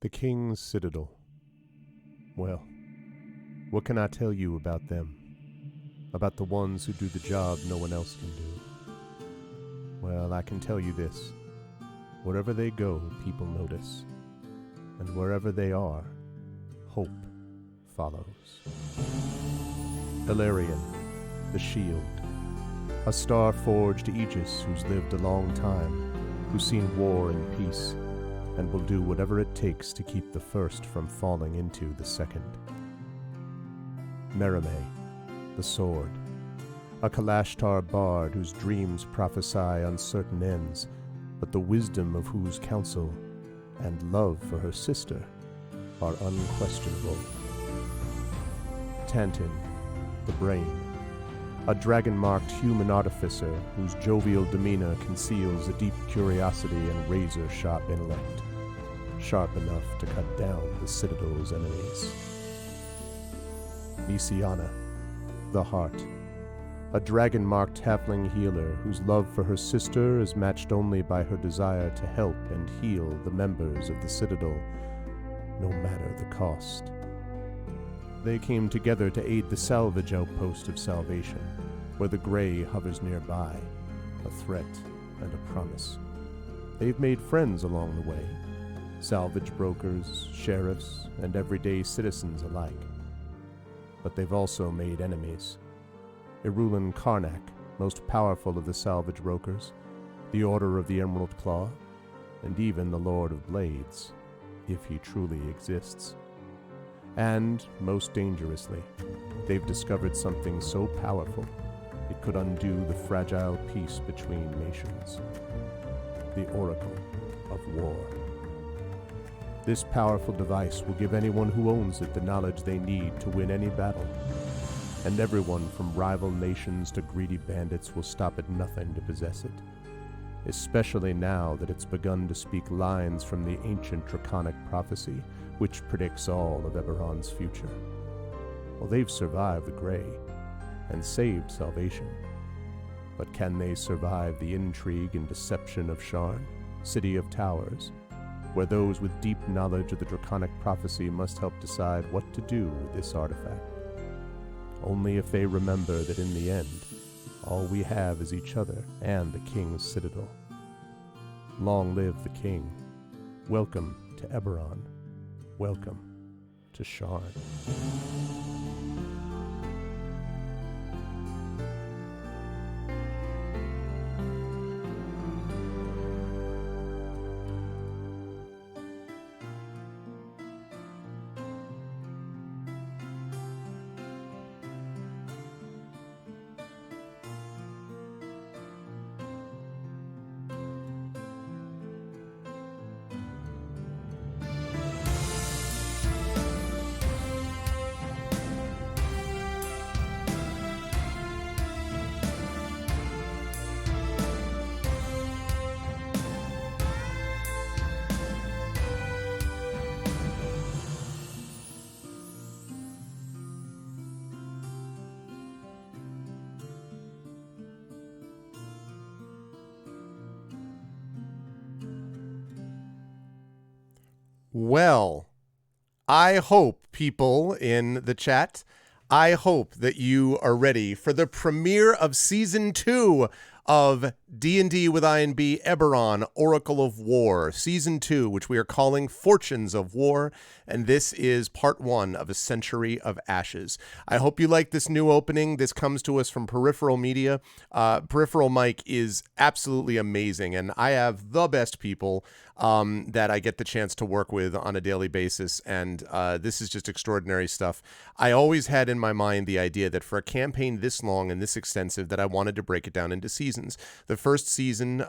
The King's Citadel. Well, what can I tell you about them? About the ones who do the job no one else can do? Well, I can tell you this. Wherever they go, people notice. And wherever they are, hope follows. Illyrian, the shield. A star-forged Aegis who's lived a long time, who's seen war and peace, and will do whatever it takes to keep the first from falling into the second. Merime, the sword. A Kalashtar bard whose dreams prophesy uncertain ends, but the wisdom of whose counsel and love for her sister are unquestionable. Tantin, the brain. A dragon-marked human artificer whose jovial demeanor conceals a deep curiosity and razor-sharp intellect, sharp enough to cut down the Citadel's enemies. Misiana, the heart. A dragon-marked halfling healer whose love for her sister is matched only by her desire to help and heal the members of the Citadel, no matter the cost. They came together to aid the salvage outpost of Salvation, where the Grey hovers nearby, a threat and a promise. They've made friends along the way, salvage brokers, sheriffs, and everyday citizens alike. But they've also made enemies. Irulan Karnak, most powerful of the salvage brokers, the Order of the Emerald Claw, and even the Lord of Blades, if he truly exists. And, most dangerously, they've discovered something so powerful it could undo the fragile peace between nations. The Oracle of War. This powerful device will give anyone who owns it the knowledge they need to win any battle, and everyone from rival nations to greedy bandits will stop at nothing to possess it, especially now that it's begun to speak lines from the ancient draconic prophecy which predicts all of Eberron's future. Well, they've survived the Grey and saved Salvation, but can they survive the intrigue and deception of Sharn, City of Towers, where those with deep knowledge of the draconic prophecy must help decide what to do with this artifact? Only if they remember that in the end, all we have is each other and the King's Citadel. Long live the King. Welcome to Eberron. Welcome to Sharn. Well, I hope, people in the chat, I hope that you are ready for the premiere of Season 2 of D&D with I&B Eberron Oracle of War, Season 2, which we are calling Fortunes of War, and this is part 1 of A Century of Ashes. I hope you like this new opening. This comes to us from Peripheral Media. Peripheral Mike is absolutely amazing, and I have the best people that I get the chance to work with on a daily basis, and this is just extraordinary stuff. I always had in my mind the idea that for a campaign this long and this extensive that I wanted to break it down into seasons. The first season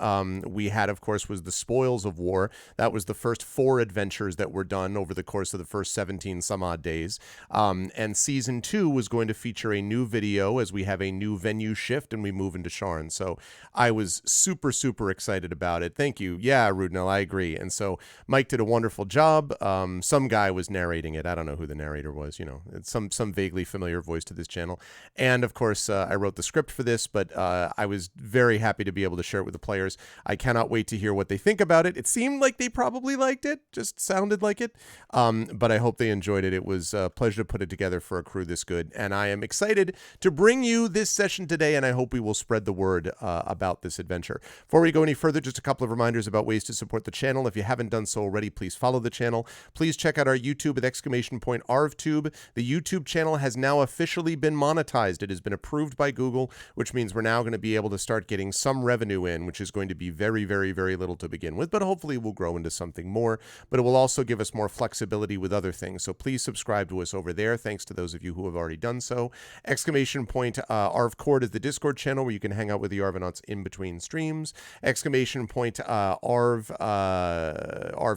we had, of course, was the Spoils of War. That was the first 4 adventures that were done over the course of the first 17 some odd days. And Season 2 was going to feature a new video as we have a new venue shift and we move into Sharn. So I was super, super excited about it. Thank you. Yeah, Rudnell, I agree. And so Mike did a wonderful job. Some guy was narrating it. I don't know who the narrator was. You know, it's some vaguely familiar voice to this channel. And of course, I wrote the script for this, but I was very happy to be able to share it with the players. I cannot wait to hear what they think about it. It seemed like they probably liked it, just sounded like it, but I hope they enjoyed it. It was a pleasure to put it together for a crew this good, and I am excited to bring you this session today, and I hope we will spread the word about this adventure. Before we go any further, just a couple of reminders about ways to support the channel. If you haven't done so already, please follow the channel. Please check out our YouTube at !ArvTube. The YouTube channel has now officially been monetized. It has been approved by Google, which means we're now going to be able to start getting some revenue in, which is going to be very, very, very little to begin with, but hopefully we'll grow into something more. But it will also give us more flexibility with other things. So please subscribe to us over there. Thanks to those of you who have already done so. !ArvCord is the Discord channel where you can hang out with the Arvanauts in between streams. !Arv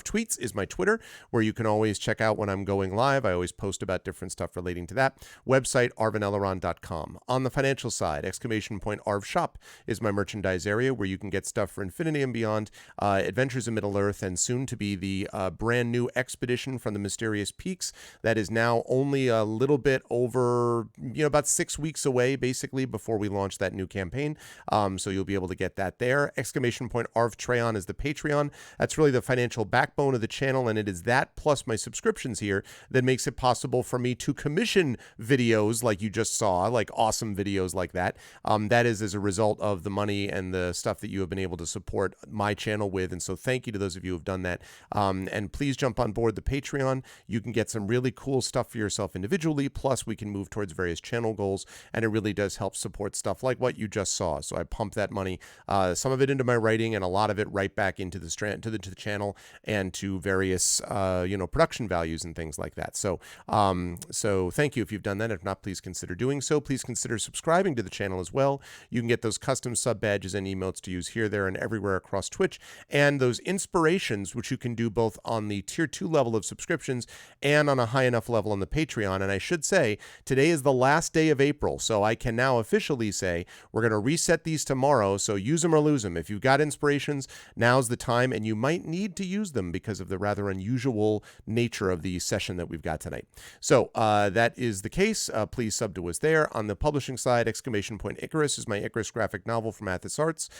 Tweets is my Twitter, where you can always check out when I'm going live. I always post about different stuff relating to that. Website, arvanelleron.com. On the financial side, !Arv Shop is my merchandise area where you can get stuff for Infinity and Beyond, Adventures in Middle-earth, and soon to be the brand new Expedition from the Mysterious Peaks that is now only a little bit over, about 6 weeks away, basically, before we launch that new campaign. So you'll be able to get that there. !Arv Treon is the Patreon. That's really the financial backbone of the channel, and it is that plus my subscriptions here that makes it possible for me to commission videos like you just saw, like awesome videos like that. That is as a result of the money and the stuff that you have been able to support my channel with, and so thank you to those of you who have done that. And please jump on board the Patreon. You can get some really cool stuff for yourself individually, plus we can move towards various channel goals, and it really does help support stuff like what you just saw. So I pump that money, some of it into my writing, and a lot of it right back into the to the channel and to various production values and things like that. So so thank you if you've done that. If not, please consider doing so. Please consider subscribing to the channel as well. You can get those custom sub badges and emotes to use here, there, and everywhere across Twitch, and those inspirations, which you can do both on the tier 2 level of subscriptions and on a high enough level on the Patreon. And I should say, today is the last day of April, so I can now officially say we're going to reset these tomorrow, so use them or lose them. If you've got inspirations, now's the time, and you might need to use them because of the rather unusual nature of the session that we've got tonight. So that is the case. Please sub to us there. On the publishing side, Icarus is my Icarus graphic novel from Athos Arts.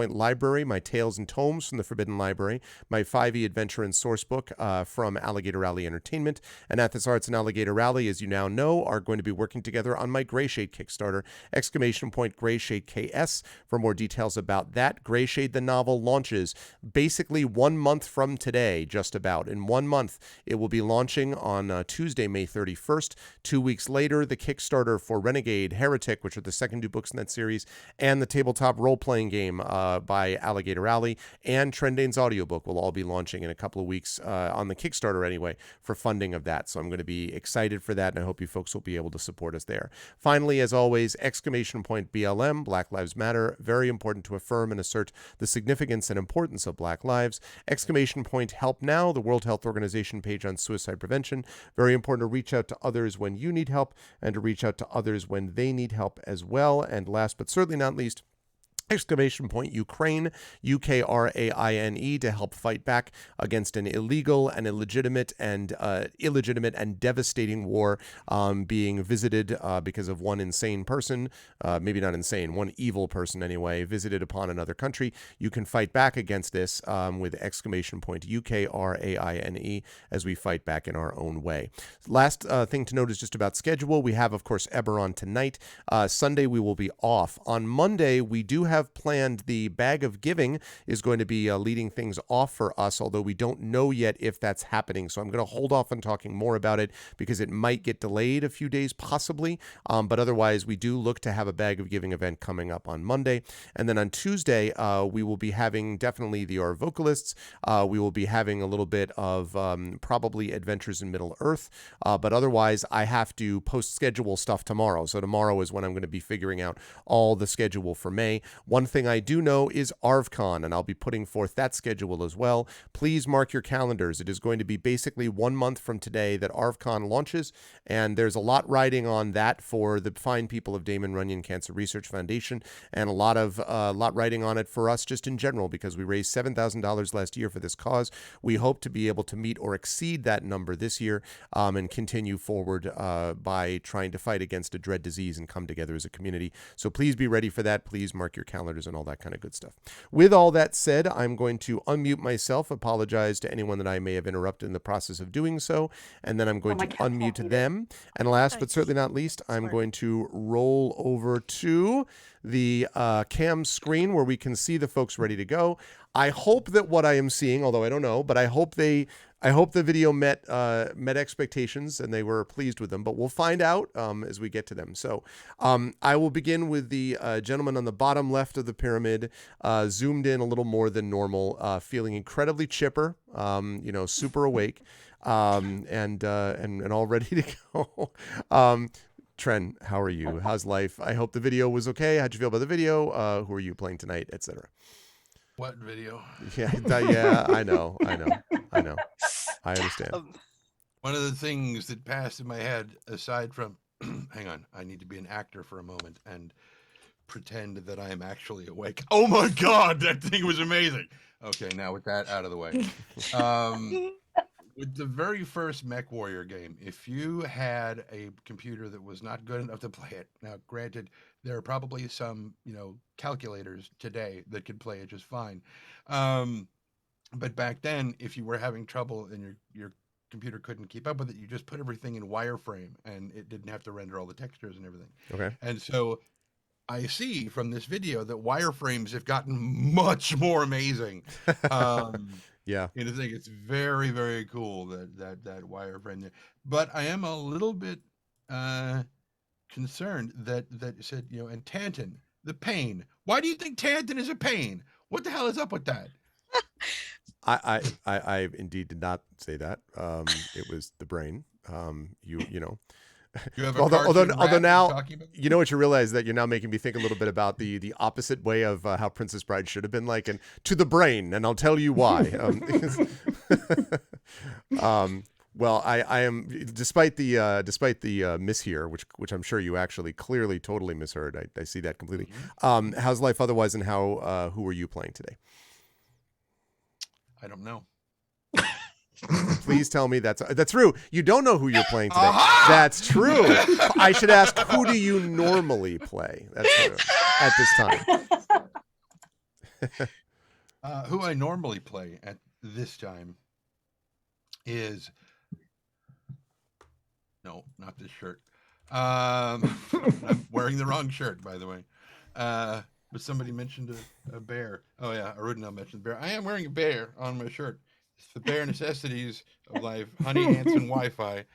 Library, my Tales and Tomes from the Forbidden Library. My 5e Adventure and Sourcebook from Alligator Alley Entertainment. And Athos Arts and Alligator Alley, as you now know, are going to be working together on my Greyshade Kickstarter. Greyshade KS for more details about that. Greyshade the novel launches basically 1 month from today, just about. In 1 month, it will be launching on Tuesday, May 31st. 2 weeks later, the Kickstarter for Renegade, Heretic, which are the second 2 books in that series, and the tabletop role-playing game by Alligator Alley, and Trendane's audiobook will all be launching in a couple of weeks on the Kickstarter anyway for funding of that. So I'm going to be excited for that, and I hope you folks will be able to support us there. Finally, as always, BLM, Black Lives Matter, very important to affirm and assert the significance and importance of Black lives. Help Now, the World Health Organization page on suicide prevention. Very important to reach out to others when you need help and to reach out to others when they need help as well. And last but certainly not least, Ukraine, Ukraine, to help fight back against an illegal and illegitimate and devastating war being visited because of one insane person, maybe not insane, one evil person anyway, visited upon another country. You can fight back against this with Ukraine as we fight back in our own way. Last thing to note is just about schedule. We have, of course, Eberron tonight. Sunday we will be off. On Monday we do have planned the Bag of Giving is going to be leading things off for us, although we don't know yet if that's happening. So I'm going to hold off on talking more about it because it might get delayed a few days possibly. But otherwise, we do look to have a Bag of Giving event coming up on Monday. And then on Tuesday, we will be having definitely the Our Vocalists. We will be having a little bit of probably Adventures in Middle-earth. But otherwise, I have to post-schedule stuff tomorrow. So tomorrow is when I'm going to be figuring out all the schedule for May. One thing I do know is ArvCon, and I'll be putting forth that schedule as well. Please mark your calendars. It is going to be basically 1 month from today that ArvCon launches, and there's a lot riding on that for the fine people of Damon Runyon Cancer Research Foundation, and a lot riding on it for us just in general because we raised $7,000 last year for this cause. We hope to be able to meet or exceed that number this year and continue forward by trying to fight against a dread disease and come together as a community. So please be ready for that. Please mark your calendars. calendars and all that kind of good stuff. With all that said, I'm going to unmute myself, apologize to anyone that I may have interrupted in the process of doing so, and then I'm going to unmute them. And last but certainly not least, I'm going to roll over to the cam screen where we can see the folks ready to go. I hope that what I am seeing, although I don't know, but I hope the video met expectations and they were pleased with them. But we'll find out as we get to them. So I will begin with the gentleman on the bottom left of the pyramid, zoomed in a little more than normal, feeling incredibly chipper, super awake, and all ready to go. Tren, how are you? How's life? I hope the video was okay. How'd you feel about the video? Who are you playing tonight, etc.? What video? Yeah, I know. I understand. One of the things that passed in my head, aside from, hang on, I need to be an actor for a moment and pretend that I am actually awake. Oh my God, that thing was amazing. Okay, now with that out of the way. With the very first Mech Warrior game, if you had a computer that was not good enough to play it, now granted, there are probably some, calculators today that could play it just fine. But back then, if you were having trouble and your computer couldn't keep up with it, you just put everything in wireframe and it didn't have to render all the textures and everything. Okay. And so I see from this video that wireframes have gotten much more amazing. Yeah. I think it's very, very cool that wireframe there. But I am a little bit concerned that said, and Tanton, the pain. Why do you think Tanton is a pain? What the hell is up with that? I indeed did not say that. It was the brain. You have although now, what you realize that you're now making me think a little bit about the opposite way of how Princess Bride should have been like, and to the brain, and I'll tell you why. Well, I am, despite the miss here, which I'm sure you actually clearly totally misheard. I see that completely. How's life otherwise, and who are you playing today? I don't know. Please tell me that's true. You don't know who you're playing today. Uh-huh! That's true. I should ask, who do you normally play? That's true. At this time. Who I normally play at this time is no, not this shirt. I'm wearing the wrong shirt, by the way. But somebody mentioned a bear. Oh yeah, Arudinel mentioned bear. I am wearing a bear on my shirt. It's the bare necessities of life, honey, ants, and Wi-Fi.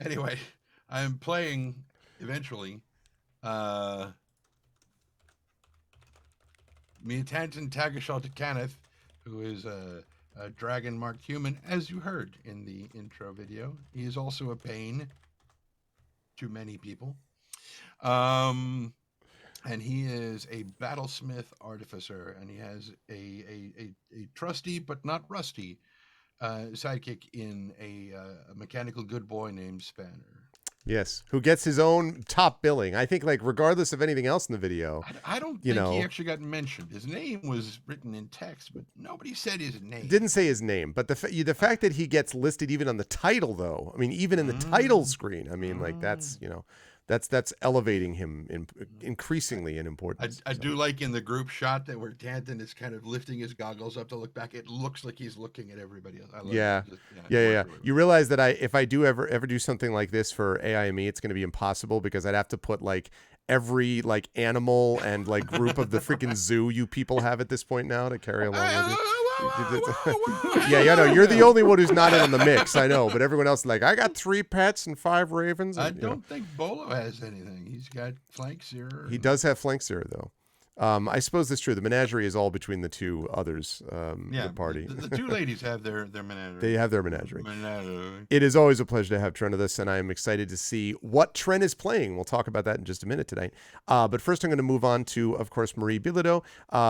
Anyway, I'm playing eventually Miatantan Tagashal Kenneth, who is a dragon-marked human, as you heard in the intro video. He is also a pain to many people. And he is a battlesmith artificer, and he has a trusty but not rusty sidekick in a mechanical good boy named Spanner. Yes, who gets his own top billing. I think, regardless of anything else in the video. I don't think he actually got mentioned. His name was written in text, but nobody said his name. Didn't say his name, but the fact that he gets listed even on the title, though. I mean, even in the title screen. I mean, that's That's elevating him increasingly in importance. I do like in the group shot that where Tanton is kind of lifting his goggles up to look back. It looks like he's looking at everybody else. I love yeah. It. Yeah. You realize that if I do ever do something like this for AIME, it's going to be impossible because I'd have to put every animal and group of the freaking zoo you people have at this point now to carry along with you. Yeah, no, you're the only one who's not in on the mix. I know, but everyone else I got 3 pets and 5 ravens. And, I don't think Bolo has anything. He's got flank seer. He does have flank seer though. I suppose that's true. The menagerie is all between the two others. The party. The 2 ladies have their menagerie. They have their menagerie. It is always a pleasure to have Tren with us, and I am excited to see what Tren is playing. We'll talk about that in just a minute tonight. But first, I'm going to move on to, of course, Marie Bilodeau.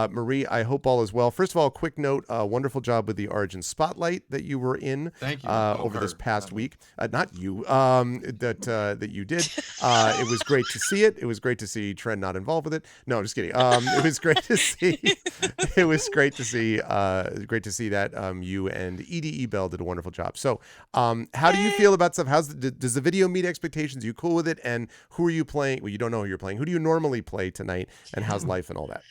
Marie, I hope all is well. First of all, quick note: wonderful job with the Origin Spotlight that you were in. Thank you. Over this past week. Not you. That you did. It was great to see it. It was great to see Tren not involved with it. No, just kidding. It was great to see. It was great to see. Great to see that you and Edie Bell did a wonderful job. So, how do you feel about stuff? Does the video meet expectations? Are you cool with it? And who are you playing? Well, you don't know who you're playing. Who do you normally play tonight? And how's life and all that?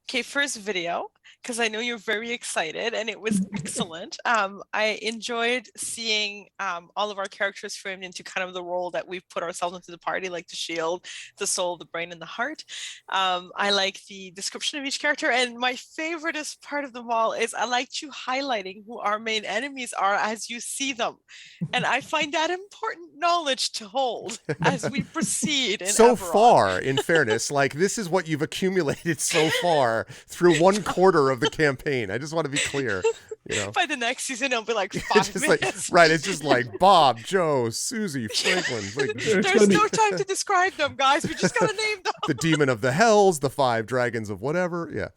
Okay, first video, because I know you're very excited, and it was excellent. I enjoyed seeing all of our characters framed into kind of the role that we've put ourselves into the party, like the shield, the soul, the brain, and the heart. I like the description of each character, and my favoriteest part of them all is I liked you highlighting who our main enemies are as you see them. And I find that important knowledge to hold as we proceed in So Eberron. far, in fairness, like this is what you've accumulated so far through 1/4 of the campaign. I just want to be clear. You know, by the next season it'll be like it's 5 just minutes. like right. It's just like Bob, Joe, Susie, Franklin. Like, There's no time to describe them, guys. We just gotta name them. the demon of the hells, the 5 dragons of whatever. Yeah.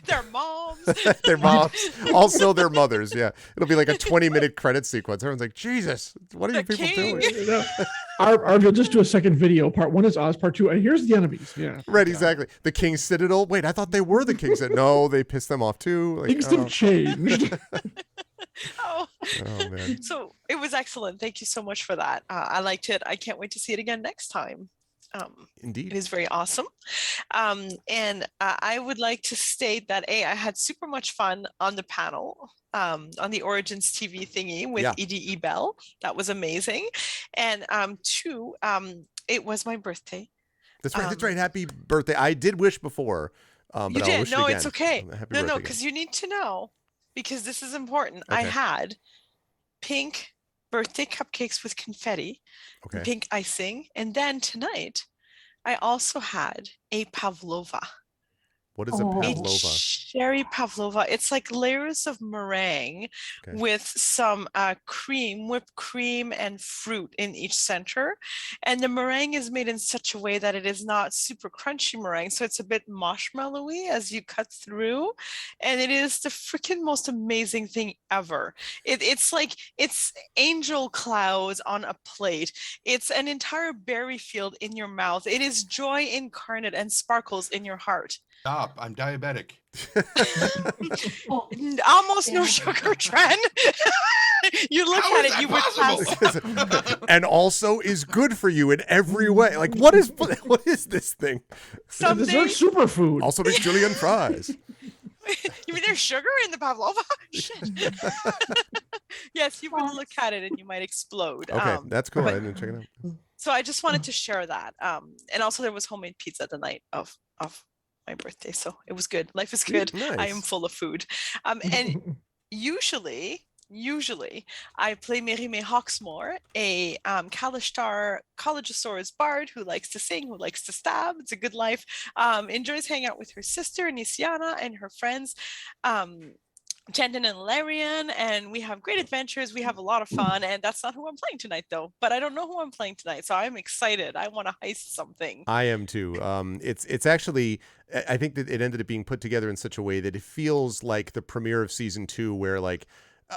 Their moms. Their moms, also their mothers. Yeah, it'll be like a 20-minute credit sequence. Everyone's like, Jesus, what are you The people king. doing? You know, we'll just do a second video. Part 1 is Oz. Part 2, and here's the enemies. Yeah, Right, exactly. The King's Citadel. Wait, I thought they were the King's Citadel. No, they pissed them off too. Like, things have changed. Oh. man. So it was excellent. Thank you so much for that. I liked it. I can't wait to see it again next time. It Indeed. is very awesome. And I would like to state that I had super much fun on the panel, on the Origins TV thingy with Edie Bell. That was amazing. And 2, it was my birthday. That's right. That's right. Happy birthday. I did wish before, but you I'll did. wish No, again. it's okay. Happy No, birthday because you need to know, because this is important. I Okay. had pink birthday cupcakes with confetti, Okay. pink icing, and then tonight I also had a pavlova. What is a Oh. A pavlova? cherry pavlova. It's like layers of meringue Okay. with some cream, whipped cream, and fruit in each center. And the meringue is made in such a way that it is not super crunchy meringue. So it's a bit marshmallowy as you cut through. And it is the freaking most amazing thing ever. It's angel clouds on a plate. It's an entire berry field in your mouth. It is joy incarnate and sparkles in your heart. Stop. I'm diabetic. Almost no sugar, Trent. You look How at is it, that you would possible? pass. And also is good for you in every way. Like, what is this thing? Someday, Dessert superfood. Also makes julienne fries. you mean there's sugar in the pavlova? Shit. Yes, you would look at it and you might explode. Okay, that's cool. but- I didn't check it out. So I just wanted to share that. And also there was homemade pizza the night of my birthday, so it was good. Life is good. I am Nice. full of food. And usually I play Merime Hawksmoor, a Kalishtar Collegesaurus bard who likes to sing, who likes to stab. It's a good life. Enjoys hanging out with her sister Nisiana and her friends Chandon and Larian, and we have great adventures. We have a lot of fun, and that's not who I'm playing tonight, though. But I don't know who I'm playing tonight, so I'm excited. I want to heist something. I am too. It's actually, I think that it ended up being put together in such a way that it feels like the premiere of season 2, where like,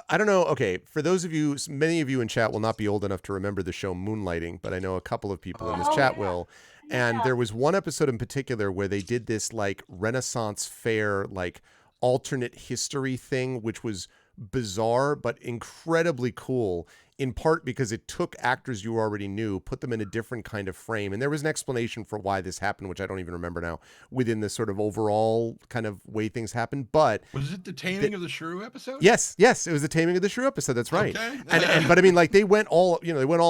I don't know. Okay, for those of you, many of you in chat will not be old enough to remember the show Moonlighting, but I know a couple of people in this chat will. And there was one episode in particular where they did this like Renaissance fair, like alternate history thing, which was bizarre but incredibly cool, in part because it took actors you already knew, put them in a different kind of frame, and there was an explanation for why this happened, which I don't even remember now, within the sort of overall kind of way things happened. But Was it the Taming of the Shrew episode? yes, it was the Taming of the Shrew episode. That's right. Okay. And but I mean, like they went all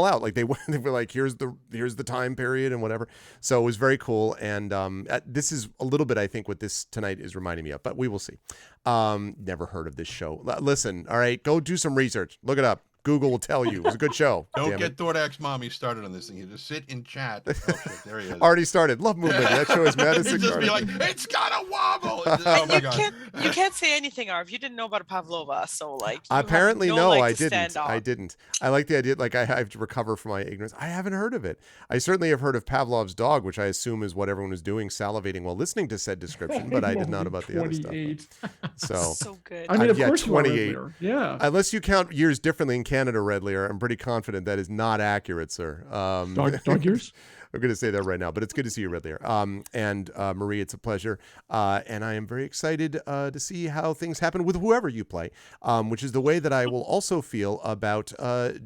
out. Like they were like, here's the time period and whatever. So it was very cool. And this is a little bit, I think, what this tonight is reminding me of. But we will see. Never heard of this show. Listen, all right, go do some research. Look it up. Google will tell you. It was a good show. Don't Damn get it. Thordax Mommy started on this thing. You just sit in chat. Oh, shit, there he is. Already started. Love Movement. That show is mad as He'd just be like, incarnate. it's got a wobble. It's just- oh And my God. you can't say anything, Arv. You didn't know about a pavlova, so like. you have Apparently, no no, leg I to stand didn't. on. I didn't. I like the idea. Like I have to recover from my ignorance. I haven't heard of it. I certainly have heard of Pavlov's dog, which I assume is what everyone was doing, salivating while listening to said description. But I did not about the other stuff. 28. So, So good. I mean, of yeah, course, 28. you are, yeah. unless you count years differently in Canada, Red Lear, I'm pretty confident that is not accurate, sir. Dog years? I'm going to say that right now, but it's good to see you right there. And Marie, it's a pleasure. And I am very excited to see how things happen with whoever you play, which is the way that I will also feel about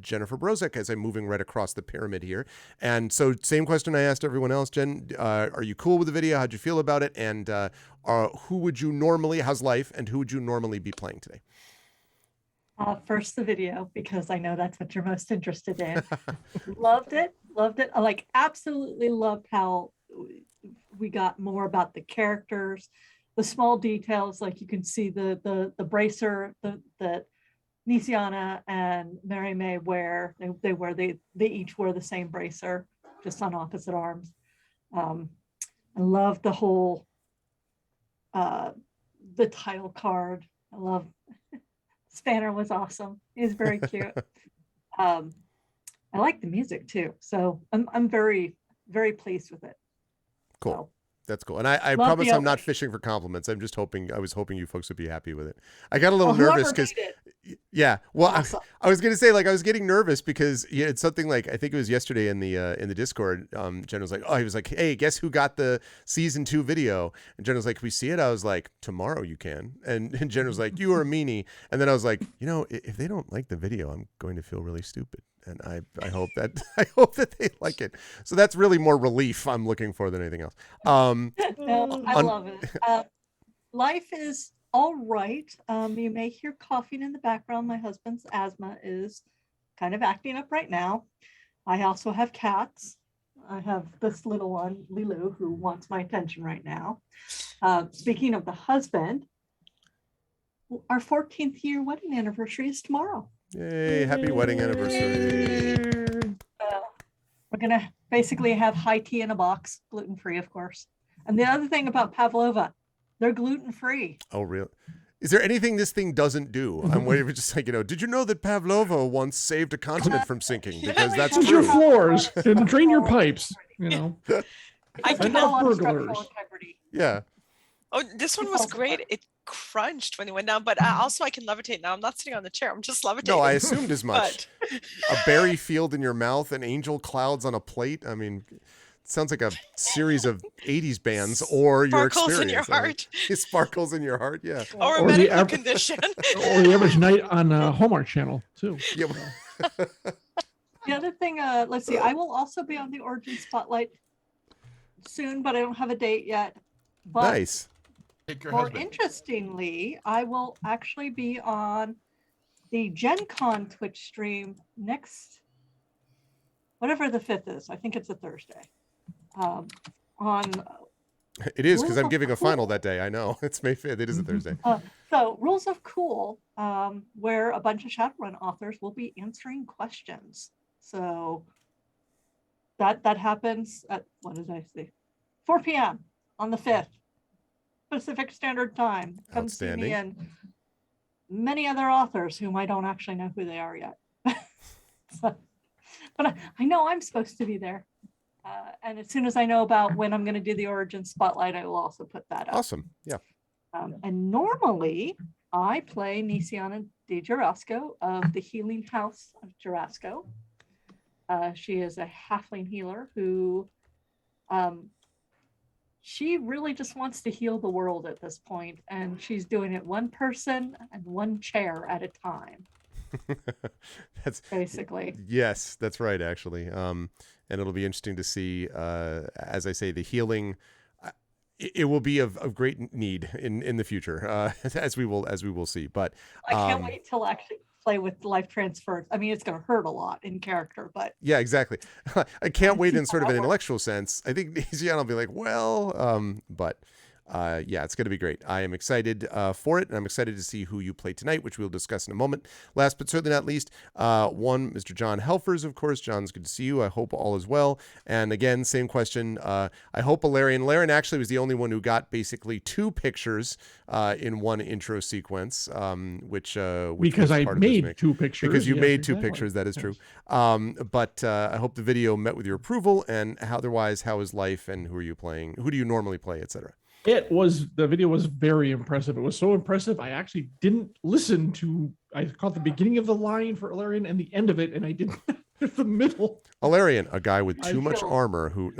Jennifer Brozek as I'm moving right across the pyramid here. And so same question I asked everyone else. Jen, are you cool with the video? How'd you feel about it? And who would you normally, how's life, and who would you normally be playing today? First the video, because I know that's what you're most interested in. Loved it. I like absolutely loved how we got more about the characters, the small details, like you can see the bracer that Nisiana and Mary May wear. They each wear the same bracer, just on opposite arms. I love the whole the title card. I love Spanner was awesome. He was very cute. I like the music too, so I'm very, very pleased with it. Cool. So, that's cool. And I promise I'm not fishing for compliments. I was hoping you folks would be happy with it. I got a little nervous because, yeah, well, awesome. I was going to say, like, I was getting nervous because it's something like, I think it was yesterday in the Discord, Jen was like, he was like, hey, guess who got the season 2 video? And Jen was like, can we see it? I was like, tomorrow you can. And Jen was like, you are a meanie. And then I was like, if they don't like the video, I'm going to feel really stupid. And I hope that they like it. So that's really more relief I'm looking for than anything else. No, I love it. Life is all right. You may hear coughing in the background. My husband's asthma is kind of acting up right now. I also have cats. I have this little one, Lilu, who wants my attention right now. Speaking of the husband, our 14th year wedding anniversary is tomorrow. Yay, happy wedding anniversary. We're going to basically have high tea in a box, gluten-free, of course. And the other thing about Pavlova, they're gluten-free. Oh, really? Is there anything this thing doesn't do? I'm waiting for just like, did you know that Pavlova once saved a continent from sinking? Because that's Cleanse your floors and drain your pipes, I can not on burglars. structural integrity. Yeah. Oh, this one was great. It crunched when it went down, but also I can levitate now. I'm not sitting on the chair. I'm just levitating. No, I assumed as much. A berry field in your mouth and angel clouds on a plate. I mean, it sounds like a series of 80s bands or your experience. Sparkles in your heart. Sparkles in your heart, yeah. Or a medical condition. Or the average night on Hallmark Channel, too. Yeah. The other thing, let's see, I will also be on the Origin Spotlight soon, but I don't have a date yet. But nice. More interestingly, I will actually be on the Gen Con Twitch stream next, whatever the 5th is. I think it's a Thursday. It is, because I'm giving a final that day. I know. It's May 5th. It is a Thursday. So Rules of Cool, where a bunch of Shadowrun authors will be answering questions. So that happens at, what did I say? 4 p.m. on the 5th. Pacific Standard Time. Come see me and many other authors whom I don't actually know who they are yet. But I know I'm supposed to be there. And as soon as I know about when I'm going to do the Origin Spotlight, I will also put that up. Awesome. Yeah. And normally I play Nisiana de Jarasco of the Healing House of Jarasco. She is a halfling healer who she really just wants to heal the world at this point, and she's doing it one person and one chair at a time. That's basically. Yes, that's right, actually. And it'll be interesting to see, as I say, the healing. It will be of great need in the future, as we will see. But I can't wait till actually play with life transfer. I mean, it's going to hurt a lot in character, but yeah, exactly. I can't wait in sort of an intellectual sense. I think Nisiana will be like, but yeah, it's going to be great. I am excited for it, and I'm excited to see who you play tonight, which we'll discuss in a moment. Last but certainly not least, Mr. John Helfers, of course. John's good to see you. I hope all is well. And again, same question. I hope Larian actually was the only one who got basically 2 pictures in one intro sequence, which because I made 2 pictures. Because you made 2 pictures, that is true. But I hope the video met with your approval, and otherwise, how is life, and who are you playing? Who do you normally play, etc.? The video was very impressive. It was so impressive, I actually didn't listen to, I caught the beginning of the line for Ilarion and the end of it, and I didn't the middle. Alarian, a guy with I too much feel- armor who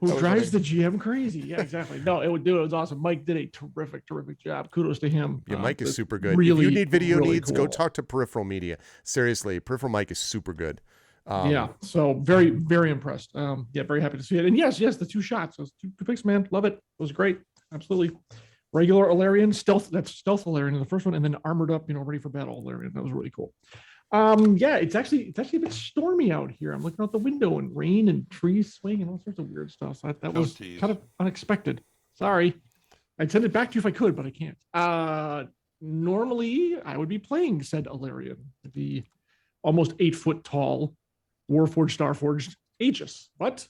Who drives the GM crazy? Yeah, exactly. No, it was awesome. Mike did a terrific job. Kudos to him. Yeah, Mike is It's super good. Really, if you need video really needs, go cool. talk to Peripheral Media. Seriously, Peripheral Mike is super good. Yeah, so very, very impressed. Yeah, very happy to see it. And yes, the 2 shots, those two picks, man, love it. It was great. Absolutely. Regular Alarian, stealth. That's stealth Alarian in the first one, and then armored up, ready for battle Alarian. That was really cool. Yeah, it's actually a bit stormy out here. I'm looking out the window and rain and trees swaying and all sorts of weird stuff. So that was kind of unexpected. Sorry. I'd send it back to you if I could, but I can't. Normally I would be playing said Alarian, the almost 8-foot tall Warforged, Starforged Aegis, but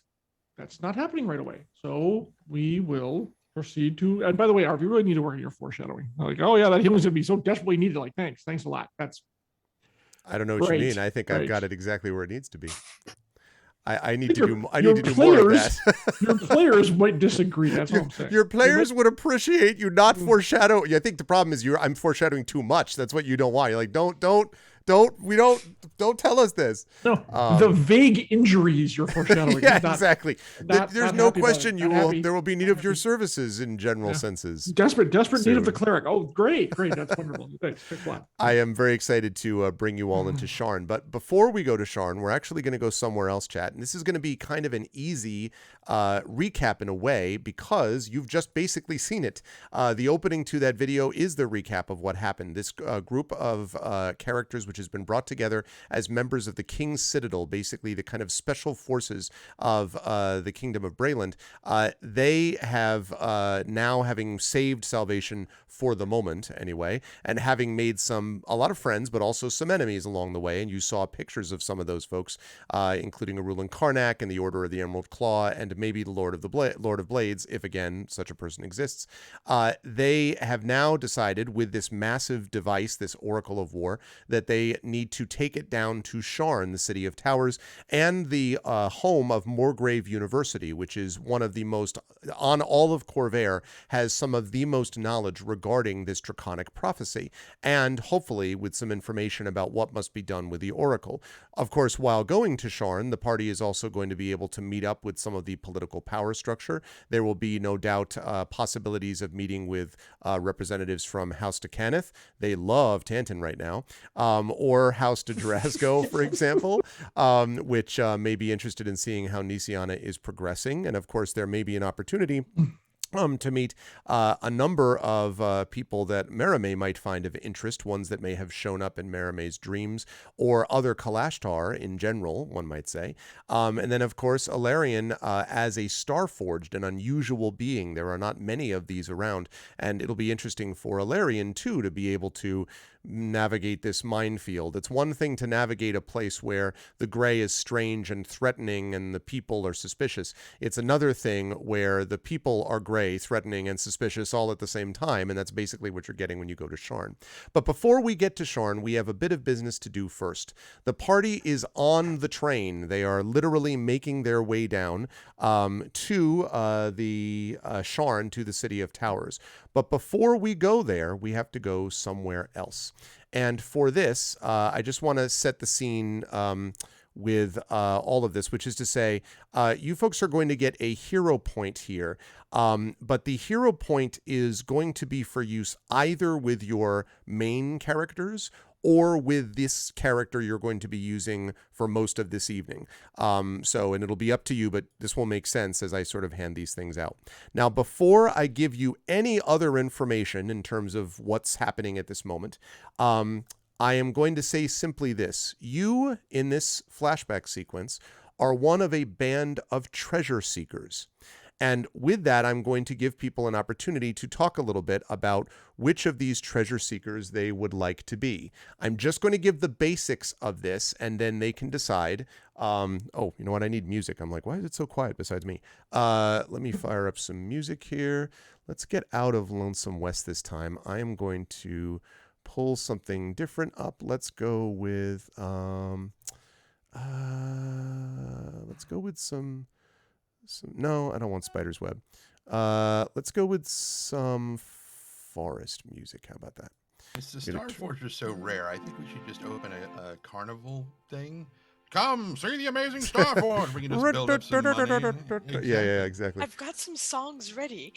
that's not happening right away. So we will proceed to, and by the way, Arv, you really need to work on your foreshadowing. Like, oh yeah, that healing's gonna be so desperately needed. Like, thanks a lot. That's I don't know what Great, you mean. I think I've great. got it exactly where it needs to be. I need to Your- do. I your need to do more of players- that. your players might disagree. That's all I'm saying. Your players would appreciate you not Mm. foreshadow. I think the problem is I'm foreshadowing too much. That's what you don't want. You're like, don't tell us this. No, the vague injuries you're foreshadowing. Yeah, Not exactly. not- There's not no happy about question it. Not happy. there will be need of your happy. services in general Yeah. senses. Desperate need of the Soon. cleric. Oh, great. That's wonderful. Thanks a lot. I am very excited to bring you all into Sharn. But before we go to Sharn, we're actually going to go somewhere else, chat. And this is going to be kind of an easy recap in a way because you've just basically seen it. The opening to that video is the recap of what happened. This group of characters, which has been brought together as members of the King's Citadel, basically the kind of special forces of the Kingdom of Brayland, they have now, having saved Salvation for the moment anyway, and having made a lot of friends, but also some enemies along the way. And you saw pictures of some of those folks, including Arulin Karnak and the Order of the Emerald Claw, and maybe the Lord of Blades, if again such a person exists. They have now decided, with this massive device, this Oracle of War, that they need to take it down to Sharn, the City of Towers, and the home of Morgrave University, which is one of the most, on all of Corvair, has some of the most knowledge regarding this draconic prophecy, and hopefully with some information about what must be done with the Oracle. Of course, while going to Sharn, the party is also going to be able to meet up with some of the political power structure. There will be, no doubt, possibilities of meeting with representatives from House Takanath. They love Tantan right now. Or House de Drasgo, for example, which may be interested in seeing how Nisiana is progressing. And of course, there may be an opportunity to meet a number of people that Merime might find of interest, ones that may have shown up in Merime's dreams, or other Kalashtar in general, one might say. And then, of course, Alarian as a Starforged, an unusual being. There are not many of these around, and it'll be interesting for Alarian, too, to be able to navigate this minefield. It's one thing to navigate a place where the gray is strange and threatening and the people are suspicious. It's another thing where the people are gray, threatening, and suspicious all at the same time, and that's basically what you're getting when you go to Sharn. But before we get to Sharn, we have a bit of business to do first. The party is on the train. They are literally making their way down to the Sharn, to the City of Towers. But before we go there, we have to go somewhere else. And for this, I just want to set the scene with all of this, which is to say, you folks are going to get a hero point here. But the hero point is going to be for use either with your main characters or with this character you're going to be using for most of this evening. And it'll be up to you, but this will make sense as I sort of hand these things out. Now, before I give you any other information in terms of what's happening at this moment, I am going to say simply this. You, in this flashback sequence, are one of a band of treasure seekers. And with that, I'm going to give people an opportunity to talk a little bit about which of these treasure seekers they would like to be. I'm just going to give the basics of this, and then they can decide. Oh, you know what? I need music. I'm like, why is it so quiet besides me? Let me fire up some music here. Let's get out of Lonesome West this time. I am going to pull something different up. Let's go with some, no, I don't want Spider's Web. Let's go with some forest music. How about that? It's the Gonna Star Fortress so rare. I think we should just open a carnival thing. Come see the amazing Star Force. We can just build up some money. Yeah, exactly. I've got some songs ready.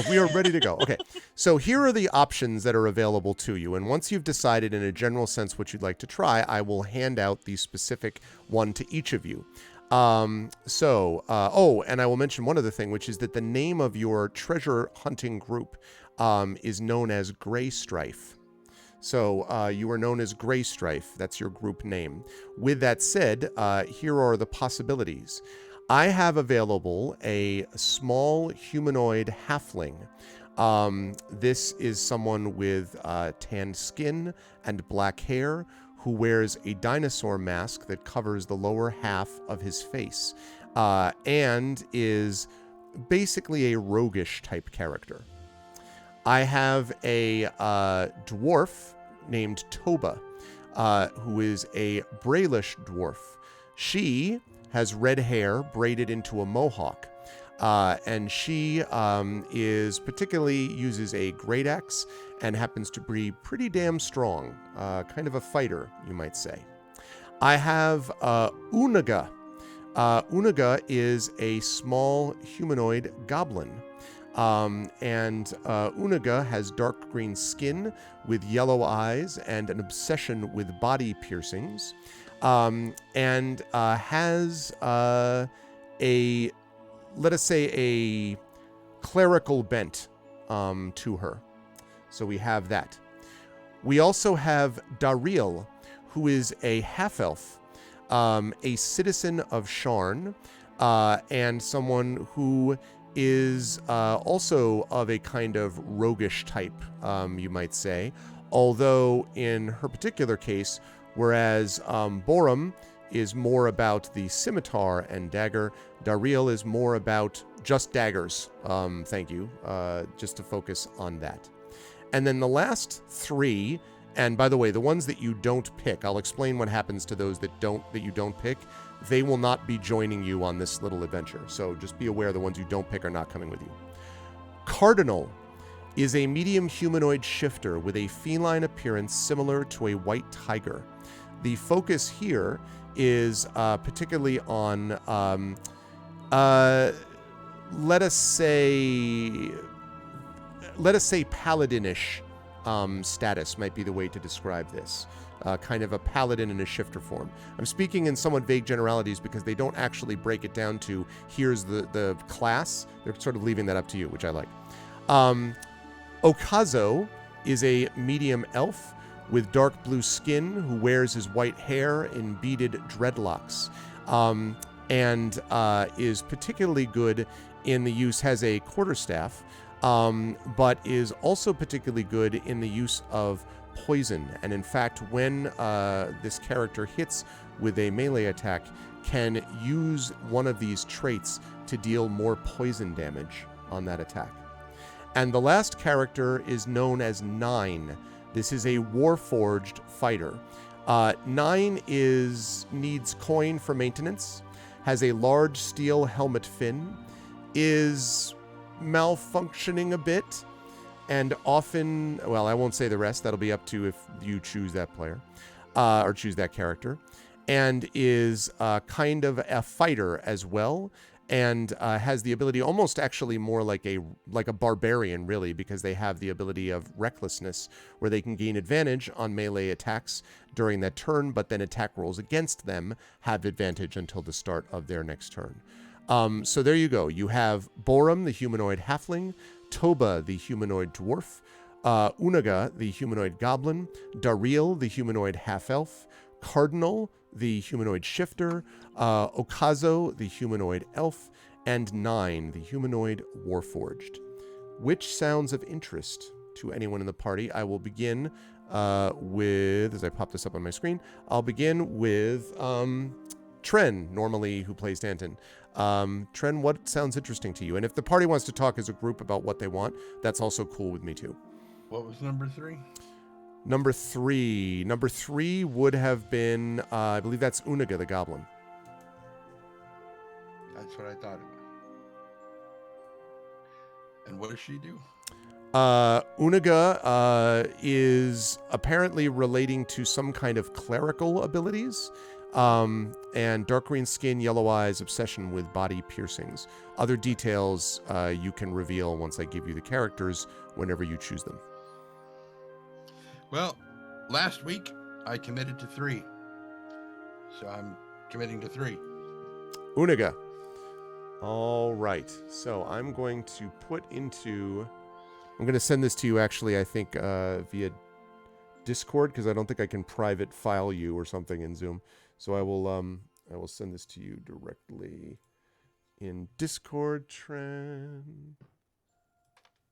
We are ready to go. Okay. So here are the options that are available to you. And once you've decided in a general sense what you'd like to try, I will hand out the specific one to each of you. And I will mention one other thing, which is that the name of your treasure hunting group is known as Gray Strife. So you are known as Gray Strife. That's your group name. With that said, here are the possibilities. I have available a small humanoid halfling. This is someone with tanned skin and black hair who wears a dinosaur mask that covers the lower half of his face and is basically a roguish type character. I have a dwarf named Toba, who is a Brailish dwarf. She has red hair braided into a mohawk, and she is particularly uses a great axe and happens to be pretty damn strong, kind of a fighter, you might say. I have Unaga. Unaga is a small humanoid goblin. Unaga has dark green skin with yellow eyes and an obsession with body piercings, and has let us say, a clerical bent to her. So we have that. We also have Dariel, who is a half-elf, a citizen of Sharn, and someone who is also of a kind of roguish type, you might say. Although in her particular case, whereas Borum is more about the scimitar and dagger, Dariel is more about just daggers. Thank you. Just to focus on that. And then the last three, and by the way, the ones that you don't pick, I'll explain what happens to those that you don't pick. They will not be joining you on this little adventure. So just be aware the ones you don't pick are not coming with you. Cardinal is a medium humanoid shifter with a feline appearance similar to a white tiger. The focus here is particularly on, let us say paladinish status might be the way to describe this. Kind of a paladin in a shifter form. I'm speaking in somewhat vague generalities because they don't actually break it down to here's the class. They're sort of leaving that up to you, which I like. Okazo is a medium elf with dark blue skin who wears his white hair in beaded dreadlocks, and is particularly good in the use, has a quarterstaff, but is also particularly good in the use of poison. And in fact, when this character hits with a melee attack, can use one of these traits to deal more poison damage on that attack. And the last character is known as Nine. This is a Warforged fighter. Nine needs coin for maintenance, has a large steel helmet fin, is malfunctioning a bit, and often, well, I won't say the rest. That'll be up to if you choose that player, or choose that character, and is kind of a fighter as well, and has the ability, almost actually more like a barbarian, really, because they have the ability of recklessness, where they can gain advantage on melee attacks during that turn, but then attack rolls against them have advantage until the start of their next turn. So there you go. You have Borum, the humanoid halfling, Toba, the humanoid dwarf, Unaga, the humanoid goblin, Dariel, the humanoid half-elf, Cardinal, the humanoid shifter, Okazo, the humanoid elf, and Nine, the humanoid warforged. Which sounds of interest to anyone in the party? I will begin with, as I pop this up on my screen, I'll begin with Tren, normally who plays Danton. Tren, what sounds interesting to you? And if the party wants to talk as a group about what they want, that's also cool with me too. What was number 3? Number three would have been, I believe that's Unaga the goblin. That's what I thought it was. And what does she do? Unaga is apparently relating to some kind of clerical abilities. And dark green skin, yellow eyes, obsession with body piercings. Other details you can reveal once I give you the characters whenever you choose them. Well, last week I committed to 3. So I'm committing to 3. Unaga. All right. So I'm going to I'm going to send this to you actually, I think, via Discord, because I don't think I can private file you or something in Zoom. So I will send this to you directly in Discord, Trend.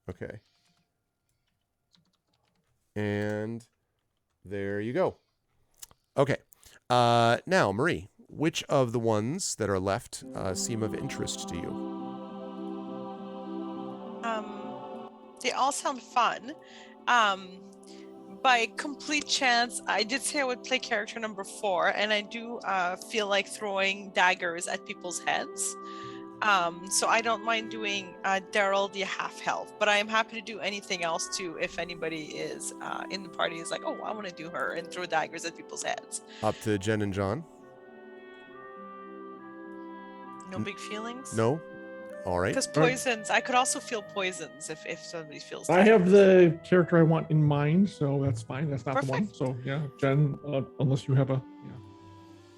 Okay. And there you go. Okay. Now, Marie, which of the ones that are left seem of interest to you? They all sound fun. By complete chance, I did say I would play character number 4, and I do feel like throwing daggers at people's heads. So I don't mind doing Daryl the half-health, but I am happy to do anything else too if anybody is in the party is like, oh, I want to do her and throw daggers at people's heads. Up to Jen and John? No big feelings? No? All right. Because poisons, I could also feel poisons if somebody feels I have the character I want in mind, so that's fine. That's not the one. Perfect. So yeah, Jen, unless you have a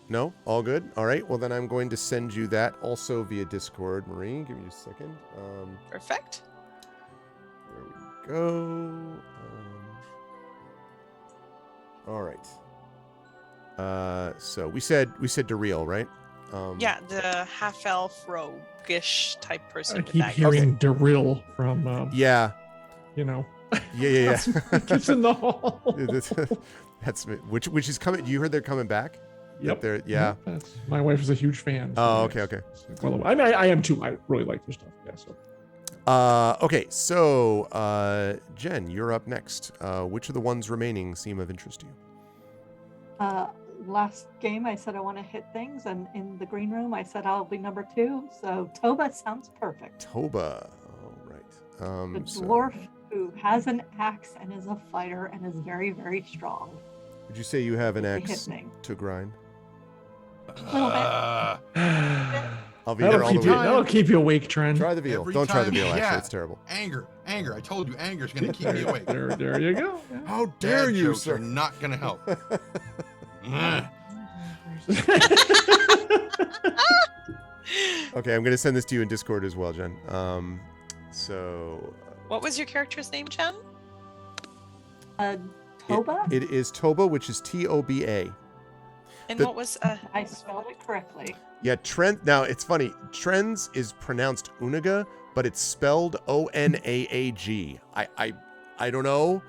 No? All good? All right. Well, then I'm going to send you that also via Discord, Marie. Give me a second. Perfect. There we go. All right. So we said Dareel, right? Yeah, the half-elf roguish type person. I with keep daggers. hearing Daryl from Yeah. Yeah. It's in the hall. That's which is coming. You heard they're coming back? Yep. They're, yeah. That's, my wife is a huge fan. Oh, yes. okay. Well, I mean, I am too. I really like their stuff. Yeah. So. Okay. So, Jen, you're up next. Which of the ones remaining seem of interest to you? Last game I said I want to hit things, and in the green room I said I'll be number 2. So Toba sounds perfect. Toba. All right. The dwarf who has an axe and is a fighter and is very, very strong. Would you say you have an They axe hit me. to grind? Little I'll be here all the way. That'll keep you awake, Trent. Try the veal. Every Don't try the time- veal, actually. yeah. It's terrible. Anger. I told you, anger's going to keep me awake. There you go. How dare Dad you, jokes sir? are not going to help. Okay, I'm going to send this to you in Discord as well, Jen. So... What was your character's name, Jen? Toba? It is Toba, which is Toba. And the- what was I spelled it correctly. Yeah, Trent. Now, it's funny. Trends is pronounced Unaga, but it's spelled Onaag. I don't know,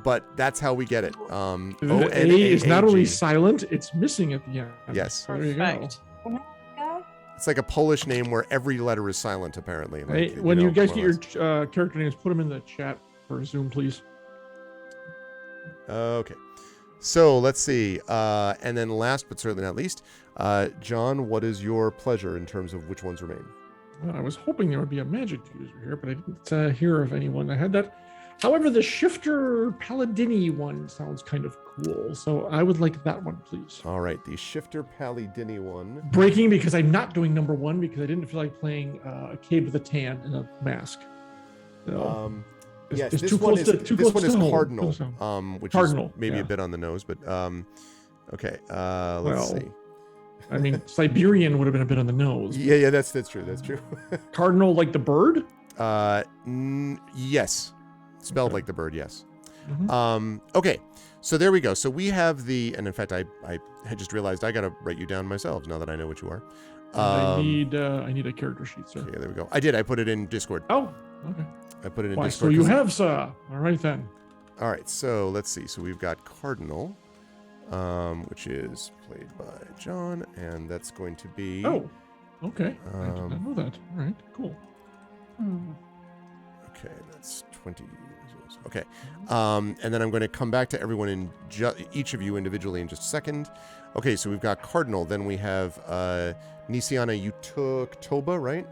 but that's how we get it. The A is not only Onaag. silent, it's missing at the end. Yes. There you go. perfect? Unaga? It's like a Polish name where every letter is silent, apparently. Hey, Like, when you guys more or get your character names, put them in the chat for Zoom, please. Okay. So let's see. And then last but certainly not least, John, what is your pleasure in terms of which ones remain? I was hoping there would be a magic user here, but I didn't hear of anyone that had that. However, the Shifter Paladini one sounds kind of cool, so I would like that one, please. All right, the Shifter Paladini one. Breaking because I'm not doing number 1 because I didn't feel like playing a Cave of the Tan in a mask. So, Yes, it's this too one close is to- too this close one is to home. Cardinal, Close to home. which Cardinal, is maybe yeah. a bit on the nose, but okay. Let's Well, see. I mean, Siberian would have been a bit on the nose. Yeah, that's true. That's true. Cardinal like the bird? Yes, spelled Okay. like the bird. Yes. Mhm. Okay, so there we go. So we have and in fact, I had just realized I gotta write you down myself now that I know what you are. I need a character sheet, sir. Okay, there we go. I did. I put it in Discord. Oh, okay. I put it in Why, Discord. so you 'cause- have, sir. All right, then. All right, so let's see. So we've got Cardinal, which is played by John, and that's going to be. Oh, okay. I did not Um, know that. All right, cool. Okay, that's 20. Okay, and then I'm going to come back to everyone in each of you individually in just a second. Okay, so we've got Cardinal. Then we have Nisiana. You took Toba, right?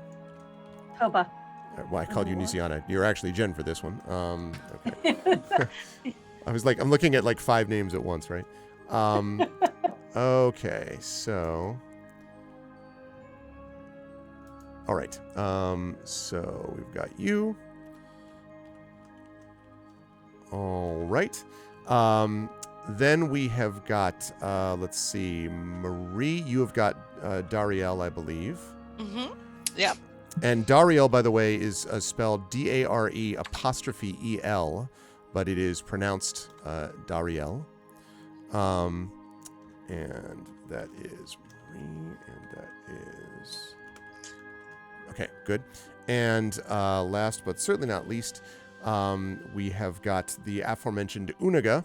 Toba. Well, I called you Nisiana. You're actually Jen for this one. Okay. I was like, I'm looking at like 5 names at once, right? Okay, so. All right. So we've got you. All right. Then we have got, let's see, Marie. You have got Dariel, I believe. Mm-hmm. Yep. And Dariel, by the way, is spelled D-A-R-E'_E-L, but it is pronounced Dariel. And that is Marie, and that is... Okay, good. And last but certainly not least, we have got the aforementioned Unaga,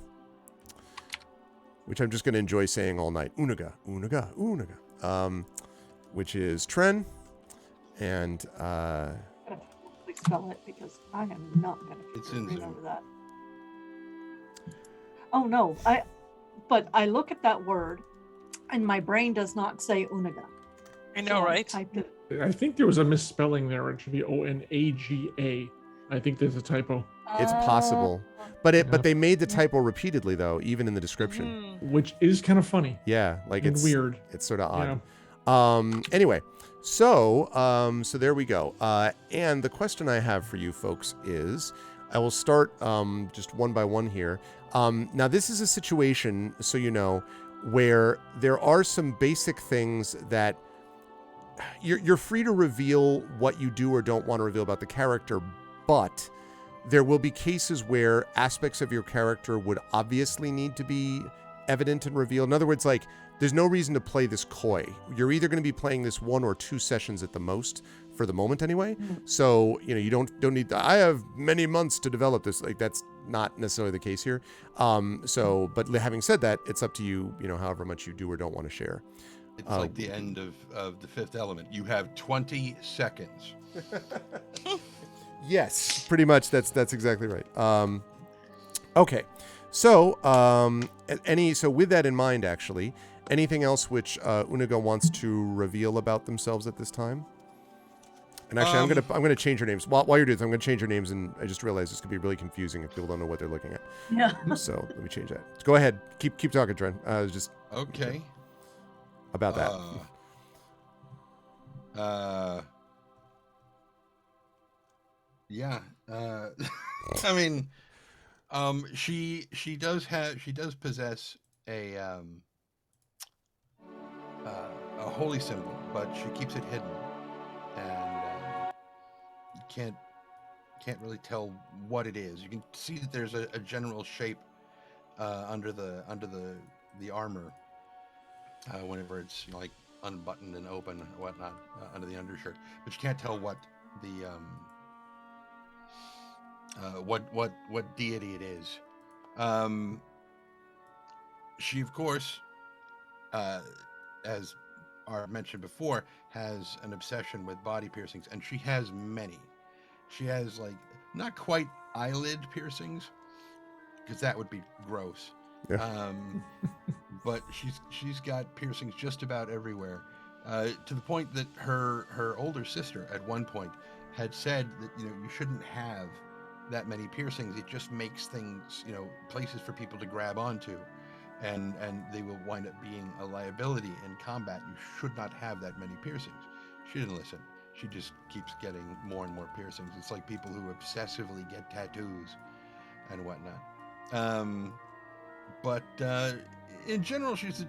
which I'm just going to enjoy saying all night. Unaga, Unaga, Unaga. Which is Tren. And Please spell it because I am not going It's to in remember Zoom. that. Oh no, but I look at that word, and my brain does not say Unaga. I know, right? Typed it. I think there was a misspelling there. It should be Onaga. I think there's a typo, it's possible. But Yeah. but they made the typo repeatedly, though, even in the description. Mhm. which is kind of funny Yeah, like and it's weird. It's sort of odd. Yeah. Anyway, so there we go. And the question I have for you folks is, I will start just one by one here. Now, this is a situation, so you know, where there are some basic things that you're free to reveal what you do or don't want to reveal about the character, but there will be cases where aspects of your character would obviously need to be evident and revealed. In other words, like, there's no reason to play this coy. You're either going to be playing this 1 or 2 sessions at the most, for the moment anyway. So, you know, you don't need, I have many months to develop this. Like, that's not necessarily the case here. But having said that, it's up to you, you know, however much you do or don't want to share. It's like the end of the Fifth Element. You have 20 seconds. Yes, pretty much. That's exactly right. Okay, so so with that in mind, actually, anything else which Unaga wants to reveal about themselves at this time? And actually, I'm gonna change your names while you're doing this. I'm gonna change your names, and I just realized this could be really confusing if people don't know what they're looking at. Yeah. So let me change that. Go ahead, keep talking, Dren. Just Okay. about that. Yeah. I mean, she does possess a holy symbol, but she keeps it hidden, and you can't really tell what it is. You can see that there's a general shape under the armor whenever it's, you know, like unbuttoned and open or whatnot under the undershirt, but you can't tell what the what deity it is. She, of course, as Art mentioned before, has an obsession with body piercings, and she has many. She has, like, not quite eyelid piercings, because that would be gross. Yeah. But she's got piercings just about everywhere, to the point that her older sister at one point had said that, you know, you shouldn't have that many piercings. It just makes things, you know, places for people to grab onto, and they will wind up being a liability in combat. You should not have that many piercings. She didn't listen. She just keeps getting more and more piercings. It's like people who obsessively get tattoos and whatnot. But in general, she's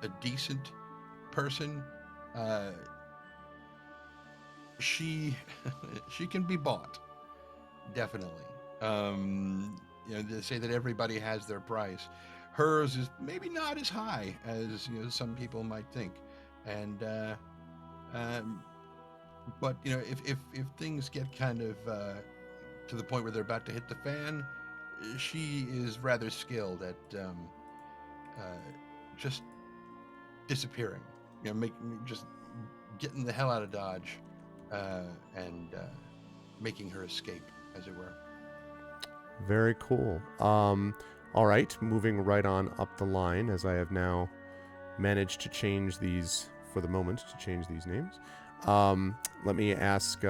a decent person. She can be bought, definitely. You know, they say that everybody has their price. Hers is maybe not as high as, you know, some people might think, and but, you know, if things get kind of to the point where they're about to hit the fan, she is rather skilled at just disappearing. You know, just getting the hell out of Dodge, and making her escape, as it were. Very cool. All right, moving right on up the line, as I have now managed to change these, for the moment, to change these names. Let me ask,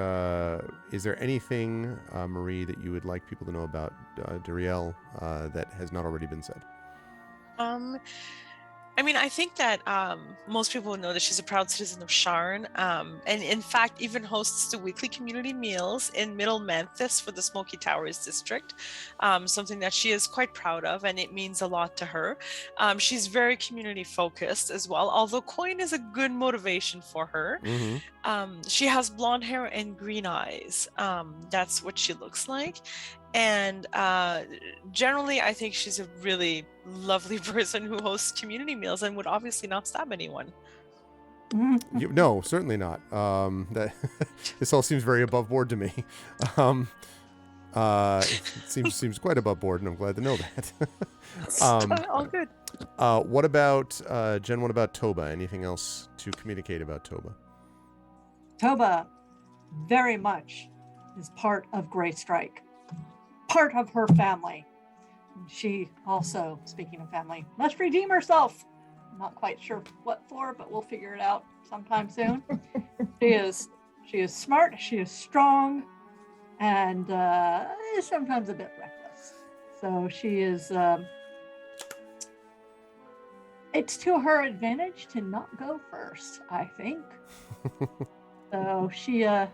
is there anything, Marie, that you would like people to know about Duriel that has not already been said? I mean, I think that most people know that she's a proud citizen of Sharn, and in fact, even hosts the weekly community meals in Middle Memphis for the Smoky Towers district, something that she is quite proud of, and it means a lot to her. She's very community focused as well, although coin is a good motivation for her. She has blonde hair and green eyes. That's what she looks like. And generally, I think she's a really lovely person who hosts community meals and would obviously not stab anyone. No, certainly not. That this all seems very above board to me. It seems quite above board, and I'm glad to know that. All good. What about Jen? What about Toba? Anything else to communicate about Toba? Toba very much is part of Grey Strike, part of her family. She also, speaking of family, must redeem herself. I'm not quite sure what for, but we'll figure it out sometime soon. She is smart, she is strong, and is sometimes a bit reckless. So she is. It's to her advantage to not go first, I think. So she's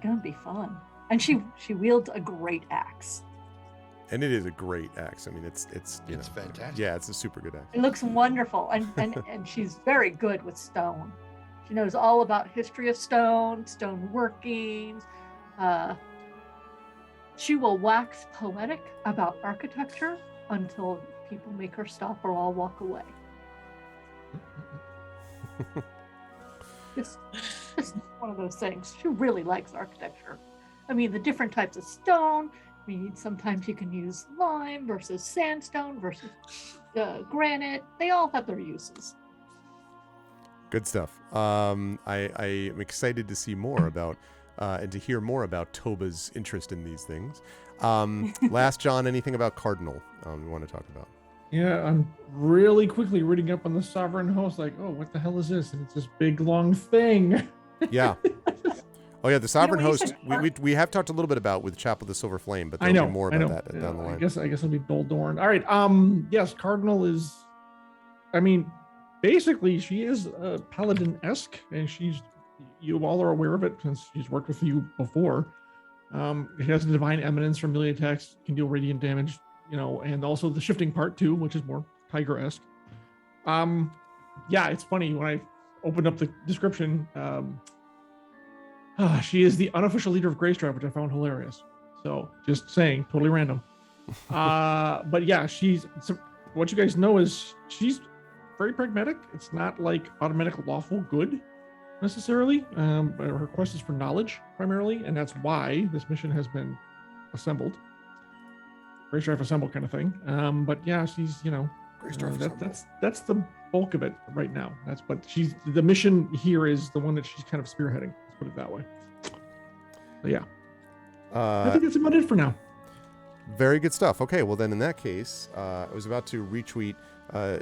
gonna be fun, and she wields a great axe. And it is a great axe. I mean, it's fantastic. Yeah, it's a super good axe. It looks wonderful, and she's very good with stone. She knows all about history of stone workings. She will wax poetic about architecture until people make her stop or I'll walk away. Just one of those things. She really likes architecture. I mean, the different types of stone. I mean, sometimes you can use lime versus sandstone versus granite. They all have their uses. Good stuff. I am excited to see more about and to hear more about Toba's interest in these things. Last, John, anything about Cardinal you want to talk about? Yeah, I'm really quickly reading up on the Sovereign Host, like, oh, what the hell is this? And it's this big, long thing. Yeah. Oh, yeah, the Sovereign You Host, said we have talked a little bit about with Chapel of the Silver Flame, but there'll be more about that down the line. I guess it'll be Doldorn. All right. Yes, Cardinal is, I mean, basically, she is Paladin-esque, and you all are aware of it since she's worked with you before. She has a Divine Eminence from melee attacks, can deal radiant damage, and also the shifting part too, which is more Tiger-esque. Yeah, it's funny when I opened up the description. She is the unofficial leader of Greystripe, which I found hilarious. So just saying, totally random. But yeah, what you guys know is she's very pragmatic. It's not like automatic lawful good necessarily. Her quest is for knowledge primarily, and that's why this mission has been assembled. Greystripe assembled kind of thing. But yeah, she's that's the bulk of it right now. That's what the mission here is, the one that she's kind of spearheading. Let's put it that way. So yeah, I think that's about it for now. Very good stuff. Okay, well then in that case, I was about to retweet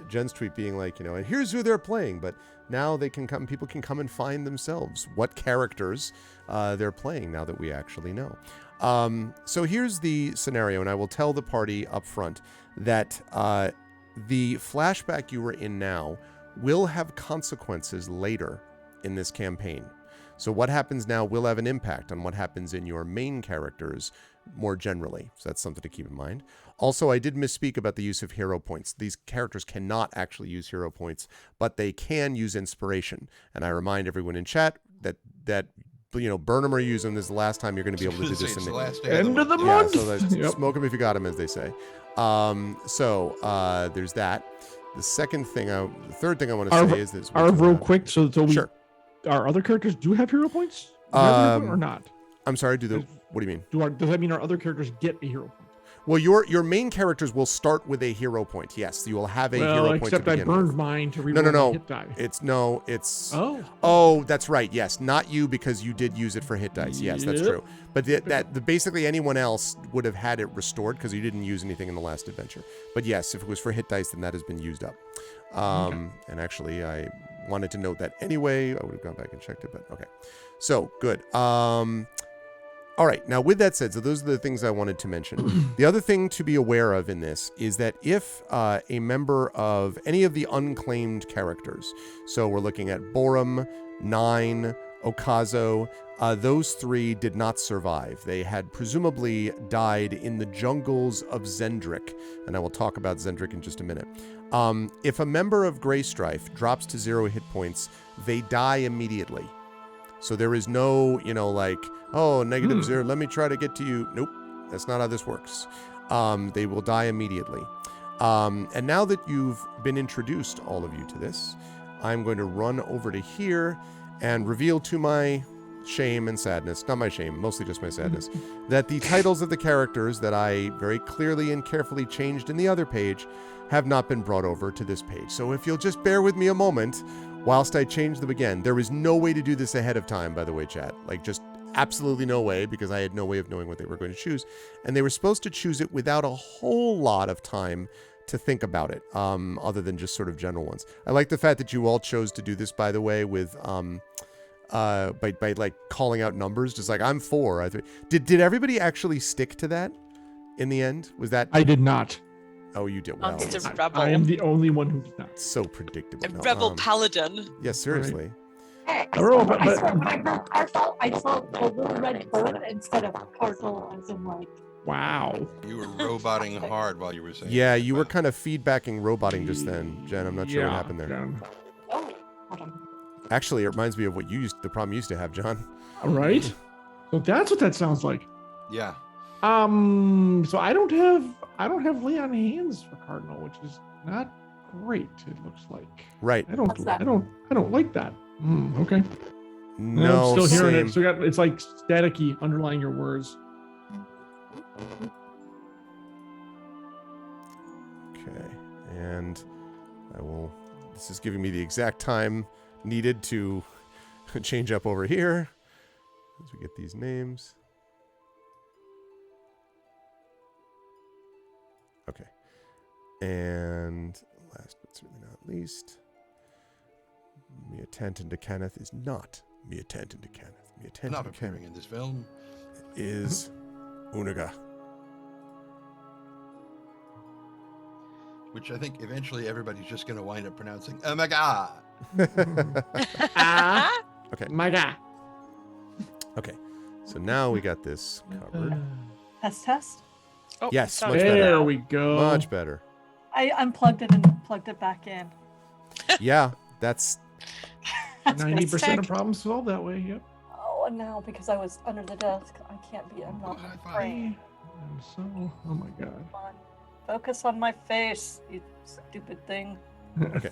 Jen's tweet being like, and here's who they're playing, but now people can come and find themselves what characters they're playing now that we actually know. So here's the scenario, and I will tell the party up front that the flashback you are in now will have consequences later in this campaign. So what happens now will have an impact on what happens in your main characters more generally. So that's something to keep in mind. Also, I did misspeak about the use of hero points. These characters cannot actually use hero points, but they can use inspiration. And I remind everyone in chat that burn them or use them. This is the last time you're going to be able to do this. It's the last day End of the month. So smoke them if you got them, as they say. There's that. The third thing I want to say is this. Real quick, so sure. Our other characters do have hero points? Or not? I'm sorry. What do you mean? Does that mean our other characters get a hero point? Well, your main characters will start with a hero point. Yes, you will have a hero point. Except I burned mine to reroll no. hit die. It's Oh, that's right. Yes, not you because you did use it for hit dice. Yes, that's true. But basically anyone else would have had it restored because you didn't use anything in the last adventure. But yes, if it was for hit dice, then that has been used up. And actually, I wanted to note that anyway. I would have gone back and checked it, but okay. So, good. All right. Now, with that said, so those are the things I wanted to mention. The other thing to be aware of in this is that if a member of any of the unclaimed characters, so we're looking at Borum, Nine, Okazo, those three did not survive. They had presumably died in the jungles of Zendrick, and I will talk about Zendrick in just a minute. If a member of Grey Strife drops to 0 hit points, they die immediately. So there is no, like, oh, -0, let me try to get to you. Nope, that's not how this works. They will die immediately. And now that you've been introduced, all of you, to this, I'm going to run over to here and reveal to my shame and sadness, not my shame, mostly just my sadness, that the titles of the characters that I very clearly and carefully changed in the other page have not been brought over to this page. So if you'll just bear with me a moment whilst I change them again. There is no way to do this ahead of time, by the way, chat. Like, just absolutely no way, because I had no way of knowing what they were going to choose. And they were supposed to choose it without a whole lot of time to think about it, other than just sort of general ones. I like the fact that you all chose to do this, by the way, with by like calling out numbers, just like I'm 4. Did everybody actually stick to that in the end? Was that I did not. Oh, you did well. Monster I rebel. am the only one who did not. So predictable. A No, rebel paladin. Yeah, seriously. I Roll, swear, but- when I wrote Cardinal, I saw a little red bird instead of Cardinal, as in like. Wow. You were roboting hard while you were saying. Yeah, that. you were kind of feedbacking roboting just then, Jen. I'm not sure what happened there. Jen. Oh, hold on. Actually, it reminds me of what the problem you used to have, John. All right. So that's what that sounds like. Yeah. So I don't have lay on hands for Cardinal, which is not great. It looks like. Right. What's that? I don't like that. Okay. No, I'm still hearing same. it. So it's like staticky underlying your words. Okay, and this is giving me the exact time needed to change up over here as we get these names. Okay, and last but certainly not least, Mia Tanton to Kenneth is not Mia Tanton to Kenneth. Mia Tanton Not to appearing Kenneth in this film. is Unaga. Which I think eventually everybody's just going to wind up pronouncing, oh my God. Okay. My God. Okay, so now we got this covered. Test. Oh, Yes, sorry. much better. There we go. Much better. I unplugged it and plugged it back in. Yeah, that's 90% of problems solved that way. Yep. Oh, and now because I was under the desk, I can't be. I'm not High my five. brain. I'm so. Oh my God. Come on. Focus on my face, you stupid thing. okay.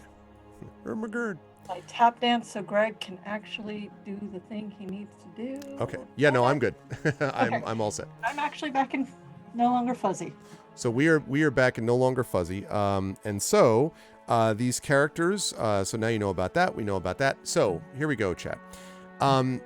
Ermagerd. I tap dance so Greg can actually do the thing he needs to do. Okay. Yeah, no, I'm good. Okay. I'm all set. I'm actually back in no longer fuzzy. So we are back and no longer fuzzy. And so these characters. So now you know about that. We know about that. So here we go, chat.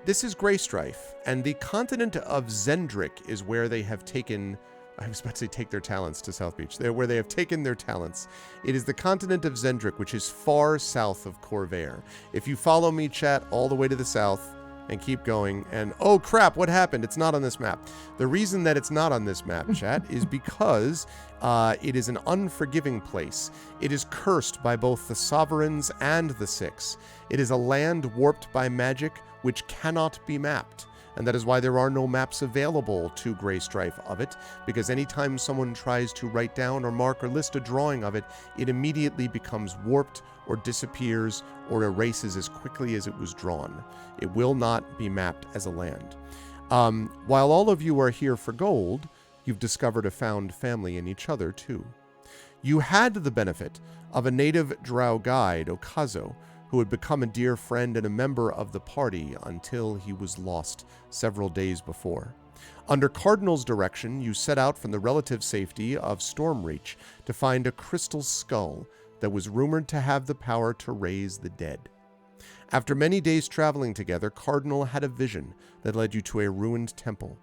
This is Grey Strife, and the continent of Zendrick is where they have taken. I was about to say take their talents to South Beach. They're where they have taken their talents. It is the continent of Zendrick, which is far south of Corvair. If you follow me, chat, all the way to the south and keep going, and oh crap, what happened? It's not on this map. The reason that it's not on this map, chat, is because it is an unforgiving place. It is cursed by both the Sovereigns and the Six. It is a land warped by magic which cannot be mapped. And that is why there are no maps available to Grey Strife of it, because anytime someone tries to write down or mark or list a drawing of it, it immediately becomes warped or disappears or erases as quickly as it was drawn. It will not be mapped as a land. While all of you are here for gold, you've discovered a found family in each other too. You had the benefit of a native drow guide, Okazo, who had become a dear friend and a member of the party until he was lost several days before. Under Cardinal's direction, you set out from the relative safety of Stormreach to find a crystal skull that was rumored to have the power to raise the dead. After many days traveling together, Cardinal had a vision that led you to a ruined temple.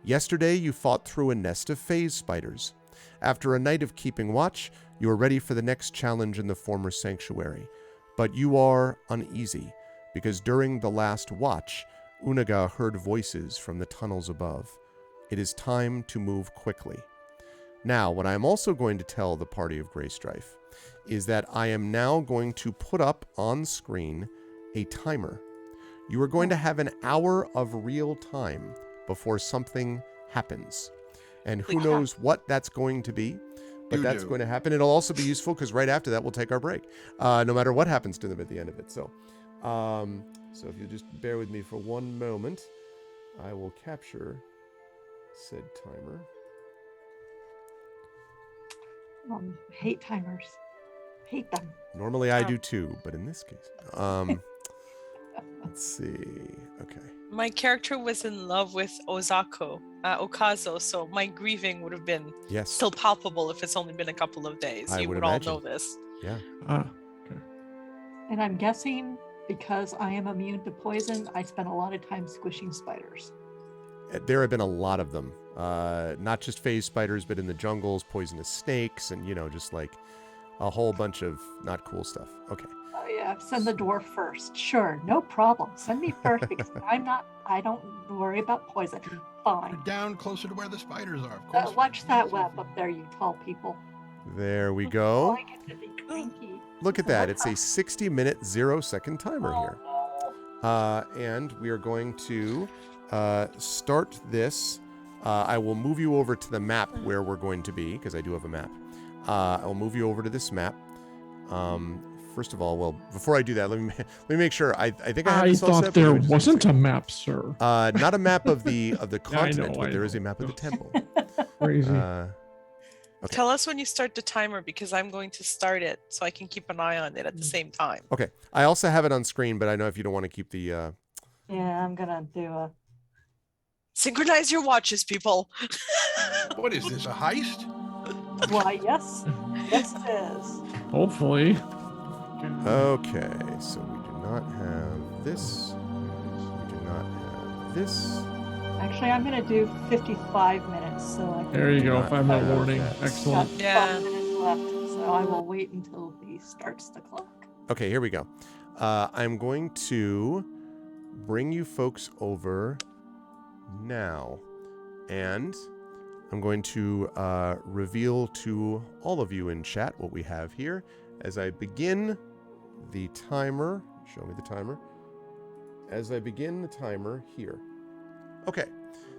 Yesterday, you fought through a nest of phase spiders. After a night of keeping watch, you were ready for the next challenge in the former sanctuary. But you are uneasy, because during the last watch, Unaga heard voices from the tunnels above. It is time to move quickly. Now, what I am also going to tell the party of Grey Strife is that I am now going to put up on screen a timer. You are going to have an hour of real time before something happens. And who knows what that's going to be, but that's going to happen. It'll also be useful because right after that, we'll take our break, no matter what happens to them at the end of it. So if you just bear with me for one moment, I will capture said timer. Hate timers. Hate them. Normally I do too, but in this case, let's see. Okay. My character was in love with Okazo, so my grieving would have been still palpable if it's only been a couple of days. I you would imagine. all know this. Yeah. Okay. And I'm guessing because I am immune to poison, I spent a lot of time squishing spiders. There have been a lot of them. Not just phase spiders, but in the jungles, poisonous snakes, and, just like a whole bunch of not cool stuff. Okay. Oh yeah, send the dwarf first. Sure, no problem. Send me first because I don't worry about poison. Fine. You're down closer to where the spiders are, of course. Watch that web up there, you tall people. There we go. I get to be cranky. Look at that. It's a 60-minute, 0-second timer here. And we are going to start this. I will move you over to the map where we're going to be, because I do have a map. I'll move you over to this map. First of all, before I do that, let me make sure. I think I have this all thought set, there wasn't a map, sir. Not a map of the continent, I but there is know. a map of the temple. Crazy. Okay. Tell us when you start the timer because I'm going to start it so I can keep an eye on it at the same time. Okay. I also have it on screen, but I know if you don't want to keep the... Yeah, I'm gonna do a... Synchronize your watches, people. What is this, a heist? Why, yes. Yes, it is. Hopefully. Okay, so we do not have this. We do not have this. Actually, I'm gonna do 55 minutes, so I can... There you go. Not 5-minute have warning. that. Excellent. Got Yeah. 5 minutes left, so I will wait until he starts the clock. Okay, here we go. I'm going to bring you folks over now, and I'm going to reveal to all of you in chat what we have here as I begin the timer. Show me the timer. As I begin the timer here. Okay,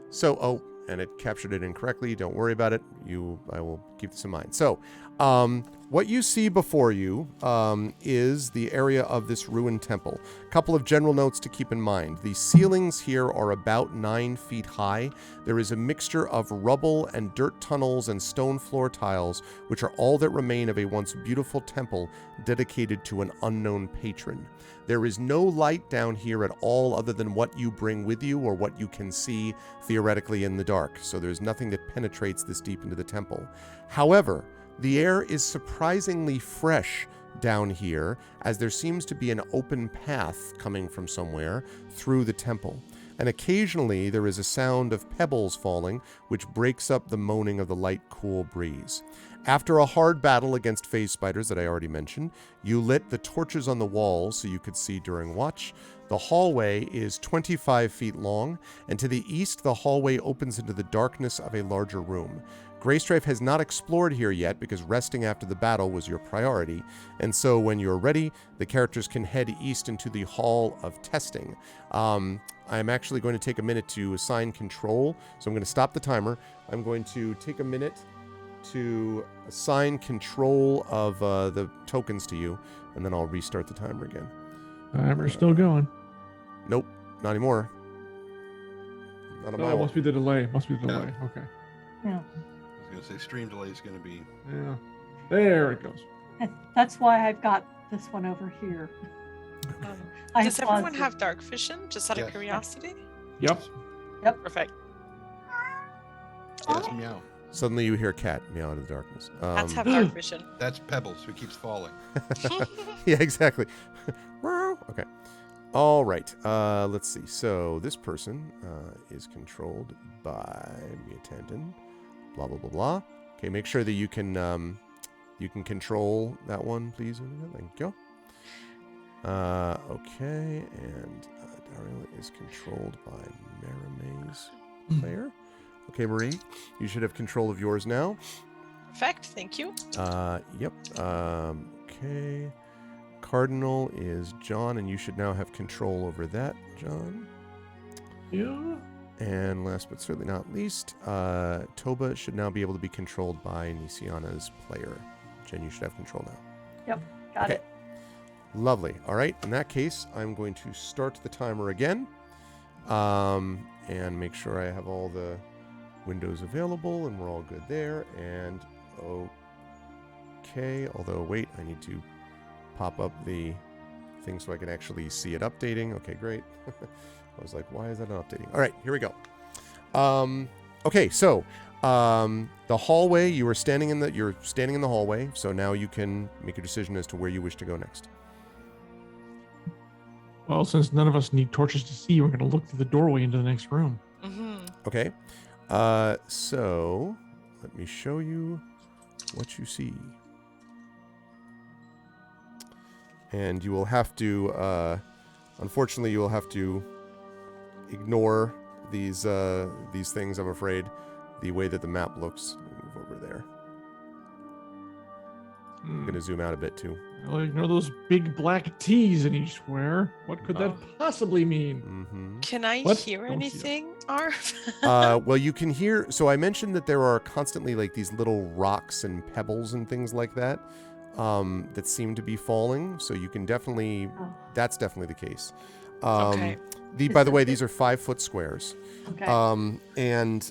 so, and it captured it incorrectly. Don't worry about it. I will keep this in mind. So, what you see before you is the area of this ruined temple. A couple of general notes to keep in mind. The ceilings here are about 9 feet high. There is a mixture of rubble and dirt tunnels and stone floor tiles, which are all that remain of a once beautiful temple dedicated to an unknown patron. There is no light down here at all other than what you bring with you or what you can see theoretically in the dark. So there's nothing that penetrates this deep into the temple. However, the air is surprisingly fresh down here, as there seems to be an open path coming from somewhere through the temple. And occasionally there is a sound of pebbles falling, which breaks up the moaning of the light, cool breeze. After a hard battle against phase spiders that I already mentioned, you lit the torches on the walls so you could see during watch. The hallway is 25 feet long, and to the east the hallway opens into the darkness of a larger room. Grey Strife has not explored here yet because resting after the battle was your priority, and so when you're ready, the characters can head east into the Hall of Testing. I'm actually going to take a minute to assign control, so I'm going to stop the timer. I'm going to take a minute to assign control of the tokens to you, and then I'll restart the timer again. Timer's still going. Nope, not anymore. Not on my Oh, must be the delay. Must be the delay. Okay. Yeah. I was going to say stream delay is going to be... Yeah. There it goes. That's why I've got this one over here. I Does everyone paused it. have dark vision? Just out of Yes. curiosity? Yep. Perfect. That's meow. Suddenly you hear a cat meow out of the darkness. Cats have dark vision. That's Pebbles, who keeps falling. Yeah, exactly. Okay. All right. Let's see. So this person is controlled by Miatandon. Blah blah blah blah. Okay. Make sure that you can control that one, please. Thank you. Okay, and Daryl is controlled by Marame's player. Okay, Marie, you should have control of yours now. Perfect. Thank you. Yep. Okay. Cardinal is John, and you should now have control over that, John. Yeah. And last but certainly not least, Toba should now be able to be controlled by Nisiana's player. Jen, you should have control now. Yep, got it. Lovely. All right. In that case, I'm going to start the timer again, and make sure I have all the windows available, and we're all good there. And okay. Although, wait, I need to pop up the thing so I can actually see it updating. Okay, great. I was like, why is that not updating? All right, here we go. Okay, so the hallway, you're standing in the hallway, so now you can make a decision as to where you wish to go next. Well, since none of us need torches to see, we're going to look through the doorway into the next room. Okay. So let me show you what you see. And you will have to, unfortunately, you will have to ignore these things, I'm afraid, the way that the map looks. Move over there. I'm going to zoom out a bit, too. Well, ignore those big black T's in each square. What could that possibly mean? Mm-hmm. Can I What? hear Don't see anything, Arv? Well, you can hear... So I mentioned that there are constantly, like, these little rocks and pebbles and things like that that seem to be falling. So you can definitely... That's definitely the case. Okay. By the way, these are 5-foot squares. Okay. And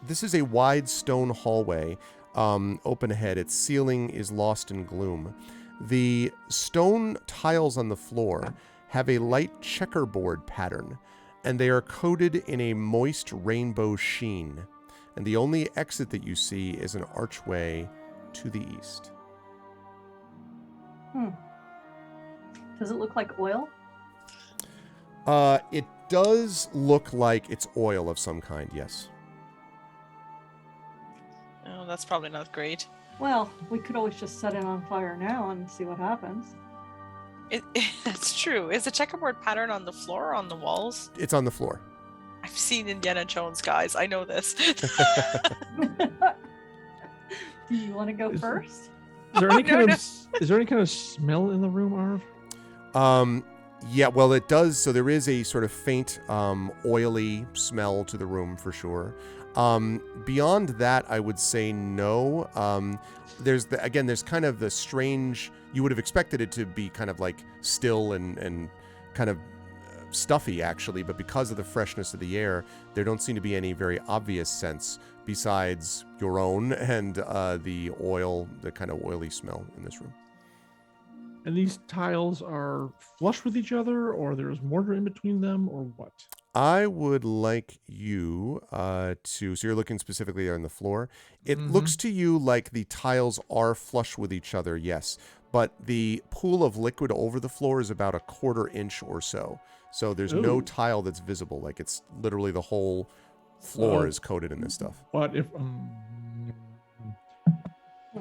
this is a wide stone hallway open ahead. Its ceiling is lost in gloom. The stone tiles on the floor have a light checkerboard pattern, and they are coated in a moist rainbow sheen. And the only exit that you see is an archway to the east. Does it look like oil? It does look like it's oil of some kind, yes. Oh, that's probably not great. Well, we could always just set it on fire now and see what happens. That's true. Is the checkerboard pattern on the floor or on the walls? It's on the floor. I've seen Indiana Jones, guys. I know this. Do you want to go first? Is there any is there any kind of smell in the room, Arv? Yeah, well, it does. So there is a sort of faint, oily smell to the room for sure. Beyond that, I would say no. There's kind of the strange. You would have expected it to be kind of like still and kind of stuffy, actually, but because of the freshness of the air, there don't seem to be any very obvious scents besides your own and the kind of oily smell in this room. And these tiles are flush with each other, or there's mortar in between them, or what? I would like you so you're looking specifically there on the floor. It looks to you like the tiles are flush with each other, yes, but the pool of liquid over the floor is about a 1/4 inch or so. So there's no tile that's visible. Like it's literally the whole floor is coated in this stuff. What if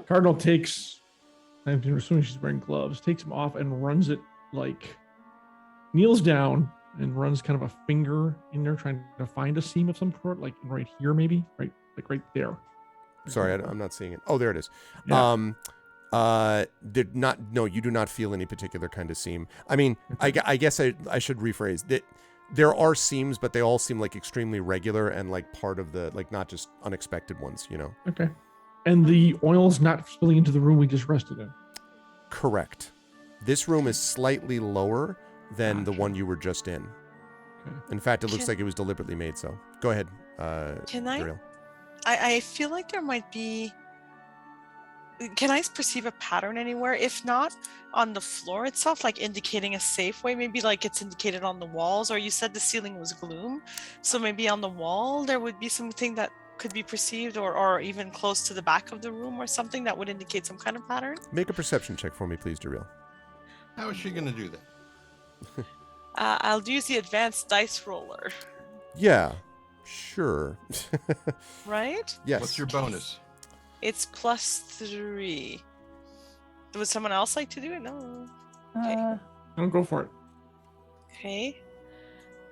Cardinal takes, I'm assuming she's wearing gloves, takes them off and runs it, like kneels down and runs kind of a finger in there trying to find a seam of some sort, like right here maybe, right there. Sorry, I'm not seeing it. Oh, there it is. Yeah. You do not feel any particular kind of seam. I mean, I guess I should rephrase that. There are seams, but they all seem like extremely regular and like part of the, like not just unexpected ones, you know? Okay. And the oil's not spilling into the room we just rested in? Correct. This room is slightly lower than the one you were just in. Okay. In fact, it looks like it was deliberately made so. Go ahead. Can Ariel. I feel like there might be... Can I perceive a pattern anywhere? If not on the floor itself, like indicating a safe way, maybe like it's indicated on the walls, or you said the ceiling was gloom. So maybe on the wall, there would be something that could be perceived, or even close to the back of the room or something that would indicate some kind of pattern. Make a perception check for me, please, Daryl. How is she going to do that? I'll use the advanced dice roller. Yeah, sure. Right? Yes. What's your bonus? It's +3. Would someone else like to do it? No. Okay. I'll go for it. Okay.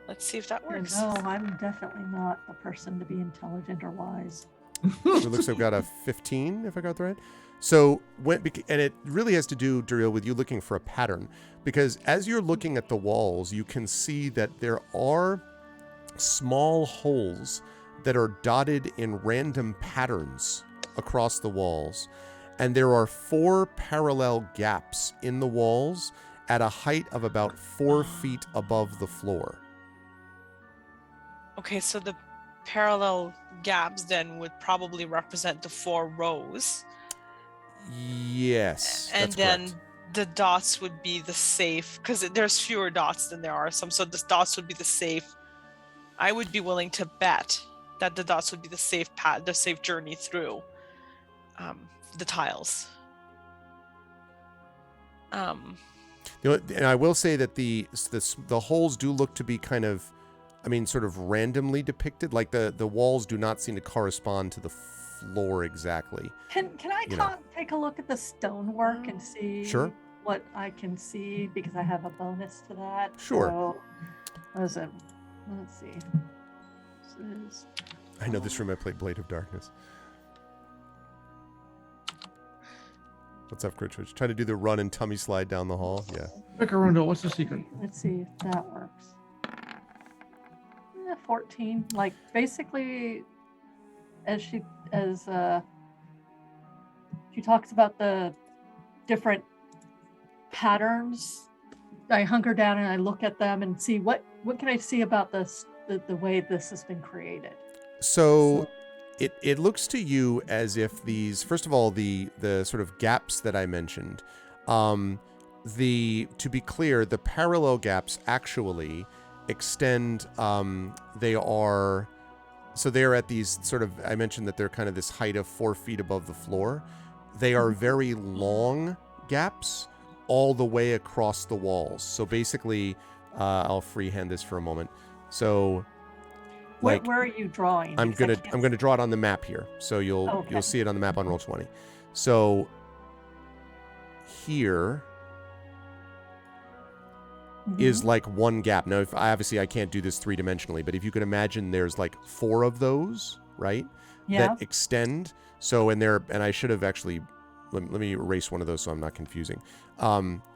Let's see if that Yeah, works. no, I'm definitely not the person to be intelligent or wise. It looks like I've got a 15, if I got that right. So, and it really has to do, Duriel, with you looking for a pattern. Because as you're looking at the walls, you can see that there are small holes that are dotted in random patterns across the walls. And there are 4 parallel gaps in the walls at a height of about 4 feet above the floor. Okay, so the parallel gaps then would probably represent the 4 rows. Yes, And that's then correct. the dots would be the safe, because there's fewer dots than there are some. So the dots would be the safe. I would be willing to bet that the dots would be the safe path, the safe journey through the tiles. And I will say that the holes do look to be kind of, I mean, sort of randomly depicted. Like the walls do not seem to correspond to the floor exactly. Can I take a look at the stonework and see Sure. what I can see, because I have a bonus to that. Sure. So, what is it? Let's see. This is, I know this room I played Blade of Darkness. What's up, Critchwich? Trying to do the run and tummy slide down the hall? Yeah. Picarundo, what's the secret? let's see if that works. 14. Like basically, as she talks about the different patterns, I hunker down and I look at them and see what can I see about this, the way this has been created. So it looks to you as if these, first of all, the sort of gaps that I mentioned, to be clear, the parallel gaps actually extend, they're at these sort of, I mentioned that they're kind of this height of 4 feet above the floor. They are very long gaps all the way across the walls. So basically, I'll freehand this for a moment. So like, where are you drawing? I'm Because I gonna can't draw it on the map here. So you'll see it on the map on Roll20. So here is like one gap. Now, if I can't do this 3-dimensionally, but if you can imagine, there's like 4 of those, right? Yeah. That extend. So and I should have actually let me erase one of those so I'm not confusing.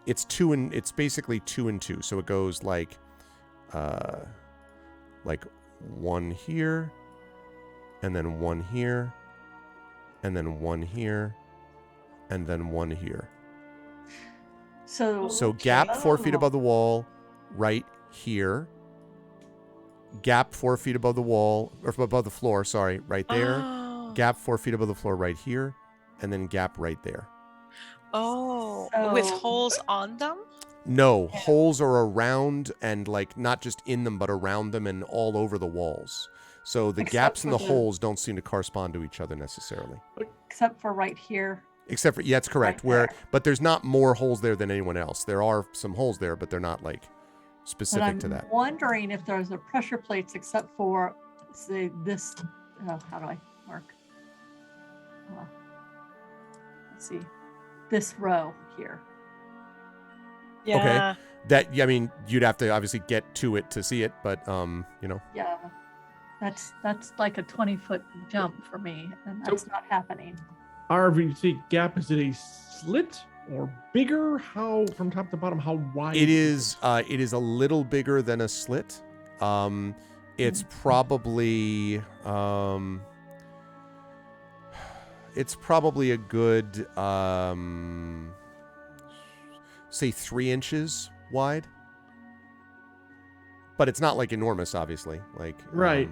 It's basically 2 and 2. So it goes like 1 here, and then 1 here, and then 1 here, and then 1 here. So gap 4 feet above the wall, right here. Gap 4 feet above the wall, or above the floor, sorry, right there. Oh. Gap 4 feet above the floor right here, and then gap right there. Oh, with holes on them? No, holes are around and like not just in them, but around them and all over the walls. So the gaps and the holes don't seem to correspond to each other necessarily. Except for right here. Except for, yeah, that's correct. Right But there's not more holes there than anyone else. There are some holes there, but they're not like specific to that. I'm wondering if there's a pressure plates except for, say, this. How do I mark? Let's see. This row here. Yeah. Okay. That, I mean, you'd have to obviously get to it to see it, but Yeah. That's like a 20-foot jump for me, and that's not happening. RVC gap, is it a slit or bigger? How, from top to bottom, how wide? It is a little bigger than a slit. It's probably a good say 3 inches wide. But it's not like enormous, obviously. Like Right.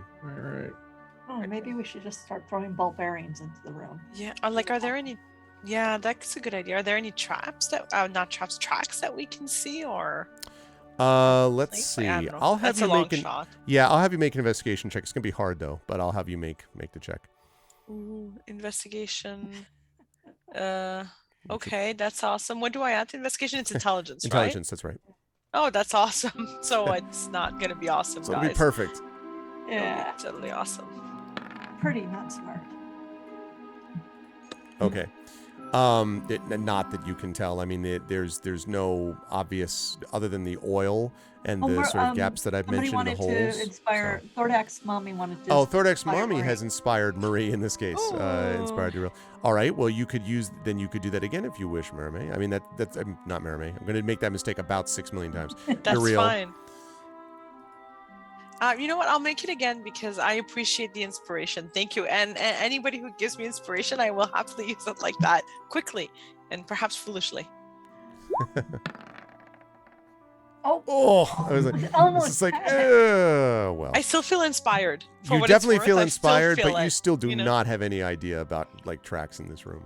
Oh, maybe we should just start throwing ball bearings into the room. Yeah. Are there any? Yeah, that's a good idea. Are there any traps tracks that we can see, or? Let's see. I don't know. I'll have That's you a long make an shot. I'll have you make an investigation check. It's gonna be hard though, but I'll have you make the check. Ooh, investigation. Okay, that's awesome. What do I add to investigation? It's intelligence, right? Intelligence, that's right. Oh, that's awesome. So it's not gonna be awesome, So guys. it'll be perfect. Yeah. It'll be totally awesome. Pretty not smart. Okay. Not that you can tell. I mean, there's no obvious other than the oil and the sort of gaps that I've mentioned, the wanted holes. to inspire Thordak's mommy wanted to. Thordak's inspire mommy Marie. has inspired Marie in this case. Inspired Duriel. All right. Well, you could do that again if you wish, Merame. I mean, that's not Merame. I'm going to make that mistake about 6 million times. That's Duriel. fine. You know what? I'll make it again because I appreciate the inspiration. Thank you. And anybody who gives me inspiration, I will happily use it like that quickly and perhaps foolishly. I was like, it's just like, well. I still feel inspired. For You what definitely it's worth. feel I inspired, still feel but you it, still do you know? not have any idea about like tracks in this room.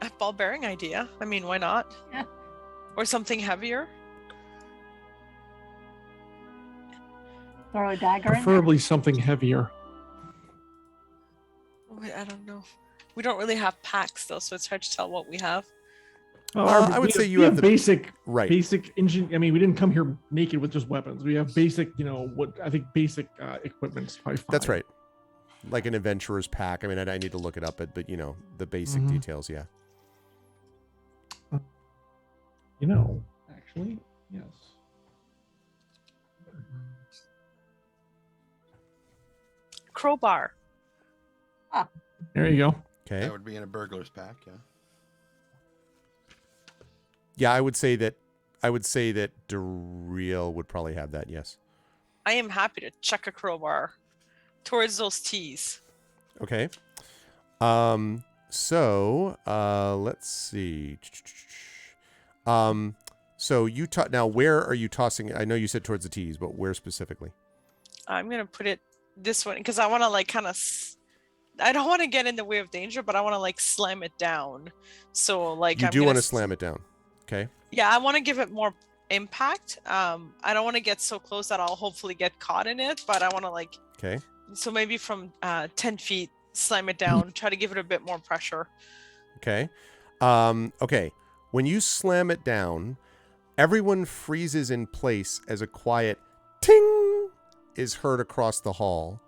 A ball bearing idea. I mean, why not? Yeah. Or something heavier. Throw a dagger in there. Preferably something heavier. I don't know. We don't really have packs though, so it's hard to tell what we have. I would say you have the basic, right. Basic engine. I mean, we didn't come here naked with just weapons. We have basic, basic equipment's probably fine. That's right. Like an adventurer's pack. I mean, I need to look it up, but the basic details, yeah. Actually, yes. Crowbar. There you go. Okay. That would be in a burglar's pack, yeah. Yeah, I would say that Duriel would probably have that, yes. I am happy to chuck a crowbar towards those tees. Okay. So let's see. So you now where are you tossing? I know you said towards the tees, but where specifically? I'm gonna put it this one because I want to like kind of. I don't want to get in the way of danger, but I want to like slam it down. So like you do want to slam it down. Okay. Yeah, I want to give it more impact. I don't want to get so close that I'll hopefully get caught in it, but I want to like. Okay. So maybe from 10 feet, slam it down. Try to give it a bit more pressure. Okay. Okay. When you slam it down, everyone freezes in place as a quiet ting is heard across the hall.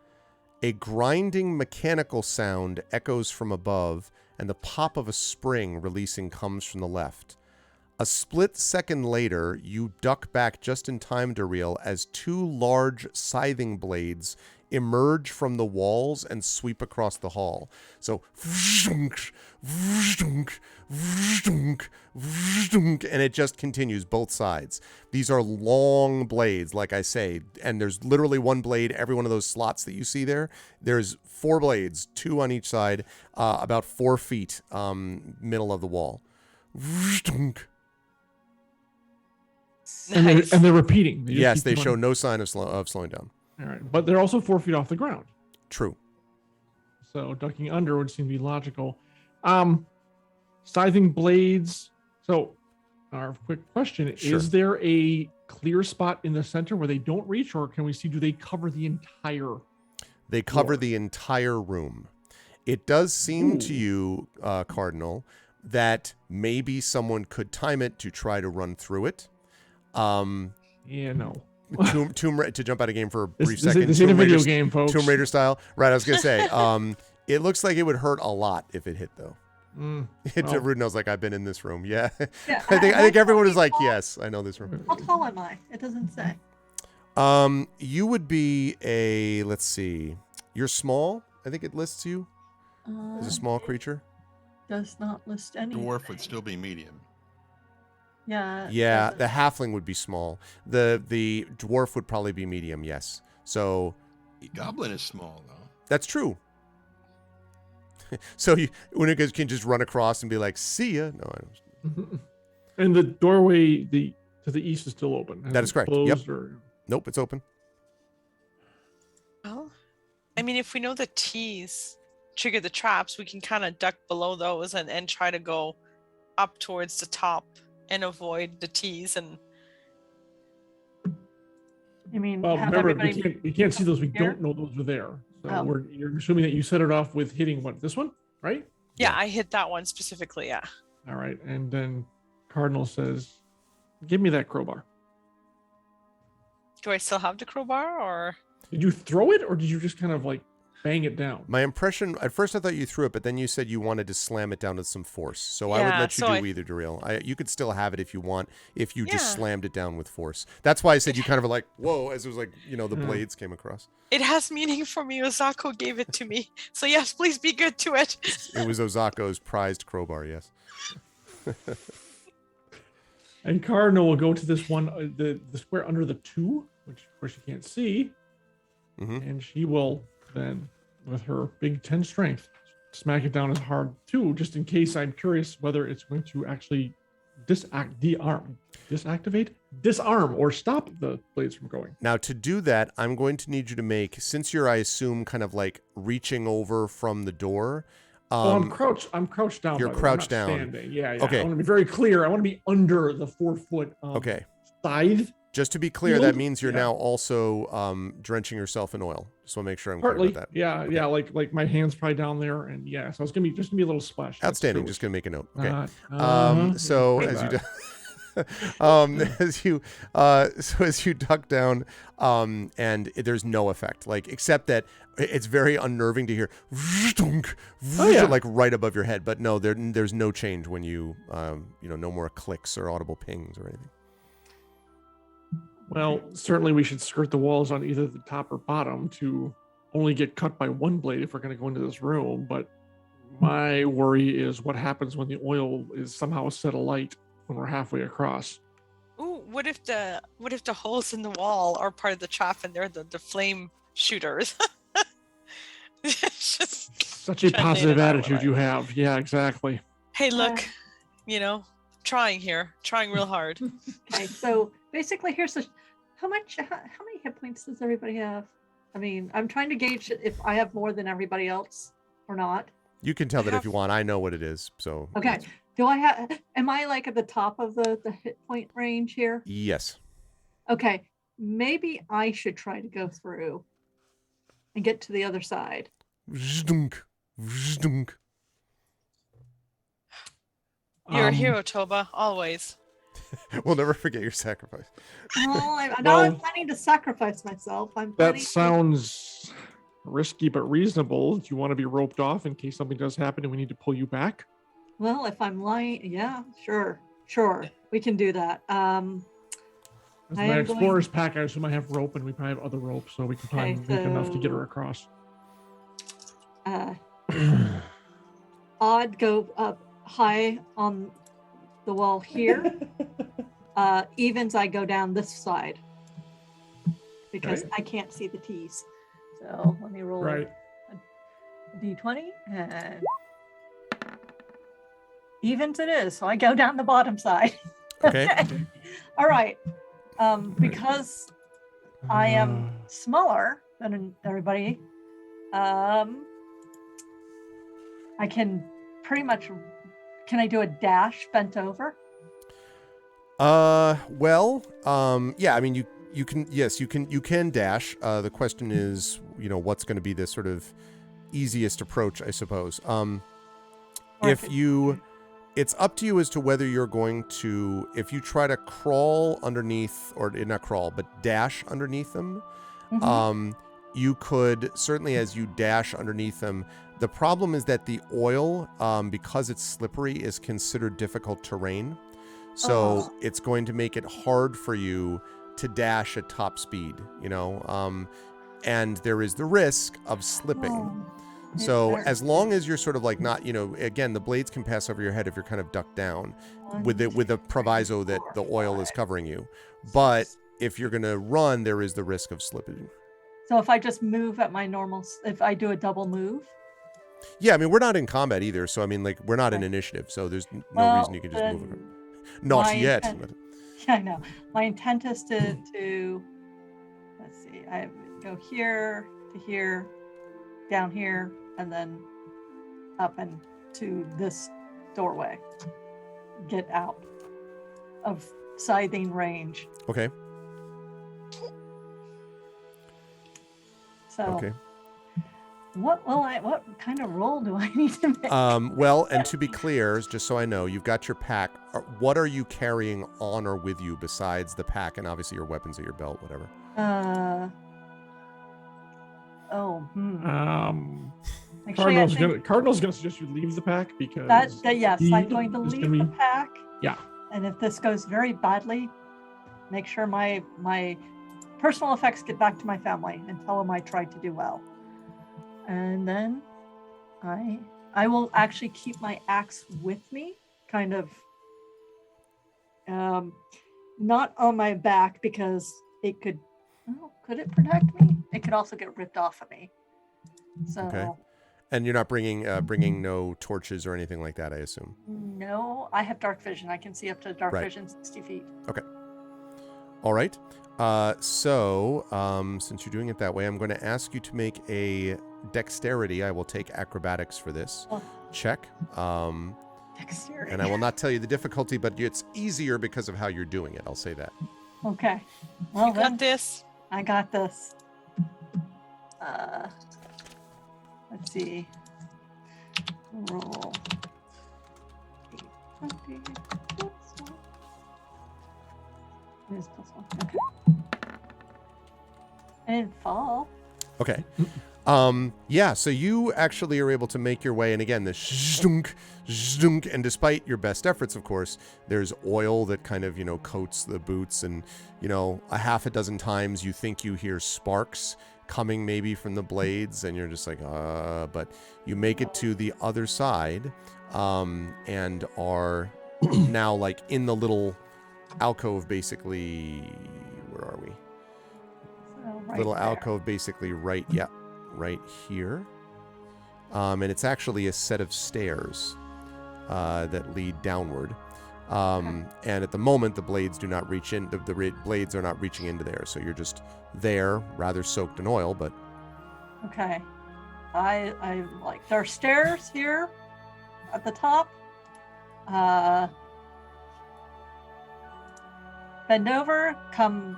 A grinding mechanical sound echoes from above, and the pop of a spring releasing comes from the left. A split second later, you duck back just in time to reel as two large scything blades emerge from the walls and sweep across the hall. So, and it just continues both sides. These are long blades, like I say, and there's literally one blade every one of those slots that you see there. There's 4 blades, 2 on each side, about 4 feet middle of the wall. Nice. And they're repeating. Yes, they show no sign of slowing down. All right, but they're also 4 feet off the ground. True. So ducking under would seem to be logical. Scything blades. So our quick question, Sure. is there a clear spot in the center where they don't reach, or can we see, do they cover the entire They cover floor? the entire room. It does seem to you, Cardinal, that maybe someone could time it to try to run through it. Yeah, no. To jump out of game for a brief second. This ain't a video game, folks. Tomb Raider style. Right, I was going to say, it looks like it would hurt a lot if it hit, though. Rude knows, like, I've been in this room. Yeah. Yeah, I think everyone is like, yes, I know this room. How tall am I? It doesn't say. You would be let's see. You're small. I think it lists you as a small creature. Does not list any. Dwarf would still be medium. Yeah. Yeah, doesn't. the halfling would be small. The dwarf would probably be medium, yes. So Goblin is small, though. that's true. So you can just run across and be like, see ya. No, I don't. And the doorway to the east is still open. That is correct. Closed Yep. Or... Nope, it's open. Well, I mean, if we know the T's trigger the traps, we can kind of duck below those and try to go up towards the top and avoid the T's. And You mean Well, have remember, everybody? we can't see those. We here? don't know those are there. So Oh. you're assuming that you set it off with hitting what, this one, right? yeah, I hit that one specifically. Yeah. All right. And then Cardinal says, give me that crowbar. Do I still have the crowbar or? Did you throw it, or did you just kind of like bang it down. My impression, at first I thought you threw it, but then you said you wanted to slam it down with some force. So I would Yeah, let you so do either, Daryl. You could still have it if you want, if you just Yeah. slammed it down with force. That's why I said you kind of were like, whoa, as it was like, the blades came across. It has meaning for me. Ozako gave it to me. So yes, please be good to it. It was Ozako's prized crowbar, yes. And Cardinal will go to this one, the square under the 2, which of course you can't see. Mm-hmm. And she will then, with her big 10 strength, smack it down as hard too, just in case. I'm curious whether it's going to actually disarm, or stop the blades from going. Now, to do that, I'm going to need you to make, since you're, I assume, kind of like reaching over from the door. I'm crouched down. You're by the way. I'm crouched not down. Standing. Yeah. Okay. I want to be very clear. I want to be under the 4-foot Okay. scythe. Just to be clear, Shield? that means you're Yeah. now also drenching yourself in oil. Just want to make sure I'm Partly. clear about that. Yeah. Okay. Yeah. Like my hand's probably down there, and yeah. So it's gonna be a little splash. That's Outstanding. true. Just gonna make a note. Okay. Uh-huh. As you Bye. as you duck down, and there's no effect, like except that it's very unnerving to hear, yeah. like right above your head. But no, there's no change when you, no more clicks or audible pings or anything. Well, certainly we should skirt the walls on either the top or bottom to only get cut by one blade if we're going to go into this room. But my worry is what happens when the oil is somehow set alight when we're halfway across. Ooh, what if the holes in the wall are part of the trap and they're the flame shooters? It's just Such a trying to positive lay it out attitude with you have. Yeah, exactly. Hey, look, trying real hard. Okay, so basically, here's how many hit points does everybody have? I mean, I'm trying to gauge if I have more than everybody else or not. You can tell that if you want. I know what it is. So Okay, do I have? Am I like at the top of the hit point range here? Yes. Okay, maybe I should try to go through and get to the other side. You're a hero, Toba, always. We'll never forget your sacrifice. Oh, I'm Well, planning to sacrifice myself. That sounds risky but reasonable. Do you want to be roped off in case something does happen and we need to pull you back? Well, if I'm lying, yeah, sure, we can do that. As I my am explorer's pack, I assume I have rope, and we probably have other rope, so we can probably Okay, make enough to get her so- across. I'd go up high on the wall here. Evens, I go down this side because Okay. I can't see the T's. So let me roll Right. a D20 and evens it is. So I go down the bottom side. Okay. All right. Because I am smaller than everybody, I can pretty much. Can I do a dash bent over? Yeah, I mean, you can, yes, you can dash. The question is, what's going to be the sort of easiest approach, I suppose. It's up to you as to whether you're going to, if you try to crawl underneath, or not crawl, but dash underneath them, you could certainly, as you dash underneath them. The problem is that the oil, because it's slippery, is considered difficult terrain. So it's going to make it hard for you to dash at top speed, and there is the risk of slipping. So as long as you're sort of like not, again, the blades can pass over your head if you're kind of ducked down with the proviso that the oil is covering you. But if you're going to run, there is the risk of slipping. So if I just move at my normal, if I do a double move. Yeah, I mean, we're not in combat either. So, I mean, like, we're not in initiative. So there's no reason you can just move it. Not yet. Yeah, I know. My intent is to let's see, I go here to here, down here, and then up and to this doorway. Get out of scything range. Okay. So Okay. what kind of roll do I need to make? Well, and to be clear, just so I know, you've got your pack. What are you carrying on or with you besides the pack and obviously your weapons at your belt, whatever? Oh, Actually, Cardinal's gonna suggest you leave the pack because yes, I'm going to leave the pack. Yeah. And if this goes very badly, make sure my personal effects get back to my family and tell them I tried to do well. And then I will actually keep my axe with me, kind of not on my back because it could it protect me? It could also get ripped off of me. So Okay. And you're not bringing no torches or anything like that, I assume. No, I have dark vision. I can see up to dark vision 60 feet. Okay. All right. So since you're doing it that way, I'm going to ask you to make a dexterity. I will take acrobatics for this check. Dexterity. And I will not tell you the difficulty, but it's easier because of how you're doing it. I'll say that. Okay. Well, you got this. I got this. Let's see. Roll. 20 plus 1. It is plus 1. Okay. I didn't fall. Okay. Yeah, so you actually are able to make your way, and again, the zhunk, zhunk, and despite your best efforts, of course, there's oil that kind of, coats the boots, and, a half a dozen times you think you hear sparks coming maybe from the blades, and you're just like, but you make it to the other side, and are now, like, in the little alcove, basically, where are we? Right little there. alcove, basically, right here. And it's actually a set of stairs that lead downward. And at the moment, the blades do not reach in. The blades are not reaching into there, so you're just there, rather soaked in oil. But okay, I like there are stairs here at the top. Bend over, come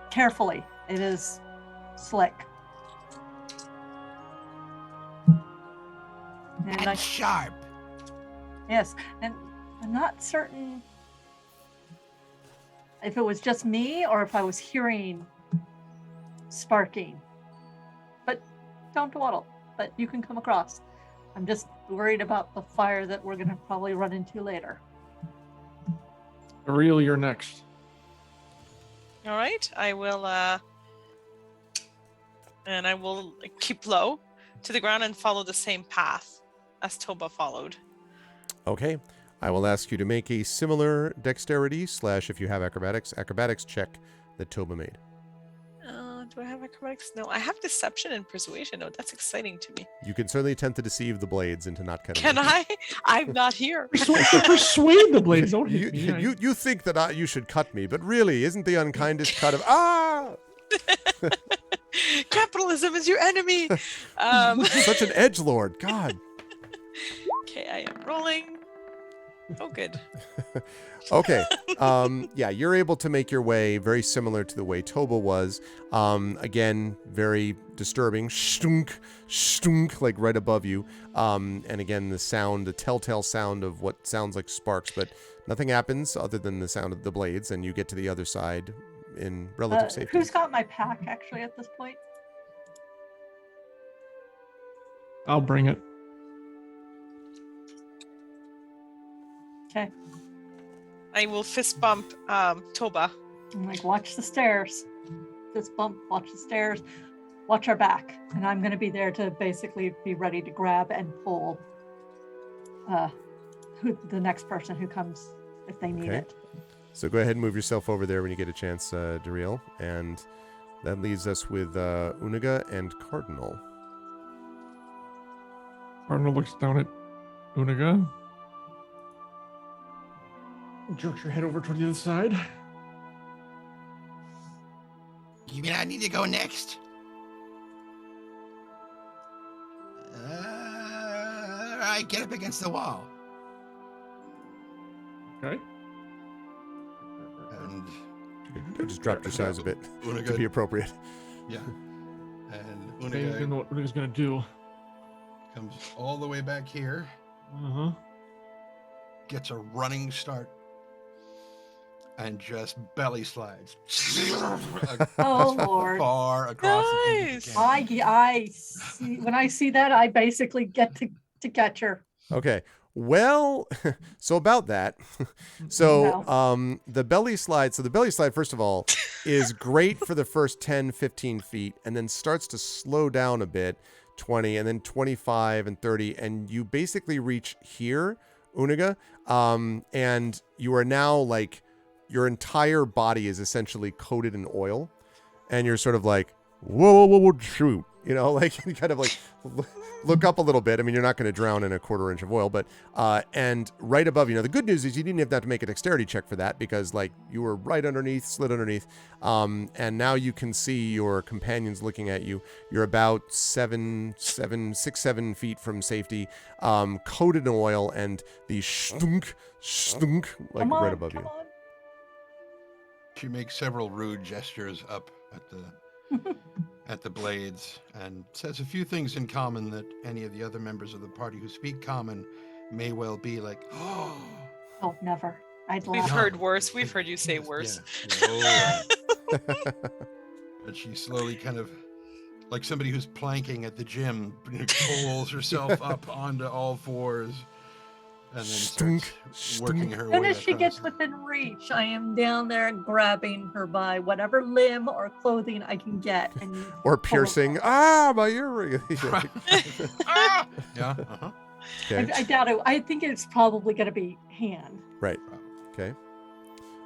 carefully. It is slick. And sharp. Yes, and I'm not certain if it was just me or if I was hearing sparking. But don't dawdle. But you can come across. I'm just worried about the fire that we're going to probably run into later. Ariel, you're next. All right, I will, and I will keep low to the ground and follow the same path as Toba followed. okay, I will ask you to make a similar dexterity / if you have acrobatics check that Toba made. Do I have acrobatics? No, I have deception and persuasion. Oh, that's exciting to me. You can certainly attempt to deceive the blades into not cutting. Can I? I'm not here. Persuade the blades. Don't hit me. You think that you should cut me, but really, isn't the unkindest cut of Capitalism is your enemy. Such an edgelord, God. Okay, I am rolling. Oh, good. Okay. Yeah, you're able to make your way very similar to the way Toba was. Again, very disturbing. Stunk, stunk, like right above you. And again, the telltale sound of what sounds like sparks, but nothing happens other than the sound of the blades, and you get to the other side in relative safety. Who's got my pack actually at this point? I'll bring it. Okay. I will fist bump Toba. I'm like, watch the stairs. Fist bump, watch the stairs. Watch our back. And I'm going to be there to basically be ready to grab and pull the next person who comes if they need it. So go ahead and move yourself over there when you get a chance, Dariel. And that leaves us with Uniga and Cardinal. Cardinal looks down at Uniga. Jerks your head over toward the other side. You mean I need to go next? All right, get up against the wall. Okay. And I just dropped your size a bit Uniga, to be appropriate. Yeah. And Okay, you know what Uniga's going to do. Comes all the way back here. Uh-huh. Gets a running start. and just belly slides Oh Lord. far across Nice. the canyon. I see, when I see that, I basically get to catch her. Okay. Well, so about that. So the belly slide, first of all, is great for the first 10, 15 feet, and then starts to slow down a bit, 20, and then 25 and 30, and you basically reach here, Uniga, and you are now like, your entire body is essentially coated in oil, and you're sort of like, whoa, shoot. You know, like you kind of like look up a little bit. I mean, you're not going to drown in a quarter inch of oil, but and right above you. Now, the good news is you didn't have to make a dexterity check for that because like you were right underneath, slid underneath, and now you can see your companions looking at you. You're about 6, 7 feet from safety, coated in oil, and the stunk, like Come on, right above come you. on. She makes several rude gestures up at the at the blades and says a few things in common that any of the other members of the party who speak common may well be like, oh. Oh, never. I'd We've laugh. heard worse. We've heard you say worse. Yeah. But she slowly kind of, like somebody who's planking at the gym, pulls herself up onto all fours and then starts working her As soon way as she across. gets within reach, I am down there grabbing her by whatever limb or clothing I can get. And Or pull her piercing, across. my earring. Ah! Yeah. Uh-huh. Okay. I doubt it. I think it's probably going to be hand. Right. Okay.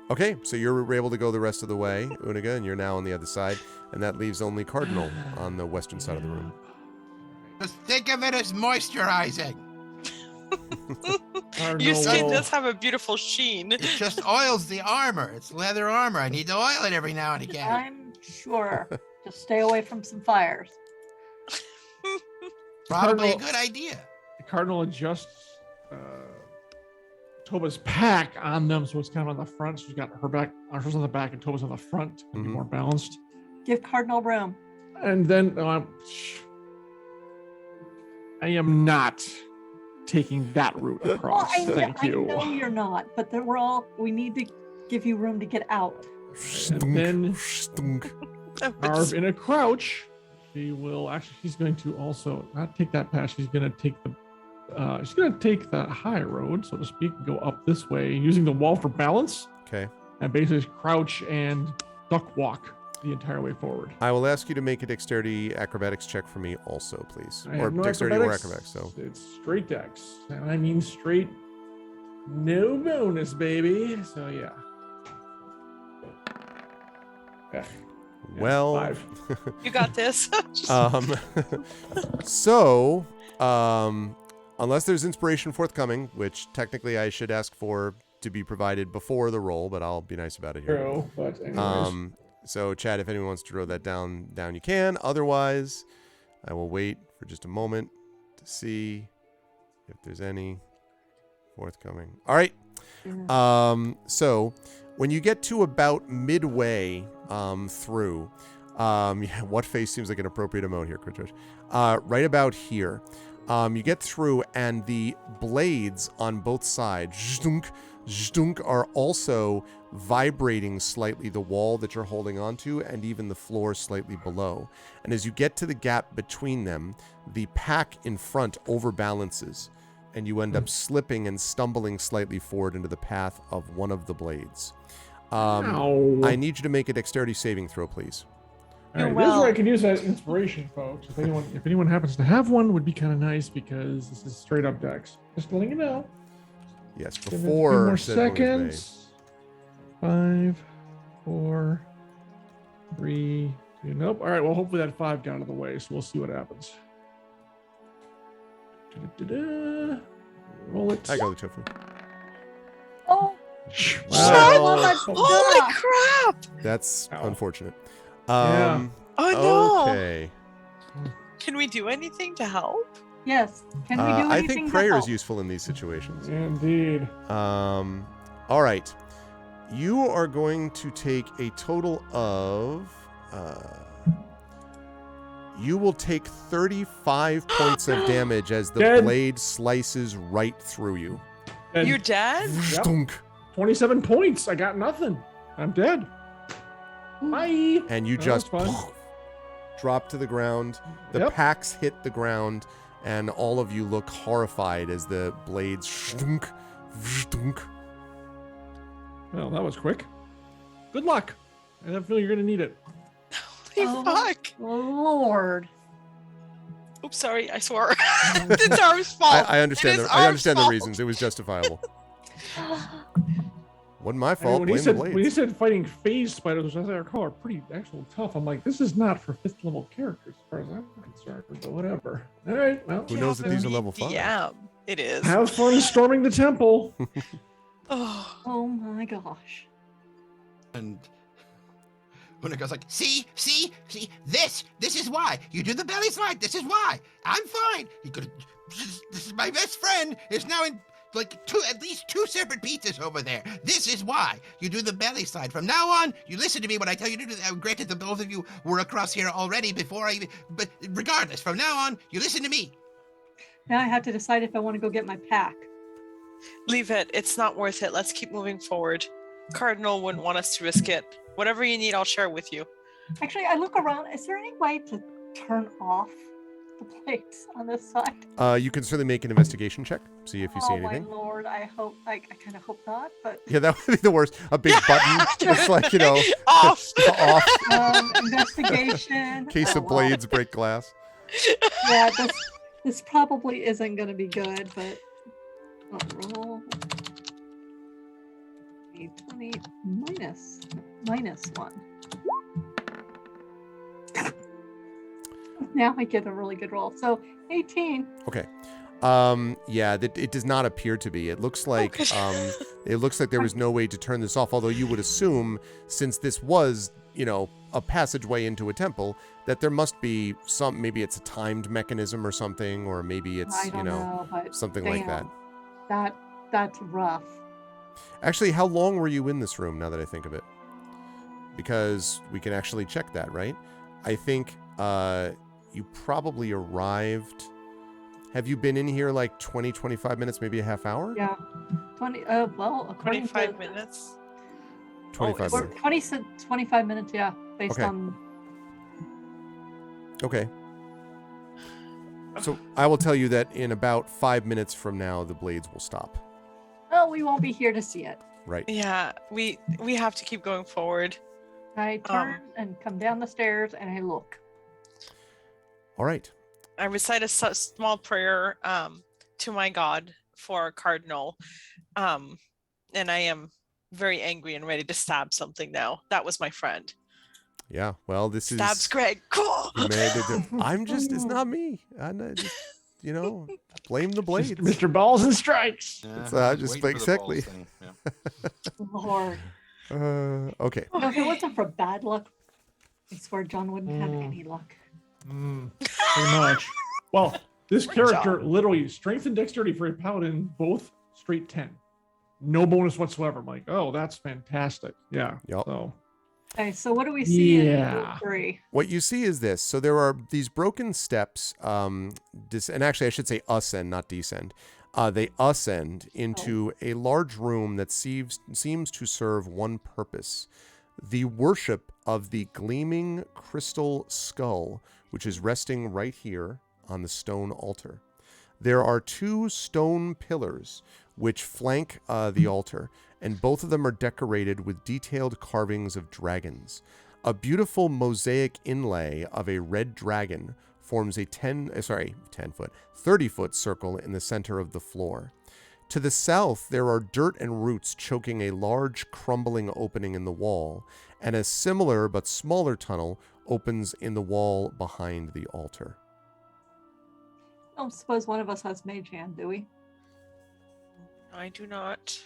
Okay, so you're able to go the rest of the way, Uniga, and you're now on the other side, and that leaves only Cardinal on the western side of the room. Just think of it as moisturizing. Your skin will- does have a beautiful sheen. It just oils the armor. It's leather armor. I need to oil it every now and again. I'm sure. Just stay away from some fires. Probably a Cardinal- good idea. The Cardinal adjusts Toba's pack on them, so it's kind of on the front. She's got her back, hers on the back, and Toba's on the front to be Mhm. more balanced. Give Cardinal room. And then I am not taking that route Well, across. Thank I you. know you're not, but we need to give you room to get out. And then Stunk. Arv in a crouch. She will actually. She's going to also not take that path. She's going to take the. She's going to take the high road, so to speak, go up this way using the wall for balance, Okay. and basically crouch and duck walk the entire way forward. I will ask you to make a dexterity acrobatics check for me also, please. I Or have no dexterity or acrobatics, so. It's straight dex, and I mean straight, no bonus, baby. So yeah. Yeah. Well, 5. You got this. Just- so, unless there's inspiration forthcoming, which technically I should ask for to be provided before the roll, but I'll be nice about it here. True, but anyways. So, Chad, if anyone wants to draw that down you can. Otherwise, I will wait for just a moment to see if there's any forthcoming. All right. So when you get to about midway through, what face seems like an appropriate emote here, Chris? Right about here, you get through, and the blades on both sides, zhtunk, are also vibrating slightly the wall that you're holding onto, and even the floor slightly below. And as you get to the gap between them, the pack in front overbalances, and you end up slipping and stumbling slightly forward into the path of one of the blades. Ow. I need you to make a dexterity saving throw, please. All right, You're this is where I well. can use that inspiration, folks. If anyone happens to have one, would be kind of nice because this is straight up dex. Just letting you know. Yes, Give it a few before more said roll is made. seconds. 5, 4, 3, 2. Nope. All right. Well, hopefully that 5 got out of the way, so we'll see what happens. Da-da-da-da. Roll it. I got the tofu. Oh, Well, that's Holy duck. crap! That's Ow. unfortunate. Yeah. Oh no! Okay. Can we do anything to help? Yes. Can we do I anything think to prayer is help? useful in these situations. Indeed. All right. You are going to take a total of. You will take 35 points of damage as the Dead. blade slices right through you. And You're dead? Stunk, 27 points. I got nothing. I'm dead. Bye. And you That just was fun. drop to the ground. The Yep. packs hit the ground, and all of you look horrified as the blades shtunk, shtunk. Well, that was quick. Good luck. I have a feeling you're going to need it. Holy fuck. Lord. Oops, sorry, I swore. It's Arm's fault. I understand. It is I understand the Arm's reasons. It was justifiable. Wasn't my I mean, fault. when, he Blame the said, blades. when he said fighting phase spiders, which as I recall are pretty actually tough, I'm like, this is not for 5th level characters as far as I'm concerned, but whatever. All right, well. Who knows that these are level 5? Yeah, it is. Have fun storming the temple. Oh, Oh my gosh. And Unica's like, see, this is why. You do the belly slide, this is why. I'm fine. He could. This is my best friend. Is now in like at least two separate pizzas over there. This is why. You do the belly slide. From now on, you listen to me when I tell you to do that. Granted, the both of you were across here already before I even, but regardless, from now on, you listen to me. Now I have to decide if I want to go get my pack. leave it. It's not worth it. Let's keep moving forward. Cardinal wouldn't want us to risk it. Whatever you need, I'll share with you. Actually, I look around. Is there any way to turn off the plates on this side? You can certainly make an investigation check. See if you see Oh anything. my lord! I kind of hope not. But Yeah, that would be the worst. A big button. It's like, Off. off. investigation. Case Oh, of well. blades break glass. Yeah, this probably isn't going to be good, but roll. 20 minus 1. Now I get a really good roll. So 18. Okay. Yeah, it does not appear to be. It looks like it looks like there was no way to turn this off, although you would assume, since this was, a passageway into a temple, that there must be maybe it's a timed mechanism or something, or maybe it's, I don't know, but something like that. That's rough. Actually, how long were you in this room, now that I think of it? Because we can actually check that, right? I think you probably arrived. Have you been in here like 20, 25 minutes, maybe a half hour? Yeah. 20 well, according 25 to minutes. 25 or minutes. 25 minutes, yeah, based Okay. on Okay. So I will tell you that in about 5 minutes from now, the blades will stop. well, we won't be here to see it. Right. Yeah, we have to keep going forward. I turn and come down the stairs and I look. All right. I recite a small prayer to my God for Cardinal, and I am very angry and ready to stab something now. That was my friend. Yeah. Well, this Stabs is. Greg. Cool. I'm just. It's not me. I'm not just. Blame the blades. Mr. Balls and Strikes. It's, I was just waiting for the exactly. balls thing, yeah. Lord. Okay. If it wasn't for bad luck, I swear John wouldn't have Mm. any luck. Pretty much. Well, this character literally strength and dexterity for a paladin, both straight 10. No bonus whatsoever. I'm like, oh, that's fantastic. Yeah. Yep. So Okay, so what do we see in Yeah. group 3? What you see is this. So there are these broken steps, and actually I should say ascend, not descend. They ascend into a large room that seems to serve one purpose: the worship of the gleaming crystal skull, which is resting right here on the stone altar. There are 2 stone pillars which flank the altar, and both of them are decorated with detailed carvings of dragons. A beautiful mosaic inlay of a red dragon forms a 30-foot circle in the center of the floor. To the south, there are dirt and roots choking a large crumbling opening in the wall, and a similar but smaller tunnel opens in the wall behind the altar. I don't suppose one of us has mage hand, do we? I do not.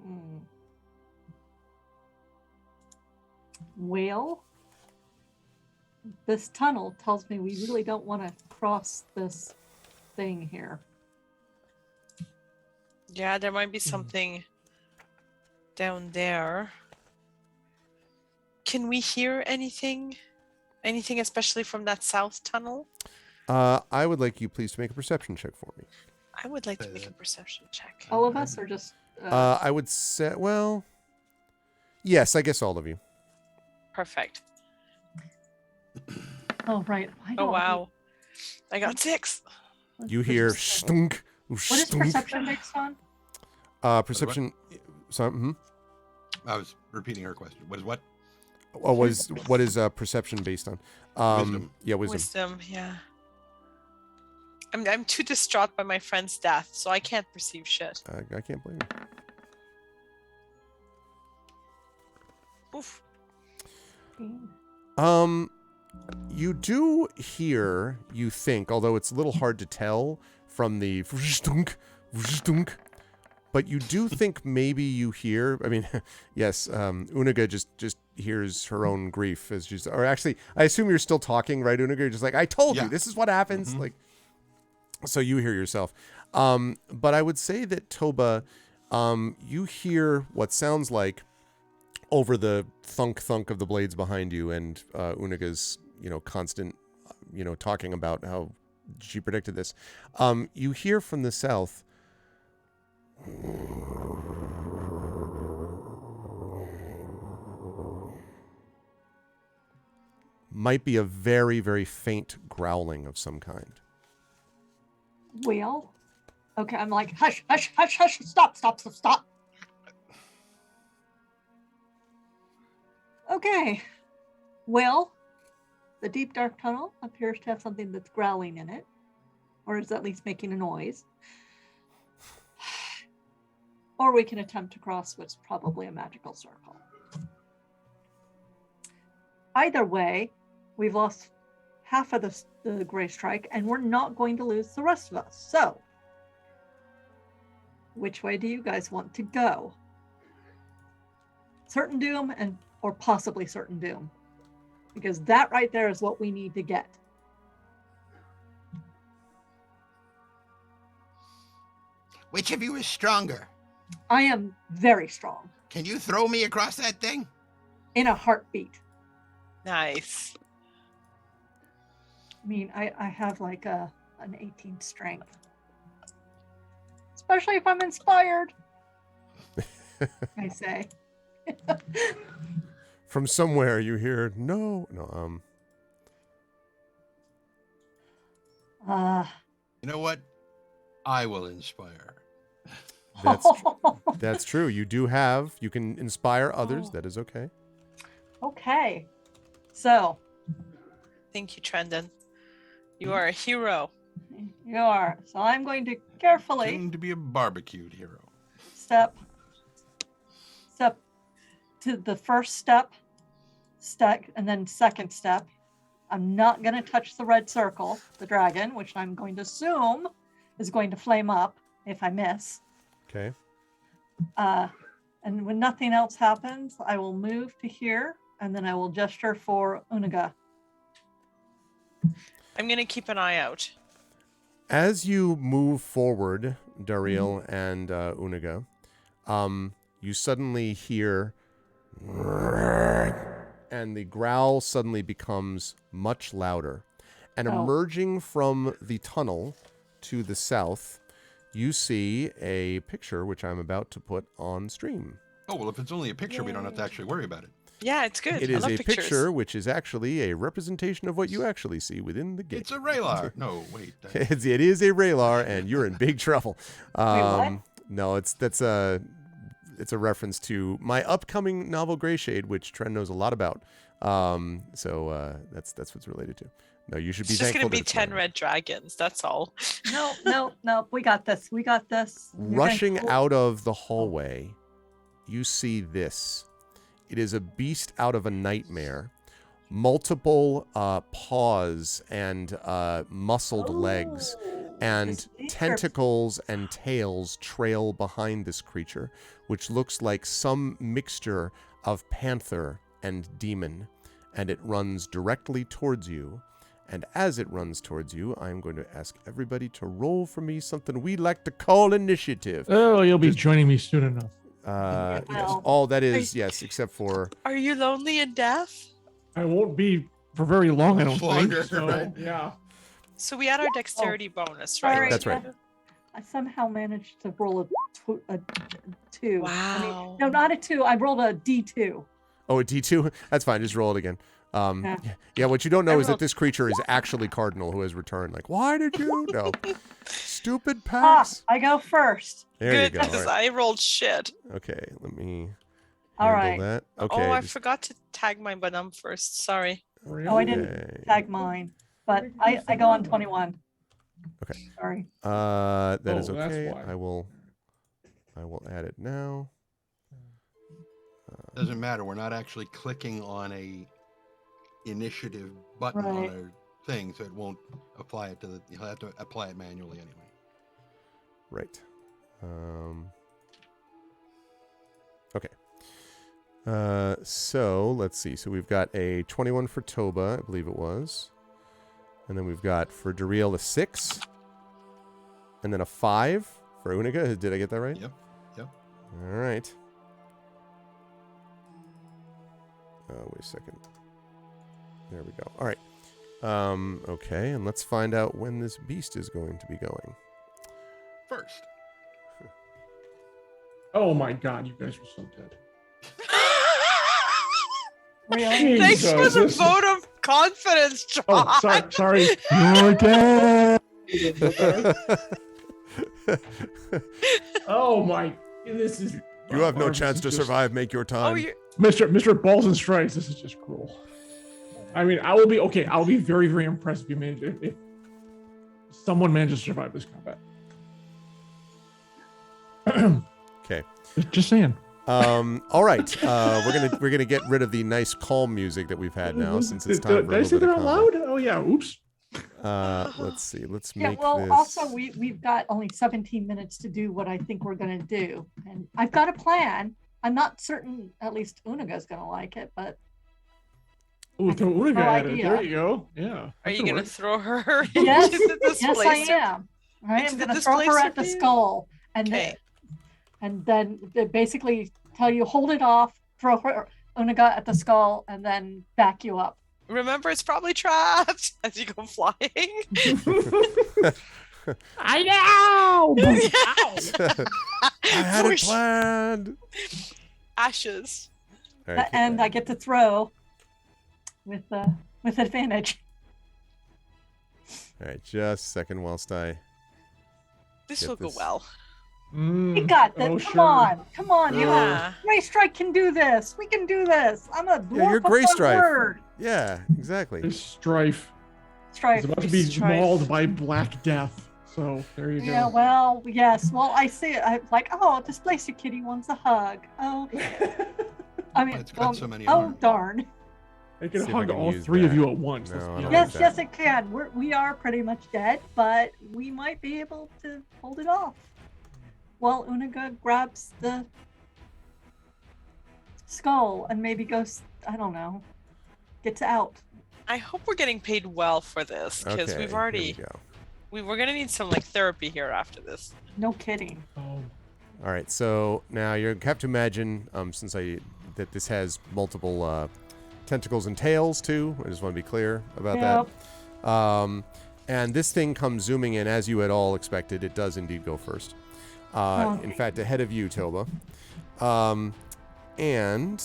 Hmm. Well, this tunnel tells me we really don't want to cross this thing here. Yeah, there might be something down there. Can we hear anything? Anything especially from that south tunnel? I would like you please to make a perception check for me. I would like to make a perception check. All of us, or just I would say, well, yes, I guess all of you. Perfect. Oh, right. I Oh don't wow. I got 6. You hear stunk, What is stunk. perception based on? Perception. So, I was repeating her question. What is what? what is perception based on? Wisdom. Yeah, wisdom. Wisdom, yeah. I'm too distraught by my friend's death, so I can't perceive shit. I can't blame you. Oof. You do hear, you think, although it's a little hard to tell from the but you do think maybe you hear, I mean, yes, Unaga just hears her own grief as she's, or actually, I assume you're still talking, right, Unaga? You're just like, I told you, this is what happens. Like, so you hear yourself. But I would say that Toba, you hear what sounds like over the thunk of the blades behind you and Unaga's, constant, talking about how she predicted this. You hear from the south, might be a very, very faint growling of some kind. Well, okay, I'm like, hush, hush, hush, hush, stop. Okay, well, the deep dark tunnel appears to have something that's growling in it, or is at least making a noise. Or we can attempt to cross what's probably a magical circle. Either way, we've lost half of the Gray Strike, and we're not going to lose the rest of us. So, which way do you guys want to go? Certain doom or possibly certain doom? Because that right there is what we need to get. Which of you is stronger? I am very strong. Can you throw me across that thing? In a heartbeat. Nice. I mean, I have like an 18 strength. Especially if I'm inspired. I say. From somewhere you hear, no. You know what? I will inspire. That's true. You can inspire others. That is okay. Okay. So. Thank you, Trendon. You are a hero. You are. So I'm going to carefully. Soon to be a barbecued hero. Step to the first step, and then second step. I'm not going to touch the red circle, the dragon, which I'm going to assume is going to flame up if I miss. Okay. And when nothing else happens, I will move to here, and then I will gesture for Unaga. I'm going to keep an eye out. As you move forward, Dariel and Unaga, you suddenly hear, and the growl suddenly becomes much louder. And emerging from the tunnel to the south, you see a picture which I'm about to put on stream. Oh, well, if it's only a picture, we don't have to actually worry about it. Yeah, it's good. It I is love a pictures. picture which is actually a representation of what you actually see within the game. It's a Raylar. No, wait. It is a Raylar, and you're in big trouble. What? No, it's a reference to my upcoming novel Grey Shade, which Trent knows a lot about. So that's what's related to. No, you should be It's just thankful. going to be that it's 10 not. red dragons. That's all. No. We got this. Rushing out of the hallway, you see this. It is a beast out of a nightmare. Multiple paws and muscled legs and tentacles and tails trail behind this creature, which looks like some mixture of panther and demon. And it runs directly towards you. And as it runs towards you, I'm going to ask everybody to roll for me something we like to call initiative. Oh, you'll be joining me soon enough. Yes. Well, All that is, yes, except for... Are you lonely in death? I won't be for very long, I don't Longer, think. So, right? yeah. So we had our dexterity bonus, right? That's right. I somehow managed to roll a 2. Wow. No, not a 2. I rolled a D2. Oh, a D2? That's fine. Just roll it again. Yeah, what you don't know is that rolled- this creature is actually Cardinal who has returned. Like, why did you? No. Stupid Pax. I go first. There Good, you go. All because right. I rolled shit. Okay, let me All handle right. that. Okay. Oh, I just- forgot to tag my banum first. Sorry. Oh, I didn't okay. tag mine, but I go on 21. Okay. Sorry. That is Oh, that's okay. why. I will add it now. Doesn't matter. We're not actually clicking on a initiative button Right. on our thing, so it won't apply it to the. You'll have to apply it manually anyway. Right. Okay. So let's see. So we've got a 21 for Toba, I believe it was. And then we've got for Dariel a 6. And then a 5 for Uniga. Did I get that right? Yep. Yep. All right. Oh, wait a second. There we go. All right. Okay, and let's find out when this beast is going to be going. First. Oh my God, you guys are so dead. Really? Thanks for the Jesus. vote of confidence, John. Oh, sorry. You're dead. Oh my, this is. You have no Barb, chance to this is just- survive. Make your time. Oh, you Mr. Balls and Strikes. This is just cruel. I mean, I will be okay. I'll be very, very impressed if you manage if someone manages to survive this combat. Okay. Just saying. All right. We're gonna get rid of the nice calm music that we've had now since it's time Did for a I say little that bit out of combat. loud? Oh yeah. Oops. Let's see. Let's Yeah, make well, this. also we've got only 17 minutes to do what I think we're gonna do, and I've got a plan. I'm not certain. At least Uniga's gonna like it, but Ooh, throw Unaga no at it. idea. There you go. Yeah. are that you could gonna work. throw her yes, into the yes, display I suit? am. All right, I'm Into the gonna throw display her suit at the for you? skull, and Okay. then they basically tell you hold it off, throw her Uniga at the skull, and then back you up. Remember, it's probably trapped as you go flying. I know. I had it Whoosh. planned. Ashes. All right, And I get to throw with advantage. all right, just a second whilst I. This Get will go this. well. We got this. Oh, Come sure. on, you. Yeah. Gray Strike can do this. We can do this. I'm a Yeah, you're dwarf of Gray one Strife. word. Yeah, exactly. This strife is Strife. about to be Strife. mauled by Black Death. So there you go. Yeah, well, yes. Well, I see it. I'm like, oh, Displacer Kitty wants a hug. Oh, I mean, It's got so many oh, arms. darn. I can See if I hug can all use three of that. you at once. No, let's I be don't honest. like Yes, that. yes, it can. We are pretty much dead, but we might be able to hold it off. While Uniga grabs the skull and maybe goes, I don't know, gets out. I hope we're getting paid well for this because Okay, we've here we already go. we're gonna need some like therapy here after this. No kidding. Oh, All right, so now you have to imagine, since that this has multiple tentacles and tails too. I just want to be clear about that. And this thing comes zooming in as you had all expected. It does indeed go first. In fact, ahead of you, Toba. And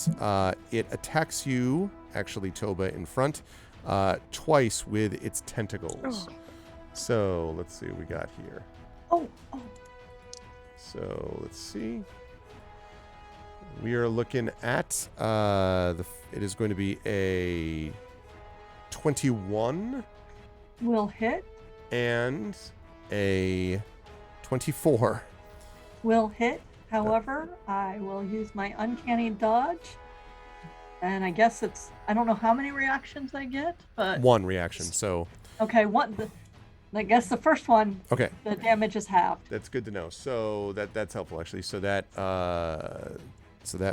it attacks you, actually, Toba, in front, twice with its tentacles. Oh. So let's see what we got here. Oh, So let's see. We are looking at it is going to be a 21 will hit. and a 24. Will hit. However, I will use my uncanny dodge. And I guess I don't know how many reactions I get, but One reaction. So okay, I guess the first one, okay, the damage is halved. that's good to know. So that's helpful actually. So that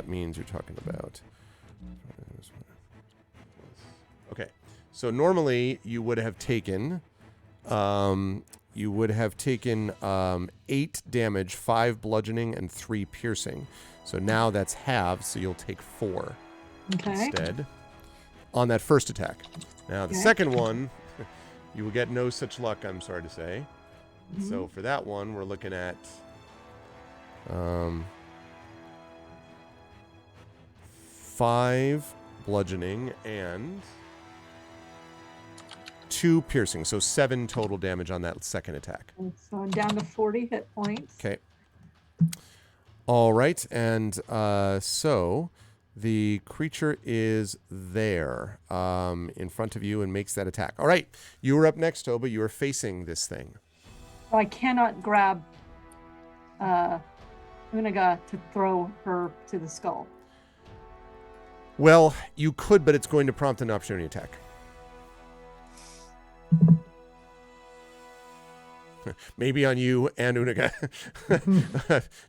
means you're talking about. Okay, so normally you would have taken 8 damage, 5 bludgeoning, and 3 piercing. So now that's halved, so you'll take 4 Okay. instead on that first attack. Now the Okay. second one, you will get no such luck, I'm sorry to say. So for that one, we're looking at 5 bludgeoning and 2 piercing. So 7 total damage on that second attack. So I'm down to 40 hit points. Okay. All right. And so the creature is there in front of you and makes that attack. All right. You are up next, Toba. You are facing this thing. So I cannot grab Unaga to throw her to the skull. Well, you could, but it's going to prompt an opportunity attack. Maybe on you and Unaga.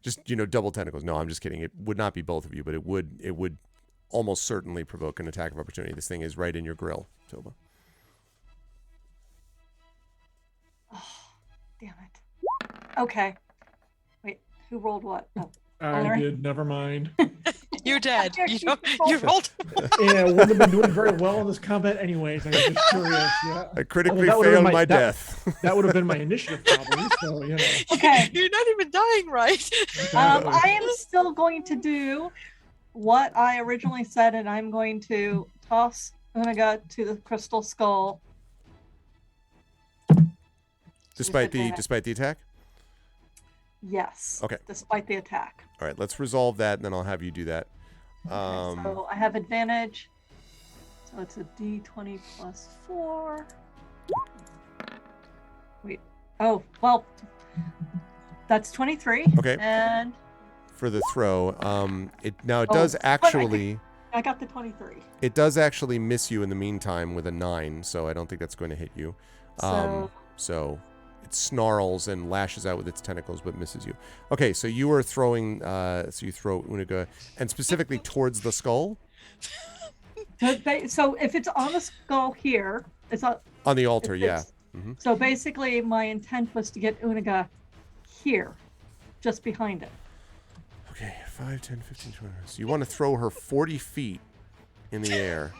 Just, double tentacles. No, I'm just kidding. It would not be both of you, but it would almost certainly provoke an attack of opportunity. This thing is right in your grill, Toba. Oh, damn it. Okay. Wait, who rolled what? Oh. I did. Never mind. You're dead. You rolled. Yeah, wouldn't have been doing very well in this combat anyways. I was just curious. Yeah. I critically failed my death. That would have been my initiative probably. So Okay. You're not even dying right. I am still going to do what I originally said, and I'm going to toss Unaga to the crystal skull. Despite the attack? Yes. Okay. Despite the attack. All right, let's resolve that, and then I'll have you do that. So I have advantage. So it's a D20 plus 4. Wait. Oh, well, that's 23. Okay. And for the throw, it does actually. I got the 23. It does actually miss you in the meantime with a 9, so I don't think that's going to hit you. So it snarls and lashes out with its tentacles, but misses you. Okay, so you are throwing. So you throw Unaga, and specifically towards the skull. So if it's on the skull here, it's on the altar. Yeah. Mm-hmm. So basically, my intent was to get Unaga here, just behind it. Okay, 5, 10, 15, 20. So you want to throw her 40 feet in the air.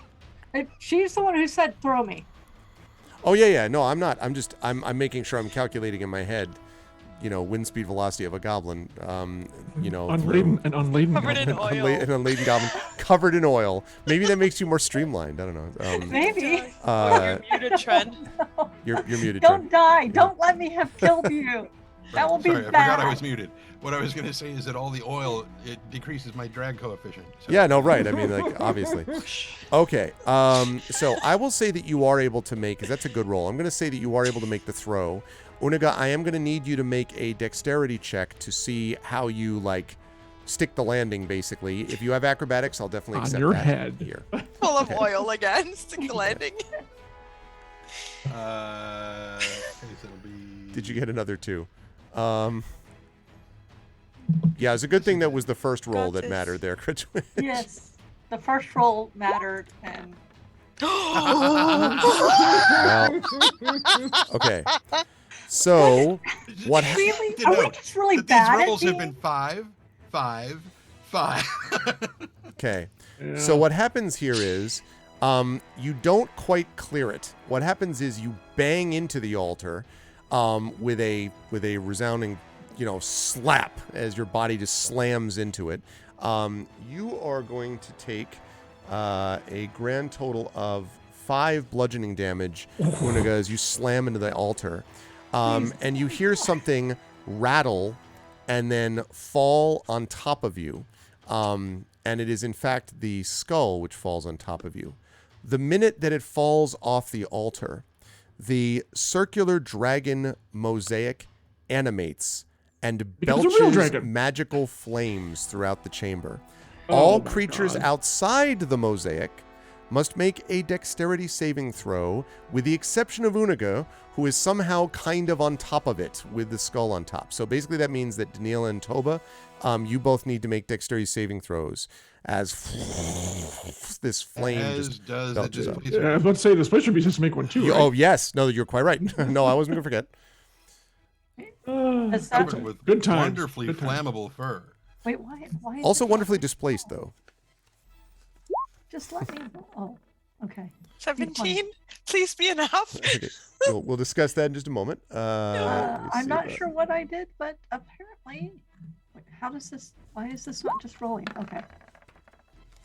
She's the one who said throw me. Oh, yeah. No, I'm not. I'm making sure I'm calculating in my head, wind speed velocity of a goblin, unladen covered in oil. An unladen goblin covered in oil. Maybe that makes you more streamlined. I don't know. Maybe. You're muted, Trent. No. You're muted. Don't die. Don't let me have killed you. That will be Sorry, bad. I forgot I was muted. What I was going to say is that all the oil, it decreases my drag coefficient. So. Yeah, no, right. I mean, obviously. Okay. So I will say that you are able to make, because that's a good roll. I'm going to say that you are able to make the throw. Unaga, I am going to need you to make a dexterity check to see how you, stick the landing, basically. If you have acrobatics, I'll definitely accept on your that head here. Full of oil again. Stick the landing. Okay, so it'll be... Did you get another 2? Yeah, it's a good thing that was the first roll that mattered there, Crit. Yes, the first roll mattered, and Well, okay. So, what? Really? Are we just really These bad rolls at have been 5, 5, 5. Okay. Yeah. So what happens here is, you don't quite clear it. What happens is you bang into the altar, with a resounding, slap as your body just slams into it. You are going to take a grand total of 5 bludgeoning damage, Unaga, as you slam into the altar. And you hear something rattle and then fall on top of you. And it is, in fact, the skull which falls on top of you. The minute that it falls off the altar, the circular dragon mosaic animates and belches magical flames throughout the chamber. All creatures outside the mosaic must make a dexterity saving throw, with the exception of Unaga, who is somehow kind of on top of it with the skull on top. So basically that means that Daniela and Toba, you both need to make dexterity saving throws as this flame belches up. Yeah, I was about to say the special beast has to make one too. Right? Oh, yes. No, you're quite right. No, I wasn't going to forget. Covered with good times. wonderfully Good times. flammable fur. wait, why is Also it- wonderfully displaced, though. Just let me. Oh, okay. 17? Please be enough. Okay. we'll discuss that in just a moment. I'm not sure what I did, but apparently, wait, why is this not just rolling? Okay.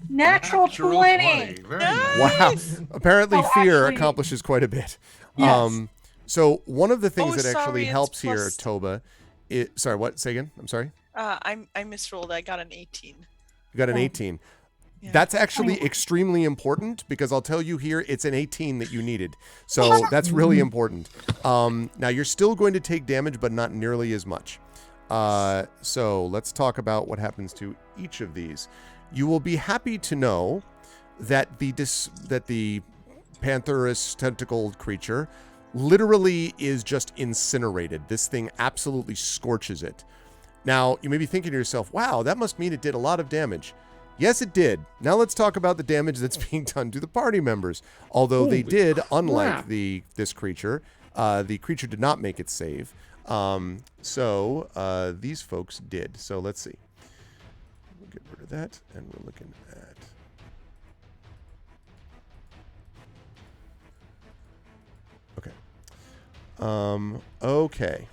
Natural 20. Very nice. Wow. Apparently, Oh, fear actually- accomplishes quite a bit. Yes. So one of the things Oh, that actually sorry, it's helps here, plus- Toba, sorry, what? Say again. I'm sorry. I misrolled. I got an 18. You got an Oh. 18. Yeah. That's actually extremely important because I'll tell you here, it's an 18 that you needed. So that's really important. Now you're still going to take damage, but not nearly as much. So let's talk about what happens to each of these. You will be happy to know that the Pantherus tentacled creature literally is just incinerated. This thing absolutely scorches it. Now, you may be thinking to yourself, wow, that must mean it did a lot of damage. Yes, it did. Now let's talk about the damage that's being done to the party members. Although they Holy did, unlike crap. this creature, the creature did not make it save. So these folks did. So let's see. We'll get rid of that, and we're looking at... Okay.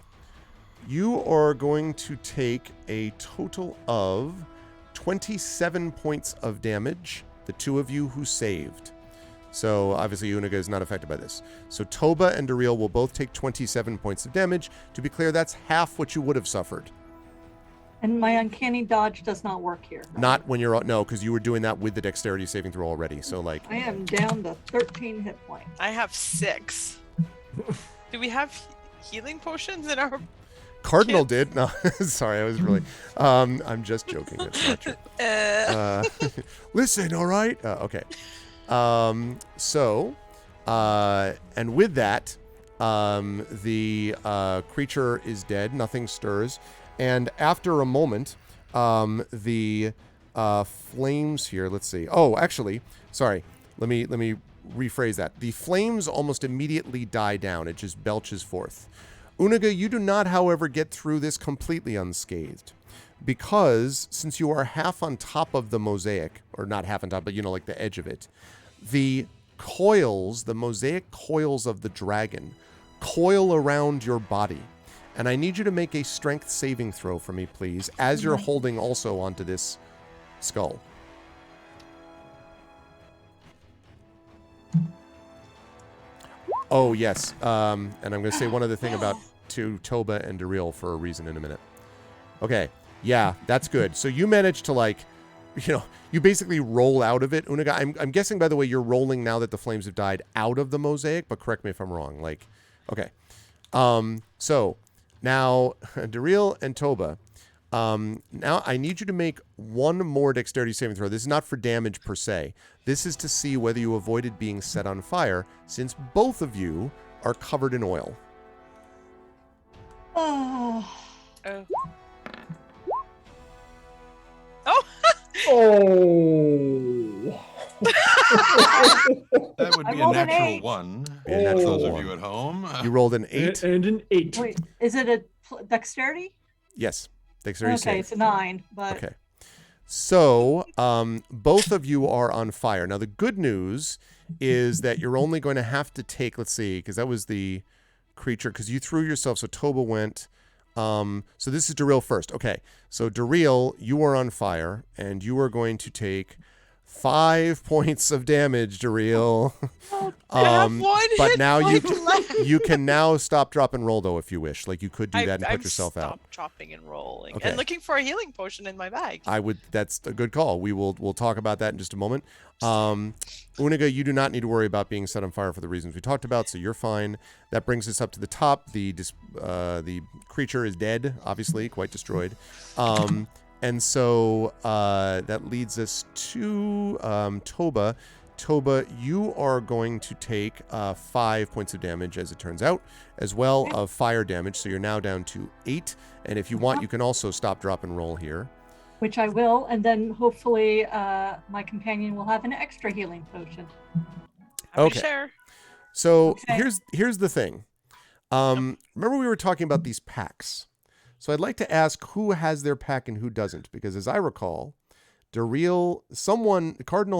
You are going to take a total of 27 points of damage, the two of you who saved. So obviously Uniga is not affected by this. So Toba and Dariel will both take 27 points of damage. To be clear, that's half what you would have suffered. And my uncanny dodge does not work here. Not when you're... No, because you were doing that with the dexterity saving throw already. So like... I am down to 13 hit points. I have 6. Do we have healing potions in our... Cardinal did. No, sorry, I was really... I'm just joking. That's not true. Listen, all right? Okay. And with that, the creature is dead. Nothing stirs. And after a moment, the flames here, let's see. Oh, actually, sorry. Let me rephrase that. The flames almost immediately die down. It just belches forth. Uniga, you do not, however, get through this completely unscathed. Because since you are half on top of the mosaic, or not half on top, but like the edge of it, the coils, the mosaic coils of the dragon, coil around your body. And I need you to make a strength saving throw for me, please, as you're holding also onto this skull. Oh, yes. And I'm going to say one other thing about to Toba and Dariel for a reason in a minute. Okay. Yeah, that's good. So you managed to, you basically roll out of it. Uniga, I'm guessing, by the way, you're rolling now that the flames have died out of the mosaic, but correct me if I'm wrong. Okay. So now, Dariel and Toba, now I need you to make one more dexterity saving throw. This is not for damage per se. This is to see whether you avoided being set on fire, since both of you are covered in oil. Oh. Oh. Oh. That would I be a rolled an natural 8. 1. Be a natural Those of one. you at home. You rolled an 8? And an 8. Wait, is it a dexterity? Yes. Dexterity Okay, save. it's a 9, but Okay. So, both of you are on fire. Now, the good news is that you're only going to have to take, let's see, because that was the creature, because you threw yourself, so Toba went. So this is Dariel first. Okay, so Dariel, you are on fire, and you are going to take 5 points of damage, Dariel. I have one but hit now point left. you can now stop, drop, and roll, though, if you wish. You could do that and put I'm yourself out. stop dropping and rolling Okay. and looking for a healing potion in my bag. That's a good call. We'll talk about that in just a moment. Uniga, you do not need to worry about being set on fire for the reasons we talked about, so you're fine. That brings us up to the top. The creature is dead, obviously, quite destroyed. And so that leads us to Toba. Toba, you are going to take 5 points of damage, as it turns out, as well of fire damage. So you're now down to 8. And if you want, you can also stop, drop, and roll here. which I will, and then hopefully my companion will have an extra healing potion. Happy Okay. to share. So Okay. here's the thing. Remember we were talking about these packs. So I'd like to ask who has their pack and who doesn't, because as I recall, Cardinal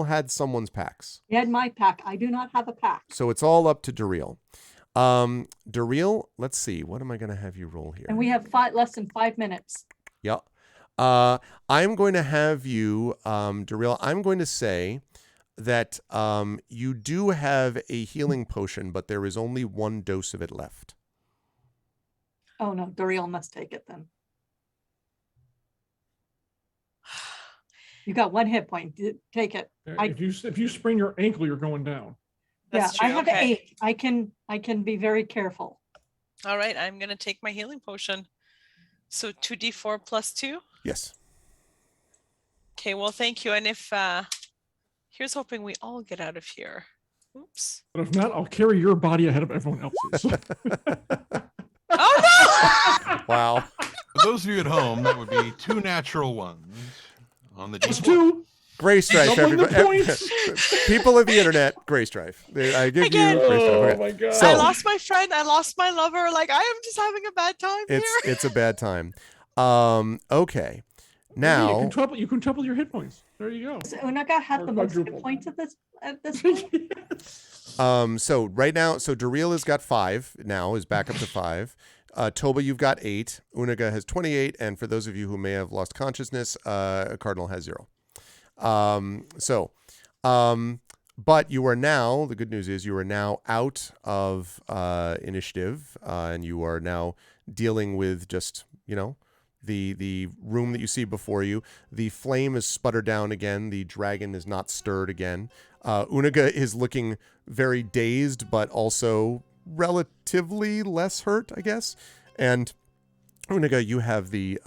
had someone's packs. He had my pack. I do not have a pack. So it's all up to Dariel. Daryl, let's see. What am I going to have you roll here? And we have less than 5 minutes. Yeah. I'm going to have you, Daryl, I'm going to say that you do have a healing potion, but there is only 1 dose of it left. Oh no, Doriel must take it then. You got 1 hit point. Take it. If you sprain your ankle, you're going down. That's I true, have okay. 8. I can be very careful. All right, I'm gonna take my healing potion. So 2d4 plus 2. Yes. Okay, well, thank you. And if here's hoping we all get out of here. Oops. But if not, I'll carry your body ahead of everyone else's. Oh no! Wow. For those of you at home, that would be 2 natural ones on the Plus D4. 2. Gray Strife, Doubling the everybody. points. People of the internet, Gray Strife. I give Again. you Gray Strife. Oh Okay. my god. So- I lost my friend. I lost my lover. Like, I am just having a bad time here. It's a bad time. Okay. Yeah, Now, you can triple your hit points. There you go. So Unaga had Or the most hit quadruple. points at this point. so right now, so Daryl has got 5 now, is back up to 5. Toba, you've got 8. Unaga has 28. And for those of you who may have lost consciousness, Cardinal has 0. But you are now, the good news is you are now out of initiative, and you are now dealing with just, the room that you see before you. The flame is sputtered down again. The dragon is not stirred again. Unaga is looking very dazed, but also relatively less hurt, I guess. And Unaga, you have the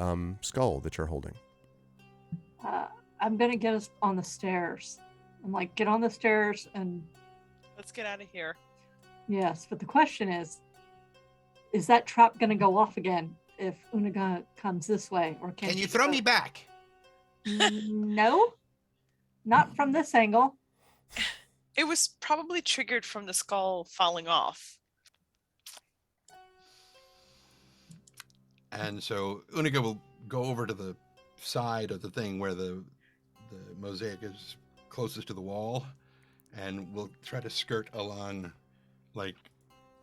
skull that you're holding. I'm gonna get us on the stairs. I'm like, get on the stairs and Let's get out of here. yes, but the question is that trap gonna go off again if Unaga comes this way, or Can you she throw go- me back? No, not from this angle. It was probably triggered from the skull falling off. And so Unica will go over to the side of the thing where the mosaic is closest to the wall, and we'll try to skirt along, like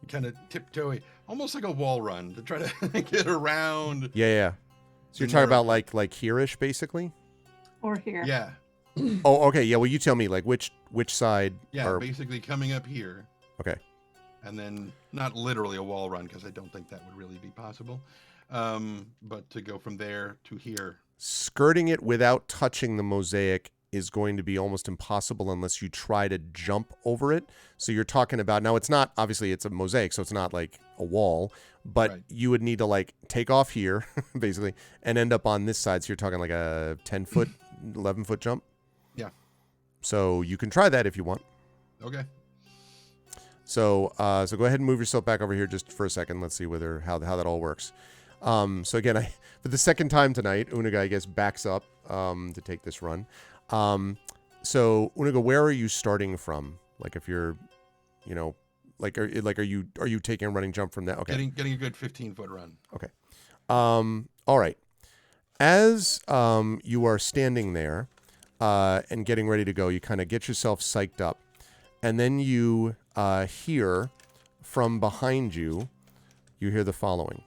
kind of tiptoey, almost like a wall run to try to get around. Yeah. So you're talking about like here-ish, basically? Or here. Yeah, Oh, okay. Yeah. Well, you tell me, like which side? yeah, Are... basically coming up here. Okay. And then not literally a wall run, because I don't think that would really be possible. But to go from there to here. Skirting it without touching the mosaic is going to be almost impossible unless you try to jump over it. So you're talking about, now it's not, obviously it's a mosaic, so it's not like a wall, but Right. you would need to like take off here, basically, and end up on this side. So you're talking like a 10-foot, 11-foot jump. Yeah. So you can try that if you want. Okay. So so go ahead and move yourself back over here just for a second. Let's see how that all works. So again, for the second time tonight, Unaga, I guess, backs up to take this run. So Unaga, where are you starting from? Like if you're, are you taking a running jump from that? Okay. Getting a good 15-foot run. Okay. All right. As you are standing there and getting ready to go, you kind of get yourself psyched up, and then you hear from behind you, you hear the following.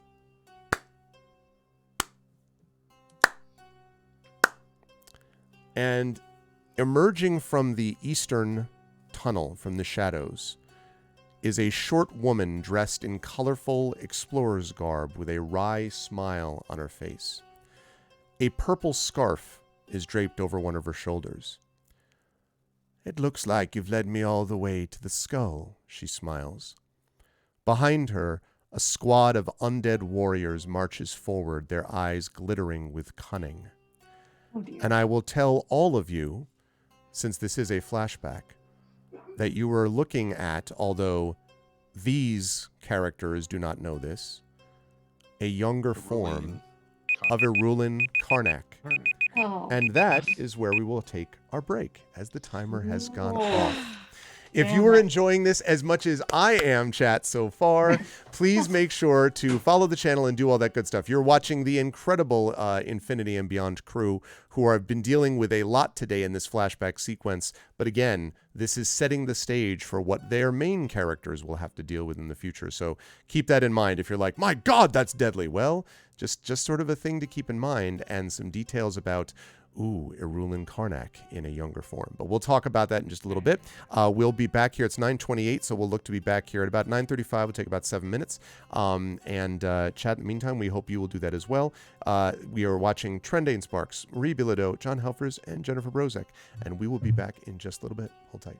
And emerging from the eastern tunnel from the shadows is a short woman dressed in colorful explorer's garb with a wry smile on her face. A purple scarf is draped over one of her shoulders. "It looks like you've led me all the way to the skull," she smiles. Behind her, a squad of undead warriors marches forward, their eyes glittering with cunning. Oh dear. And I will tell all of you, since this is a flashback, that you were looking at, although these characters do not know this, a younger form of Irulin Karnak. Oh. And that is where we will take our break, as the timer has gone off. If you Damn are right. enjoying this as much as I am, chat, so far, please make sure to follow the channel and do all that good stuff. You're watching the incredible Infinity and Beyond crew who have been dealing with a lot today in this flashback sequence. But again, this is setting the stage for what their main characters will have to deal with in the future. So keep that in mind. If you're like, my God, that's deadly. Well, just sort of a thing to keep in mind, and some details about Irulin Karnak in a younger form. But we'll talk about that in just a little bit. We'll be back here. It's 9:28, so we'll look to be back here at about 9:35. We'll take about 7 minutes. And chat in the meantime, we hope you will do that as well. We are watching Trendane Sparks, Marie Bilodeau, John Helfers, and Jennifer Brozek. And we will be back in just a little bit. Hold tight.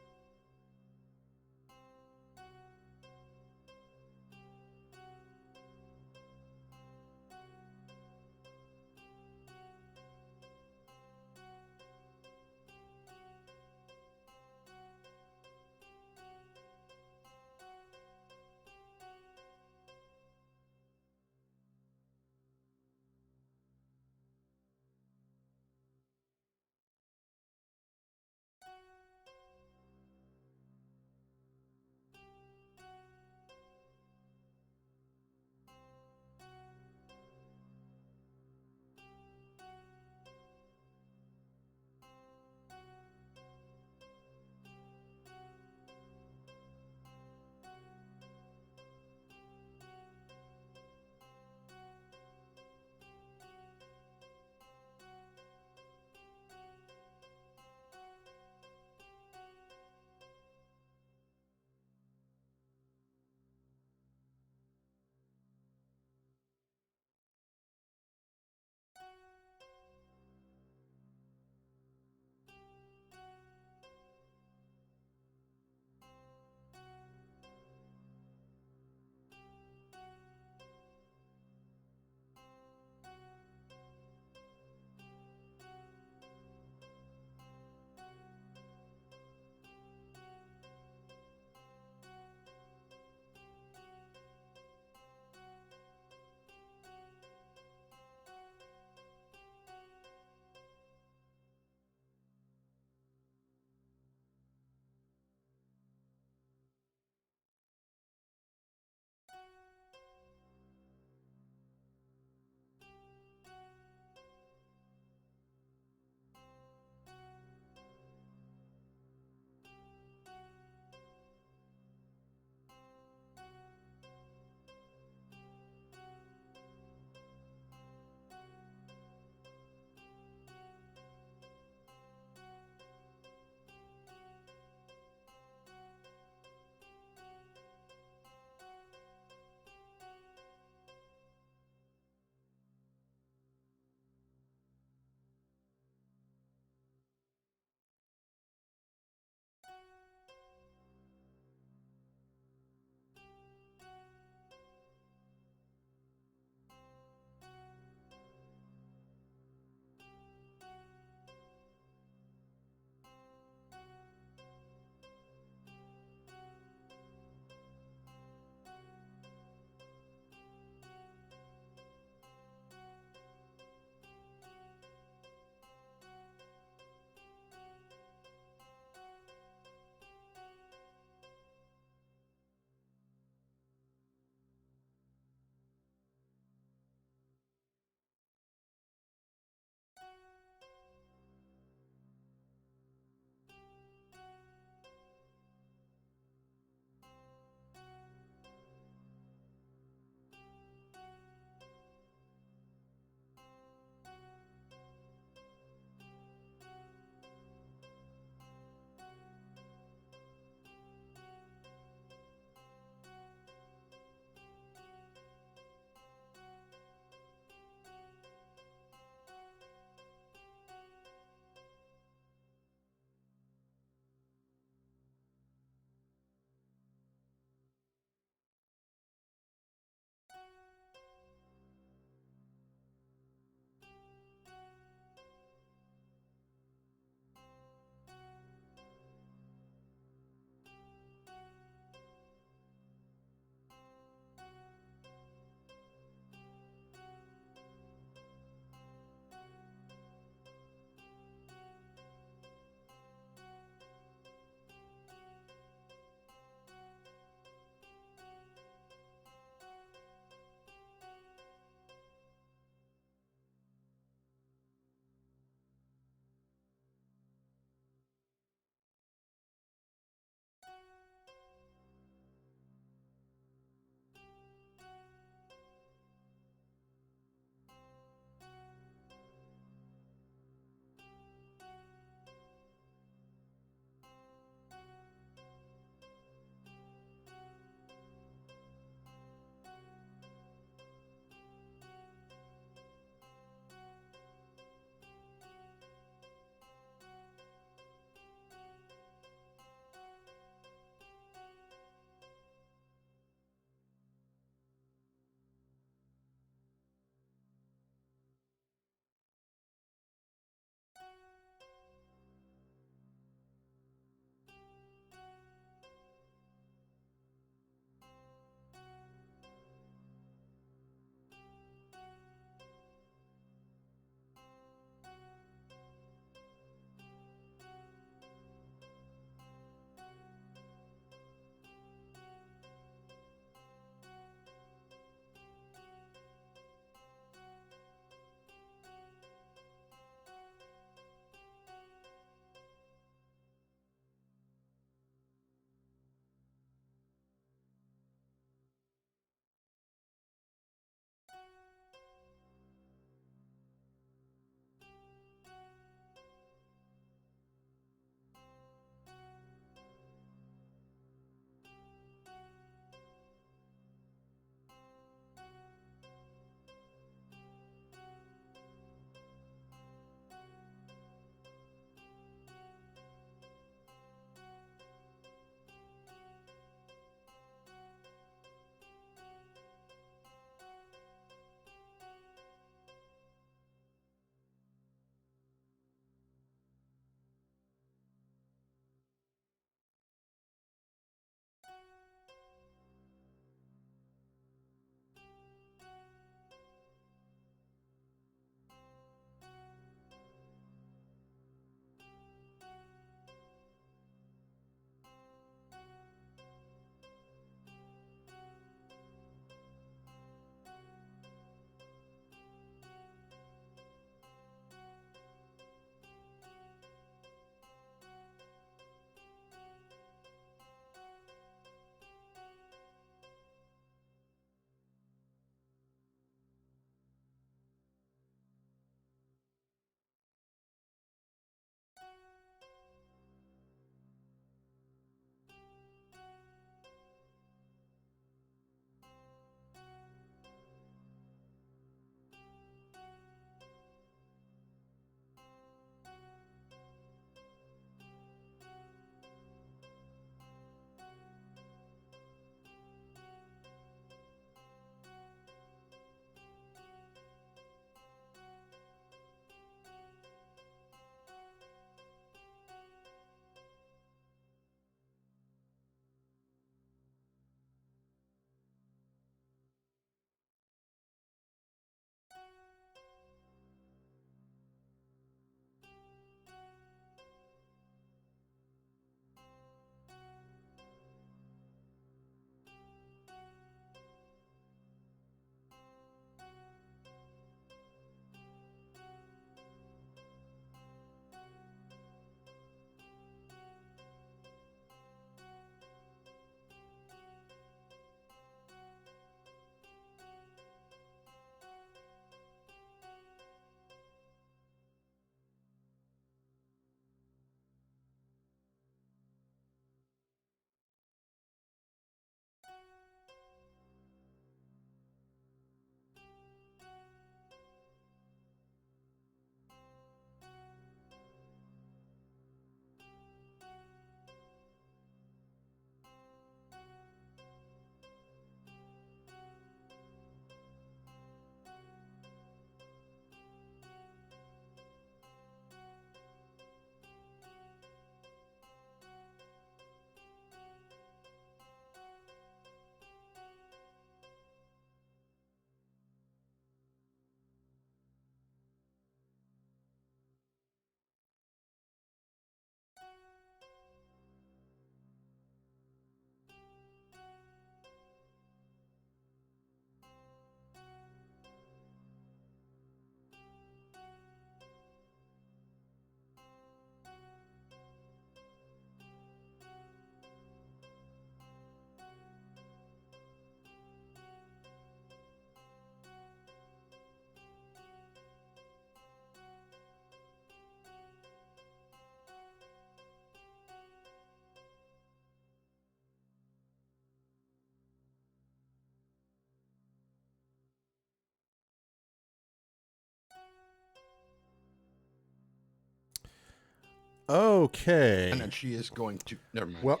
Okay. And then she is going to. Never mind. Well,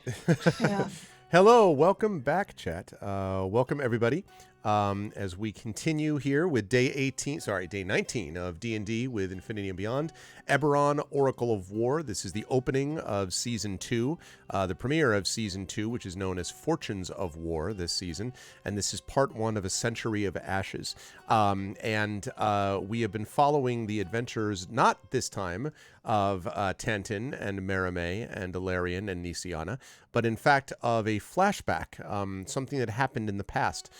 Yeah. hello, welcome back, chat. Welcome everybody. As we continue here with day 19 of D&D with Infinity and Beyond, Eberron Oracle of War. This is the opening of Season 2, the premiere of Season 2, which is known as Fortunes of War this season, and this is part 1 of A Century of Ashes. And we have been following the adventures, not this time, of Tantin and Merimee and Ilarion and Nisiana, but in fact of a flashback, something that happened in the past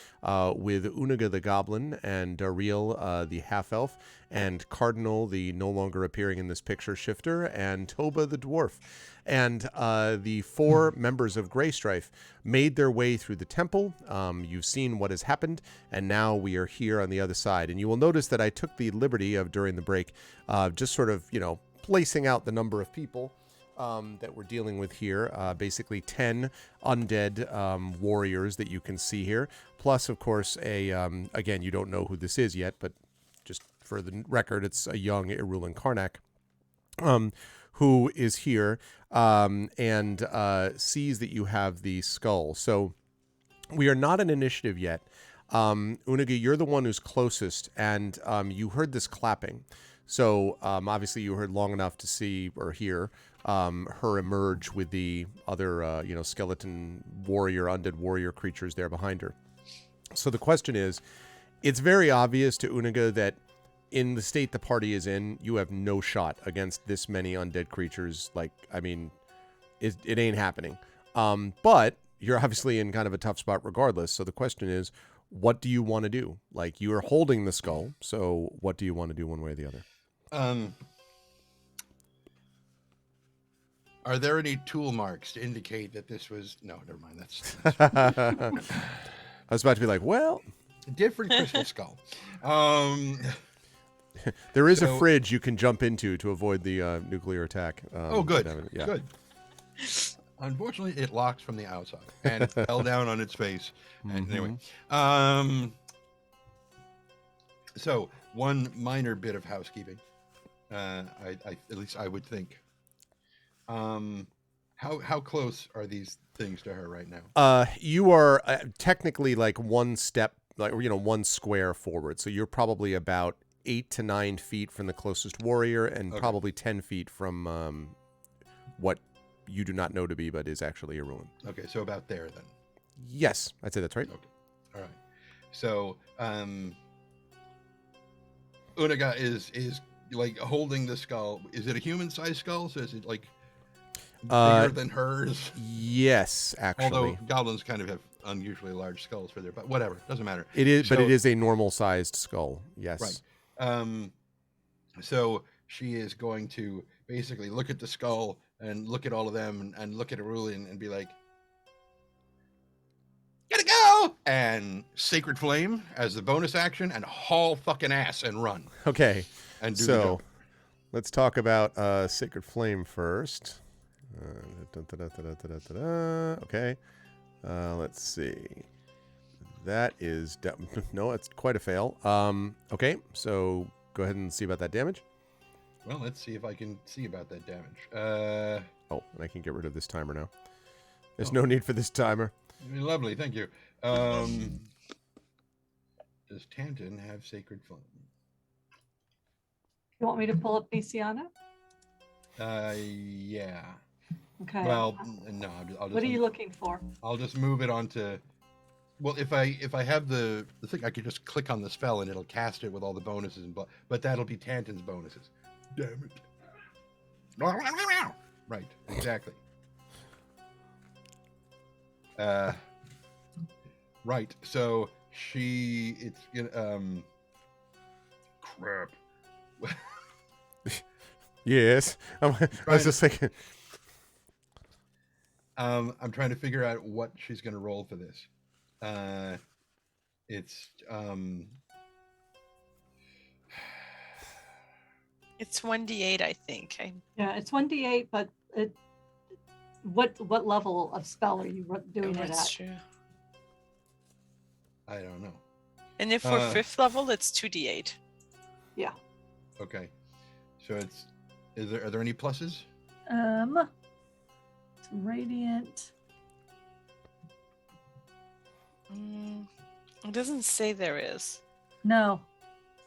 with Unaga the Goblin and Dariel the Half-Elf and Cardinal, the no longer appearing in this picture shifter, and Toba the Dwarf. And the 4 members of Greystrife made their way through the temple. You've seen what has happened, and now we are here on the other side. And you will notice that I took the liberty of, during the break, just sort of, placing out the number of people that we're dealing with here. Basically 10 undead warriors that you can see here. Plus, of course, again, you don't know who this is yet, but just for the record, it's a young Irulan Karnak who is here and sees that you have the skull. So we are not an initiative yet. Unaga, you're the one who's closest, and you heard this clapping. So obviously you heard long enough to see or hear her emerge with the other, skeleton warrior, undead warrior creatures there behind her. So the question is, it's very obvious to Unaga that in the state the party is in, you have no shot against this many undead creatures. It ain't happening. But you're obviously in kind of a tough spot regardless. So the question is, what do you want to do? You are holding the skull. So what do you want to do one way or the other? Are there any tool marks to indicate that this was? No, never mind. That's I was about to be like, well, different crystal skull. there is a fridge you can jump into to avoid the nuclear attack. Good. Yeah. Good. Unfortunately, it locks from the outside and fell down on its face. And anyway, so one minor bit of housekeeping. At least I would think. How close are these things to her right now? You are technically one step, one square forward. So you're probably about 8 to 9 feet from the closest warrior, and probably 10 feet from what you do not know to be, but is actually a ruin. Okay, so about there then. Yes, I'd say that's right. Okay, all right. So Unaga is holding the skull. Is it a human-sized skull? So is it bigger than hers? Yes, actually. Although goblins kind of have unusually large skulls for their, but whatever, doesn't matter. It is, but it is a normal-sized skull. Yes. Right. So she is going to basically look at the skull and look at all of them and look at Arulian and be like, "Gotta go!" And Sacred Flame as the bonus action and haul fucking ass and run. Okay. And do the jump. Let's talk about Sacred Flame first. Okay. Let's see. That is... no, it's quite a fail. Okay, so go ahead and see about that damage. Well, let's see if I can see about that damage. Oh, and I can get rid of this timer now. There's no need for this timer. Lovely, thank you. Does Tantin have Sacred Flame? You want me to pull up Nisiana? Yeah. Okay. Well, no. I'll just, what are you looking for? I'll just move it onto. Well, if I have the thing, I could just click on the spell and it'll cast it with all the bonuses but that'll be Tantin's bonuses. Damn it. Right. Exactly. Right. So crap. Yes. I was just thinking. I'm trying to figure out what she's going to roll for this. It's It's 1d8, I think. Yeah, it's 1d8, but what level of spell are you doing it That's at? true. I don't know. And if we're 5th level, it's 2d8. Yeah. Okay. So are there any pluses? It's radiant. It doesn't say there is. No,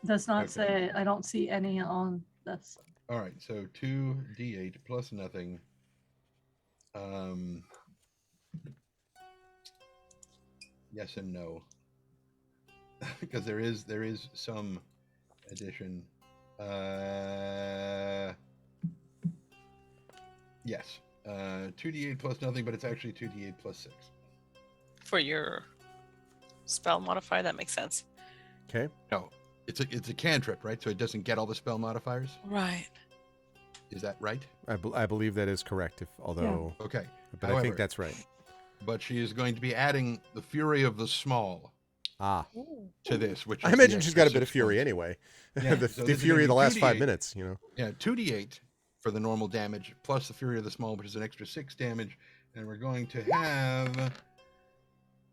does not Okay. say. I don't see any on this. All right, so 2d8 plus nothing. Yes and no, because there is some addition. Yes, 2d8 plus nothing, but it's actually 2d8 plus 6. For your spell modifier, that makes sense. Okay. No, it's a cantrip, right? So it doesn't get all the spell modifiers. Right. Is that right? I believe that is correct. Although, Okay. but I However, think that's right. But she is going to be adding the Fury of the Small Ah, to this, which is I the imagine she's extra got a bit of 6 fury points. anyway. Yeah, the so the this is fury of the gonna be last 5 2d8. minutes, you know. Yeah, 2d8 for the normal damage, plus the Fury of the Small, which is an extra 6 damage. And we're going to have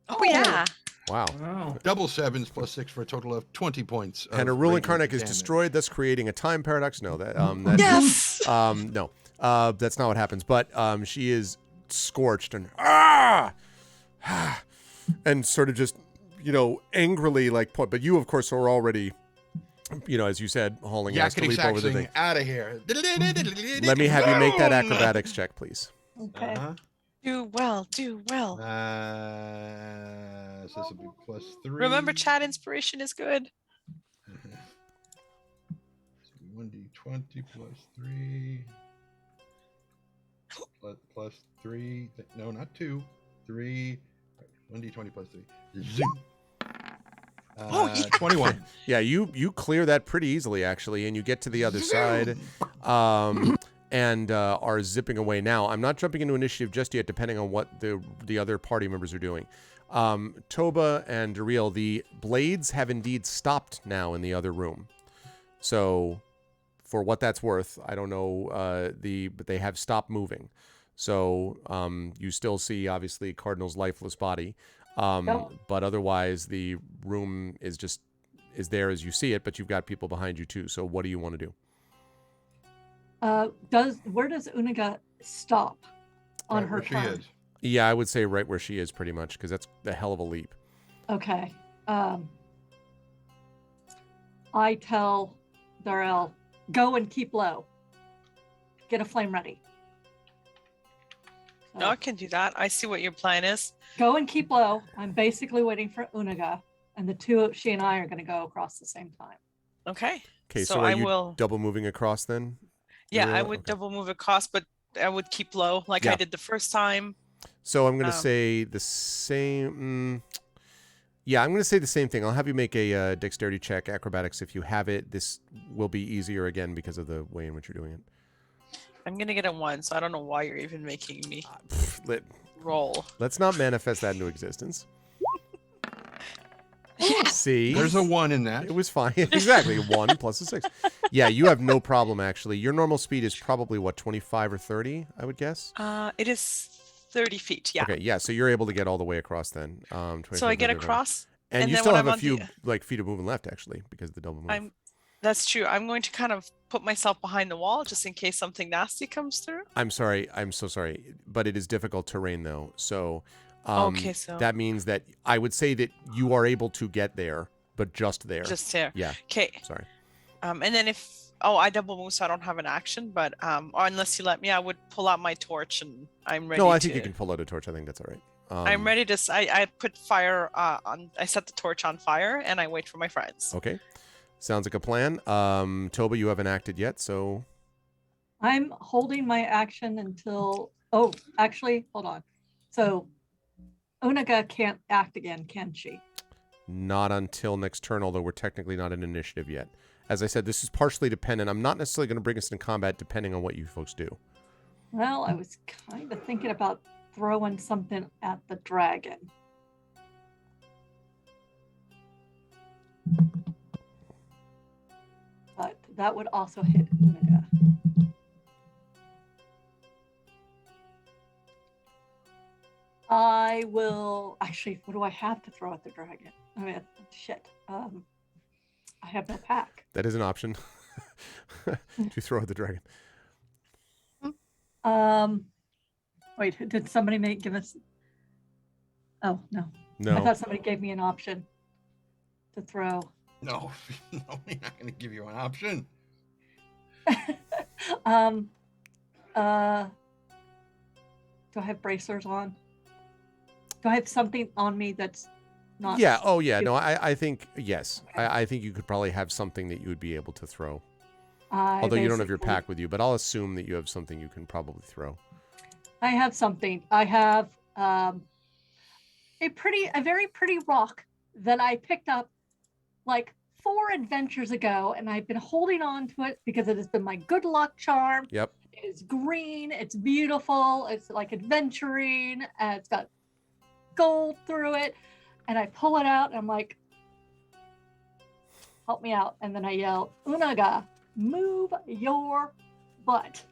Oh yeah. Wow. Wow. double 7s plus 6 for a total of 20 points. And her of ruling radiant karnak is damage. destroyed, thus creating a time paradox. No, that Yes. no, that's not what happens. But she is scorched and and sort of just angrily but you of course are already as you said hauling ass to Yakety leap over the saxing thing. out of here. Let me have you make that acrobatics check, please. Okay. Uh-huh. Do well. So this will be plus 3. Remember, chat inspiration is good. 1d20 plus 3. Plus 3. No, not 2. 3. 1d20 plus 3. Zoom. Oh, yeah. 21. Yeah, you clear that pretty easily actually, and you get to the other side, and are zipping away. Now, I'm not jumping into initiative just yet, depending on what the other party members are doing. Toba and Dariel, the blades have indeed stopped now in the other room. So, for what that's worth, I don't know but they have stopped moving. So you still see obviously Cardinal's lifeless body, but otherwise the room is there as you see it. But you've got people behind you too. So what do you want to do? Where does Uniga stop on Right her where she turn? is. Yeah, I would say right where she is, pretty much, because that's a hell of a leap. Okay. I tell Darrell, go and keep low. Get a flame ready. So, No, I can do that. I see what your plan is. go and keep low. I'm basically waiting for Uniga, and she and I are going to go across the same time. Okay. Okay, So so are I you will. double moving across then? Yeah, I Dariel? would Okay. double move across, but I would keep low like Yeah. I did the first time. So I'm going to say the same. Yeah, I'm going to say the same thing. I'll have you make a dexterity check, acrobatics, if you have it. This will be easier again because of the way in which you're doing it. I'm gonna get a 1, so I don't know why you're even making me roll. Let's not manifest that into existence. Yes. See? There's a 1 in that. It was fine. Exactly. 1 plus a 6. Yeah, you have no problem, actually. Your normal speed is probably, 25 or 30, I would guess? It is 30 feet. Yeah. Okay, yeah, so you're able to get all the way across then. 25, So I get 30, across. And you then still when have I'm a on few the- feet of movement left, actually, because of the double move. That's true. I'm going to kind of put myself behind the wall just in case something nasty comes through. I'm sorry. I'm so sorry. But it is difficult terrain, though. So, Okay, so- that means that I would say that you are able to get there, but just there. Just there. Yeah. Okay. Sorry. And then I double move, so I don't have an action, but or unless you let me, I would pull out my torch and I'm ready. No, I think you can pull out a torch. I think that's all right. I'm ready to. I put fire on. I set the torch on fire and I wait for my friends. Okay. Sounds like a plan. Toba, you haven't acted yet, so. I'm holding my action until. Oh, actually, hold on. So, Uniga can't act again, can she? Not until next turn, although we're technically not in initiative yet. As I said, this is partially dependent. I'm not necessarily going to bring us in combat depending on what you folks do. Well, I was kind of thinking about throwing something at the dragon. But that would also hit Uniga. I will actually. What do I have to throw at the dragon? I mean, shit. I have no pack. That is an option to throw at the dragon. Wait, did somebody give us? Oh no. No. I thought somebody gave me an option to throw. No, no, we're not going to give you an option. Do I have bracers on? Do I have something on me that's not? Yeah. Oh, yeah. No, I think, yes. Okay. I think you could probably have something that you would be able to throw. Although you don't have your pack with you, but I'll assume that you have something you can probably throw. I have something. I have a very pretty rock that I picked up like 4 adventures ago, and I've been holding on to it because it has been my good luck charm. Yep. It's green, it's beautiful, it's like adventuring, and it's got gold through it. And I pull it out, and I'm like, help me out. And then I yell, Unaga, move your butt.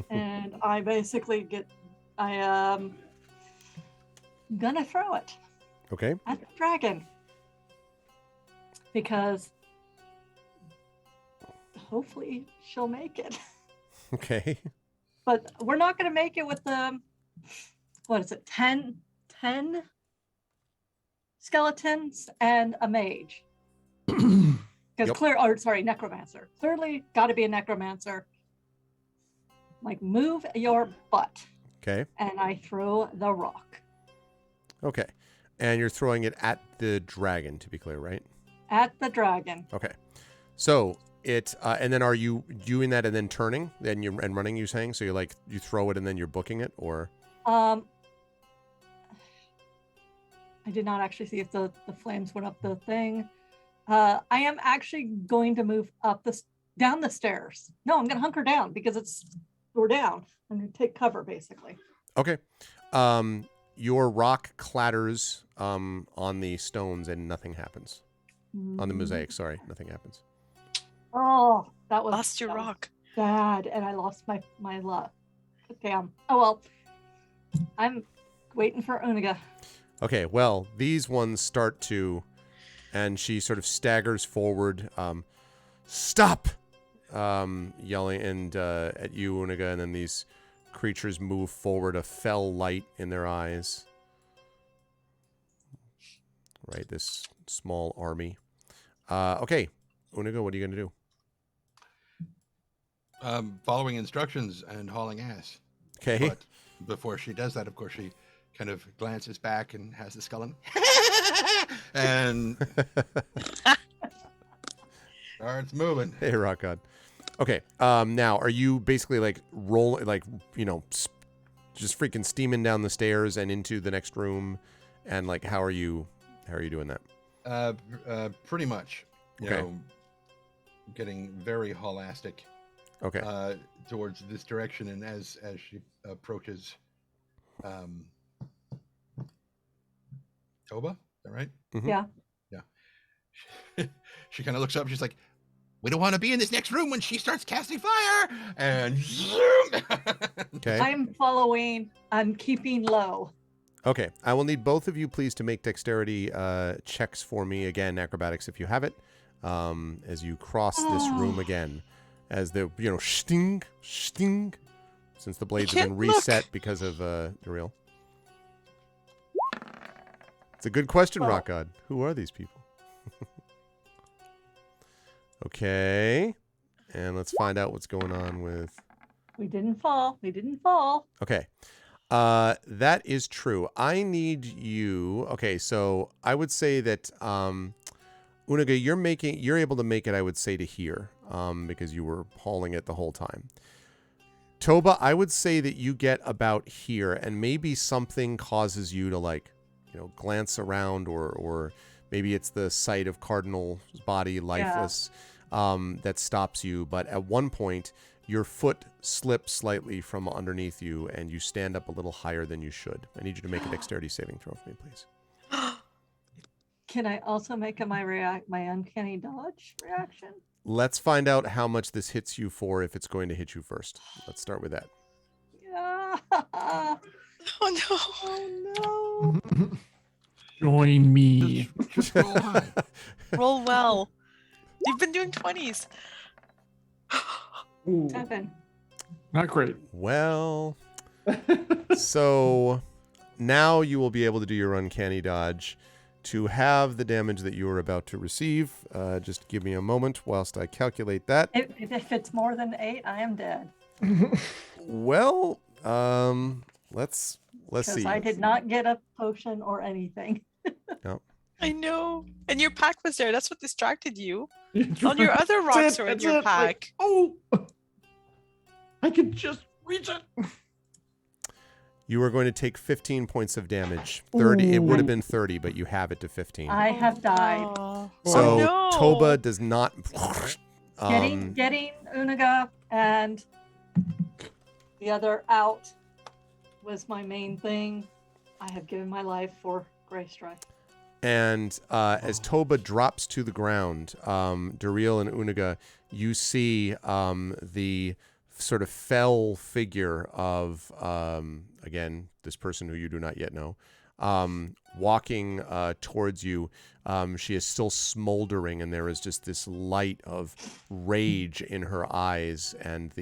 And I basically I am gonna throw it. Okay. At the dragon. Because hopefully she'll make it. Okay. But we're not going to make it with the, what is it, 10 skeletons and a mage. Because necromancer. Clearly got to be a necromancer. Like, move your butt. Okay. And I throw the rock. Okay. And you're throwing it at the dragon, to be clear, right? At the dragon. Okay. So and then are you doing that and then turning and running, you saying? So you throw it and then you're booking it, or? I did not actually see if the flames went up the thing. I am actually going to move down the stairs. No, I'm going to hunker down because we're down. I'm going to take cover, basically. Okay. Your rock clatters on the stones and nothing happens. On the mosaic, sorry, nothing happens. Oh, that was Lost your rock. Bad, and I lost my luck. Damn. Oh well. I'm waiting for Unaga. Okay, well, these ones start to, and she sort of staggers forward. Stop! Yelling and at you, Unaga, and then these creatures move forward, a fell light in their eyes. Right, this small army. Okay, Unaga, what are you going to do? Following instructions and hauling ass. Okay. But before she does that, of course, she kind of glances back and has the skeleton. And starts moving. Hey, Rock God. Okay, now, are you basically like rolling, like, just freaking steaming down the stairs and into the next room? And like, how are you doing that? Pretty much. You know, getting very holastic. Okay. Towards this direction, and as she approaches, Toba, is that right? Mm-hmm. Yeah. Yeah. She kind of looks up. She's like, "We don't want to be in this next room when she starts casting fire." And zoom. Okay. I'm following. I'm keeping low. Okay. I will need both of you, please, to make dexterity checks for me. Again, acrobatics if you have it. As you cross this room again. As the, sting, since the blades have been reset because of Duriel. It's a good question, Rock God. Who are these people? Okay. And let's find out what's going on with... We didn't fall. Okay. That is true. I need you... Okay, so I would say that... Unaga, you're able to make it, I would say, to here, because you were hauling it the whole time. Toba, I would say that you get about here, and maybe something causes you to, glance around, or maybe it's the sight of Cardinal's body, lifeless, that stops you. But at one point, your foot slips slightly from underneath you, and you stand up a little higher than you should. I need you to make a dexterity saving throw for me, please. Can I also make my uncanny dodge reaction? Let's find out how much this hits you for if it's going to hit you first. Let's start with that. Yeah. Oh no. Oh no. Join me. Just roll high. Roll well. You've been doing 20s. Ooh. 7. Not great. Well, so now you will be able to do your uncanny dodge to have the damage that you are about to receive. Just give me a moment whilst I calculate that. If it's more than 8, I am dead. Well, let's Because see. I did not get a potion or anything. No. I know. And your pack was there. That's what distracted you. That's All your right. other That's rocks it, are in that's your it. Like, pack. oh, I could just reach it. You are going to take 15 points of damage. 30. It would have been 30, but you have it to 15. I have died. Oh. So Oh, no. Toba does not. Getting Unaga and the other out was my main thing. I have given my life for Grey Strike. And as Toba drops to the ground, Duriel and Unaga, you see the sort of fell figure of, again, this person who you do not yet know, walking towards you. She is still smoldering, and there is just this light of rage in her eyes, and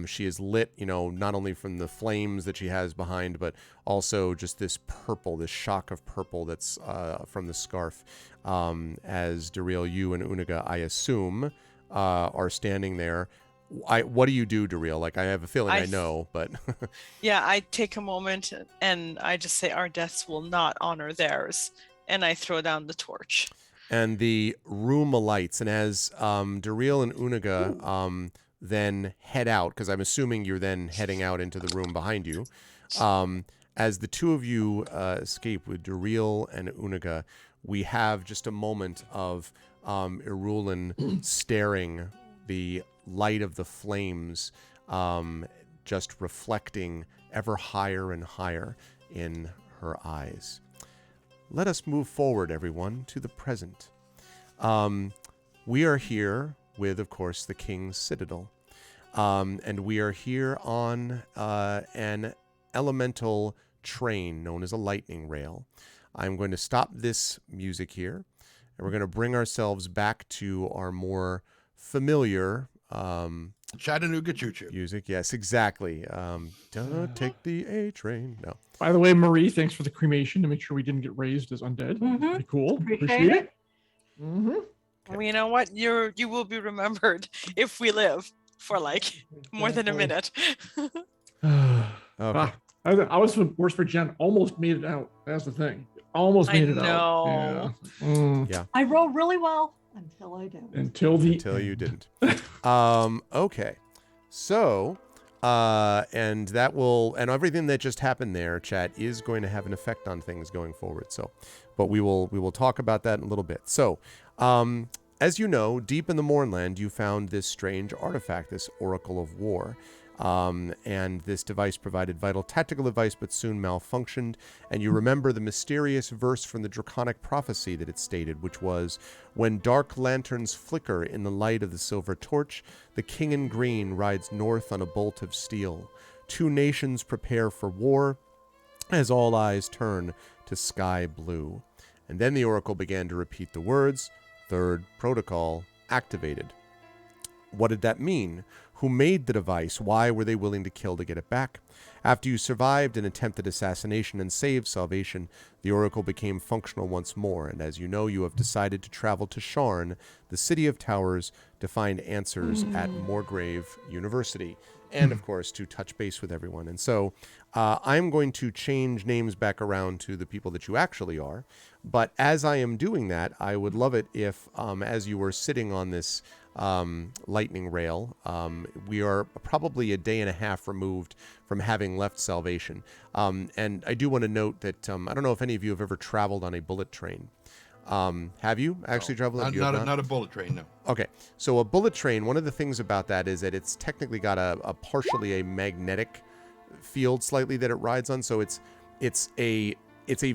she is lit, not only from the flames that she has behind, but also just this purple, this shock of purple that's from the scarf. As Duriel, you and Unaga, I assume, are standing there. What do you do, Duriel? Like, I have a feeling I know, but Yeah, I take a moment and I just say our deaths will not honor theirs, and I throw down the torch. And the room alights, and as Duriel and Unaga then head out, because I'm assuming you're then heading out into the room behind you, as the two of you escape with Duriel and Unaga, we have just a moment of Irulin staring, the light of the flames just reflecting ever higher and higher in her eyes. Let us move forward, everyone, to the present. We are here with, of course, the King's Citadel. And we are here on an elemental train known as a lightning rail. I'm going to stop this music here, and we're going to bring ourselves back to our more familiar Chattanooga choo-choo. music. Yes, exactly. Don't take the A train. No. By the way, Marie, thanks for the cremation to make sure we didn't get raised as undead. Pretty cool. Appreciate it. Mm-hmm. Well, you know what? You will be remembered if we live for like more than a minute. Okay. I was worse for Jen. Almost made it out. That's the thing. Almost made it out. know. Yeah. Yeah. I roll really well until I do. Until you didn't. Okay. So, and that will, and everything that just happened there, chat, is going to have an effect on things going forward. So, but we will talk about that in a little bit. So, as you know, deep in the Mournland, you found this strange artifact, this Oracle of War. And this device provided vital tactical advice, but soon malfunctioned. And you remember the mysterious verse from the Draconic prophecy that it stated, which was, "When dark lanterns flicker in the light of the silver torch, the king in green rides north on a bolt of steel. Two nations prepare for war, as all eyes turn to sky blue." And then the oracle began to repeat the words, "Third protocol activated." What did that mean? Who made the device? Why were they willing to kill to get it back? After you survived an attempted assassination and saved Salvation, the Oracle became functional once more, and as you know, you have decided to travel to Sharn, the City of Towers, to find answers at Morgrave University, and of course, to touch base with everyone. And so, I'm going to change names back around to the people that you actually are, but as I am doing that, I would love it if, as you were sitting on this lightning rail, we are probably a day and a half removed from having left Salvation. And I do want to note that I don't know if any of you have ever traveled on a bullet train. Have you actually traveled? Not a bullet train, no. Okay, so a bullet train, one of the things about that is that it's technically got a partially a magnetic field slightly that it rides on, so it's a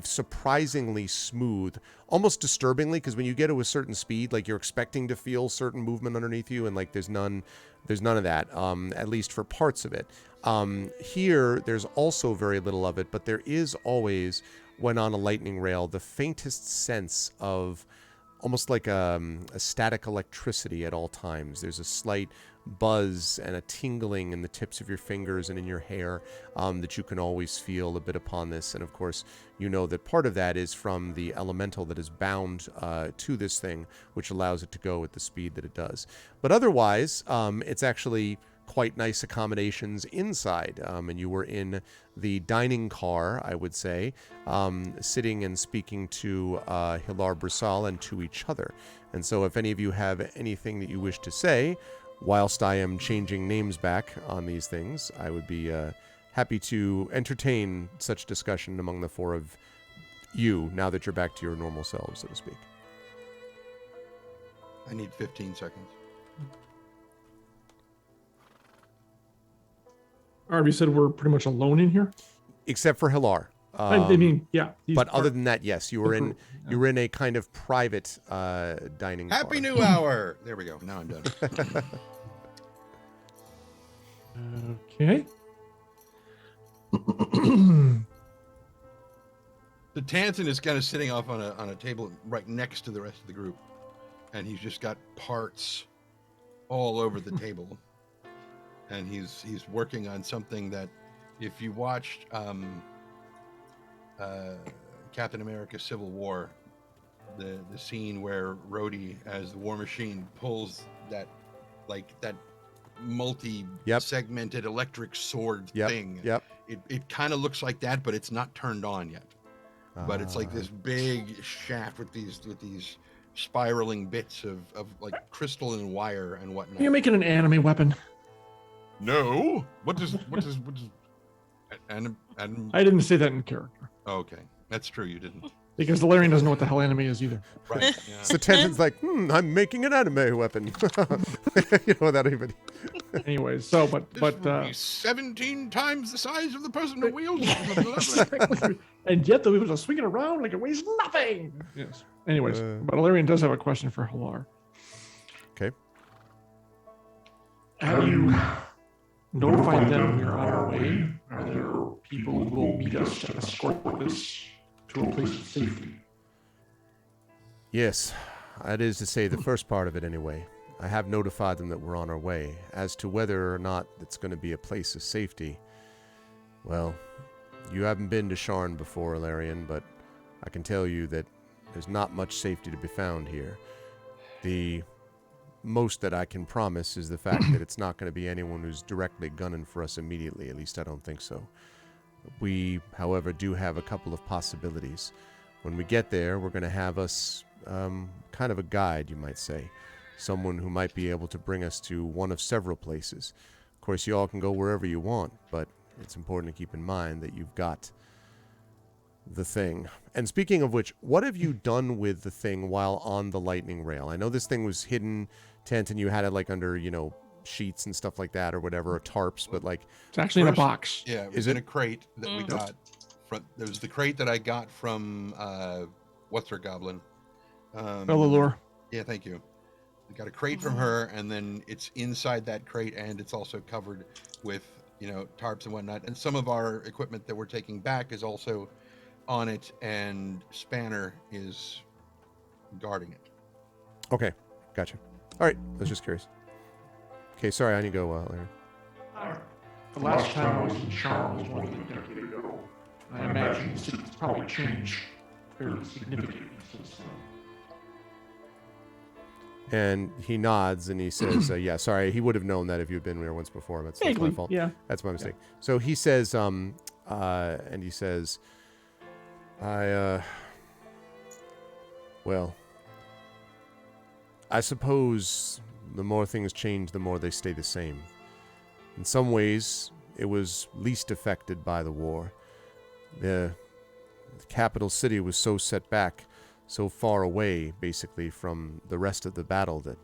surprisingly smooth, almost disturbingly, because when you get to a certain speed, like you're expecting to feel certain movement underneath you, and like there's none of that, at least for parts of it. Here, there's also very little of it, but there is always, when on a lightning rail, the faintest sense of almost like a static electricity at all times. There's a slight buzz and a tingling in the tips of your fingers and in your hair that you can always feel a bit upon this. And of course, you know that part of that is from the elemental that is bound to this thing, which allows it to go at the speed that it does. But otherwise, it's actually quite nice accommodations inside. And you were in the dining car, I would say, sitting and speaking to Hilar Brissal and to each other. And so if any of you have anything that you wish to say, whilst I am changing names back on these things, I would be happy to entertain such discussion among the four of you now that you're back to your normal selves, so to speak. I need 15 seconds. Arby said we're pretty much alone in here. Except for Hilar. I mean, yeah. But other than that, yes, you were in a kind of private dining car. Happy New Hour! There we go. Now I'm done. Okay. The Tanton is kind of sitting off on a table right next to the rest of the group, and he's just got parts all over the table, and he's working on something that, if you watched Captain America: Civil War, the scene where Rhodey, as the War Machine, pulls that multi-segmented electric sword thing. Yep. It kind of looks like that, but it's not turned on yet. But it's like this big shaft with these spiraling bits of like crystal and wire and whatnot. You're making an anime weapon. No. What does and I didn't say that in character. okay, that's true. You didn't. Because Valerian doesn't know what the hell anime is either. Right. Yeah. So Tenton's like, I'm making an anime weapon. Without anybody. Anyways, so but This will be 17 times the size of the person who wields it. and yet the people just swing it around like it weighs nothing. Yes. Anyways, but Valerian does have a question for Hilar. Okay. Have you notified them we're on our way? Are there people who will meet us to escort us to a place of safety? Yes, that is to say the first part of it anyway. I have notified them that we're on our way. As to whether or not it's going to be a place of safety, well, you haven't been to Sharn before, Ilarion, but I can tell you that there's not much safety to be found here. The most that I can promise is the fact that it's not going to be anyone who's directly gunning for us immediately. At least I don't think so. We, however, do have a couple of possibilities. When we get there, we're going to have us kind of a guide, you might say. Someone who might be able to bring us to one of several places. Of course, you all can go wherever you want, but it's important to keep in mind that you've got the thing. And speaking of which, what have you done with the thing while on the lightning rail? I know this thing was hidden, Tanton, you had it like under, sheets and stuff like that or whatever, or tarps, but like... It's actually in a box. Yeah, it was in a crate that we got. There was the crate that I got from, what's her goblin? Bellalure. Yeah, thank you. I got a crate from her, and then it's inside that crate, and it's also covered with, tarps and whatnot. And some of our equipment that we're taking back is also on it, and Spanner is guarding it. Okay, gotcha. All right, I was just curious. Okay, sorry, I need to go, Larry. The last time I was in Sharn was more than a decade ago. I imagine the city's probably changed fairly significantly since then. And he nods and he says, yeah, sorry, he would have known that if you'd been there once before. That's my fault. Yeah. That's my mistake. Yeah. So he says, well, I suppose the more things change, the more they stay the same. In some ways, it was least affected by the war. The capital city was so set back, so far away, basically, from the rest of the battle that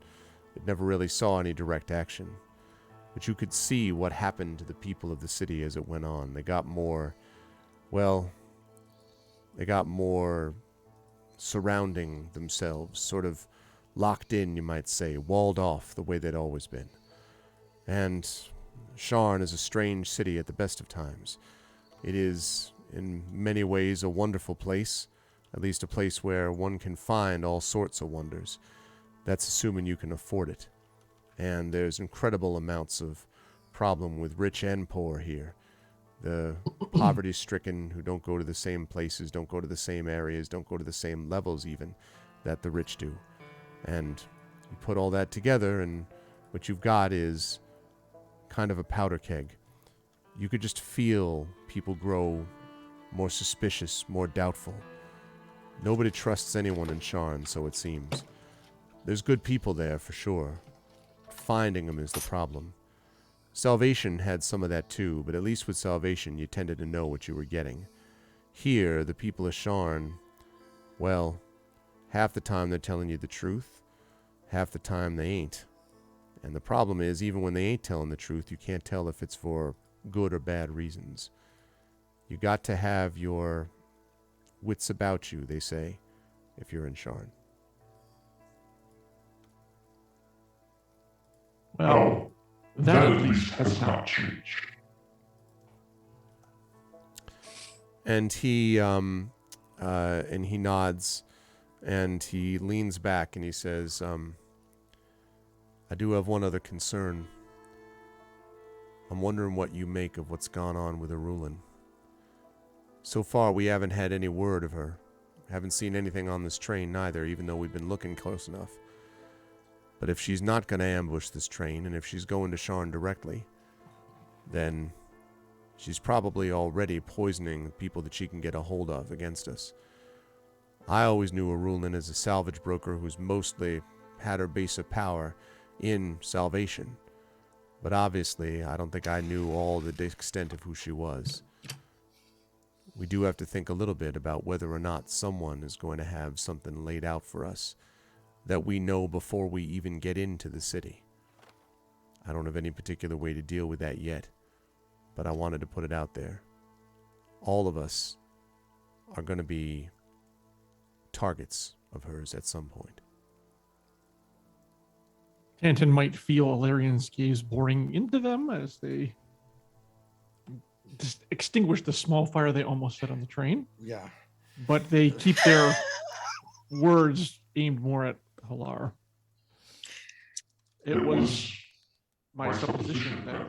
it never really saw any direct action. But you could see what happened to the people of the city as it went on. They got more surrounding themselves, sort of locked in, you might say, walled off the way they'd always been. And Sharn is a strange city at the best of times. It is, in many ways, a wonderful place, At least a place where one can find all sorts of wonders. That's assuming you can afford it. And there's incredible amounts of problem with rich and poor here. The poverty-stricken who don't go to the same places, don't go to the same areas, don't go to the same levels even that the rich do. And you put all that together, and what you've got is kind of a powder keg. You could just feel people grow more suspicious, more doubtful. Nobody trusts anyone in Sharn, so it seems. There's good people there, for sure. Finding them is the problem. Salvation had some of that too, but at least with Salvation, you tended to know what you were getting. Here, the people of Sharn, well, half the time they're telling you the truth, half the time they ain't. And the problem is, even when they ain't telling the truth, you can't tell if it's for good or bad reasons. You got to have your wits about you, they say, if you're in Sharn. Well, that at least has not changed. And he nods, and he leans back and he says, I do have one other concern. I'm wondering what you make of what's gone on with Arulin. So far, we haven't had any word of her. Haven't seen anything on this train neither, even though we've been looking close enough. But if she's not going to ambush this train, and if she's going to Sharn directly, then she's probably already poisoning the people that she can get a hold of against us. I always knew Arulin as a salvage broker who's mostly had her base of power in Salvation. But obviously, I don't think I knew all the extent of who she was. We do have to think a little bit about whether or not someone is going to have something laid out for us that we know before we even get into the city. I don't have any particular way to deal with that yet, but I wanted to put it out there. All of us are going to be targets of hers at some point. Tanton might feel Alarian's gaze boring into them as they just extinguish the small fire they almost set on the train. Yeah. But they keep their words aimed more at Halar. It was my supposition that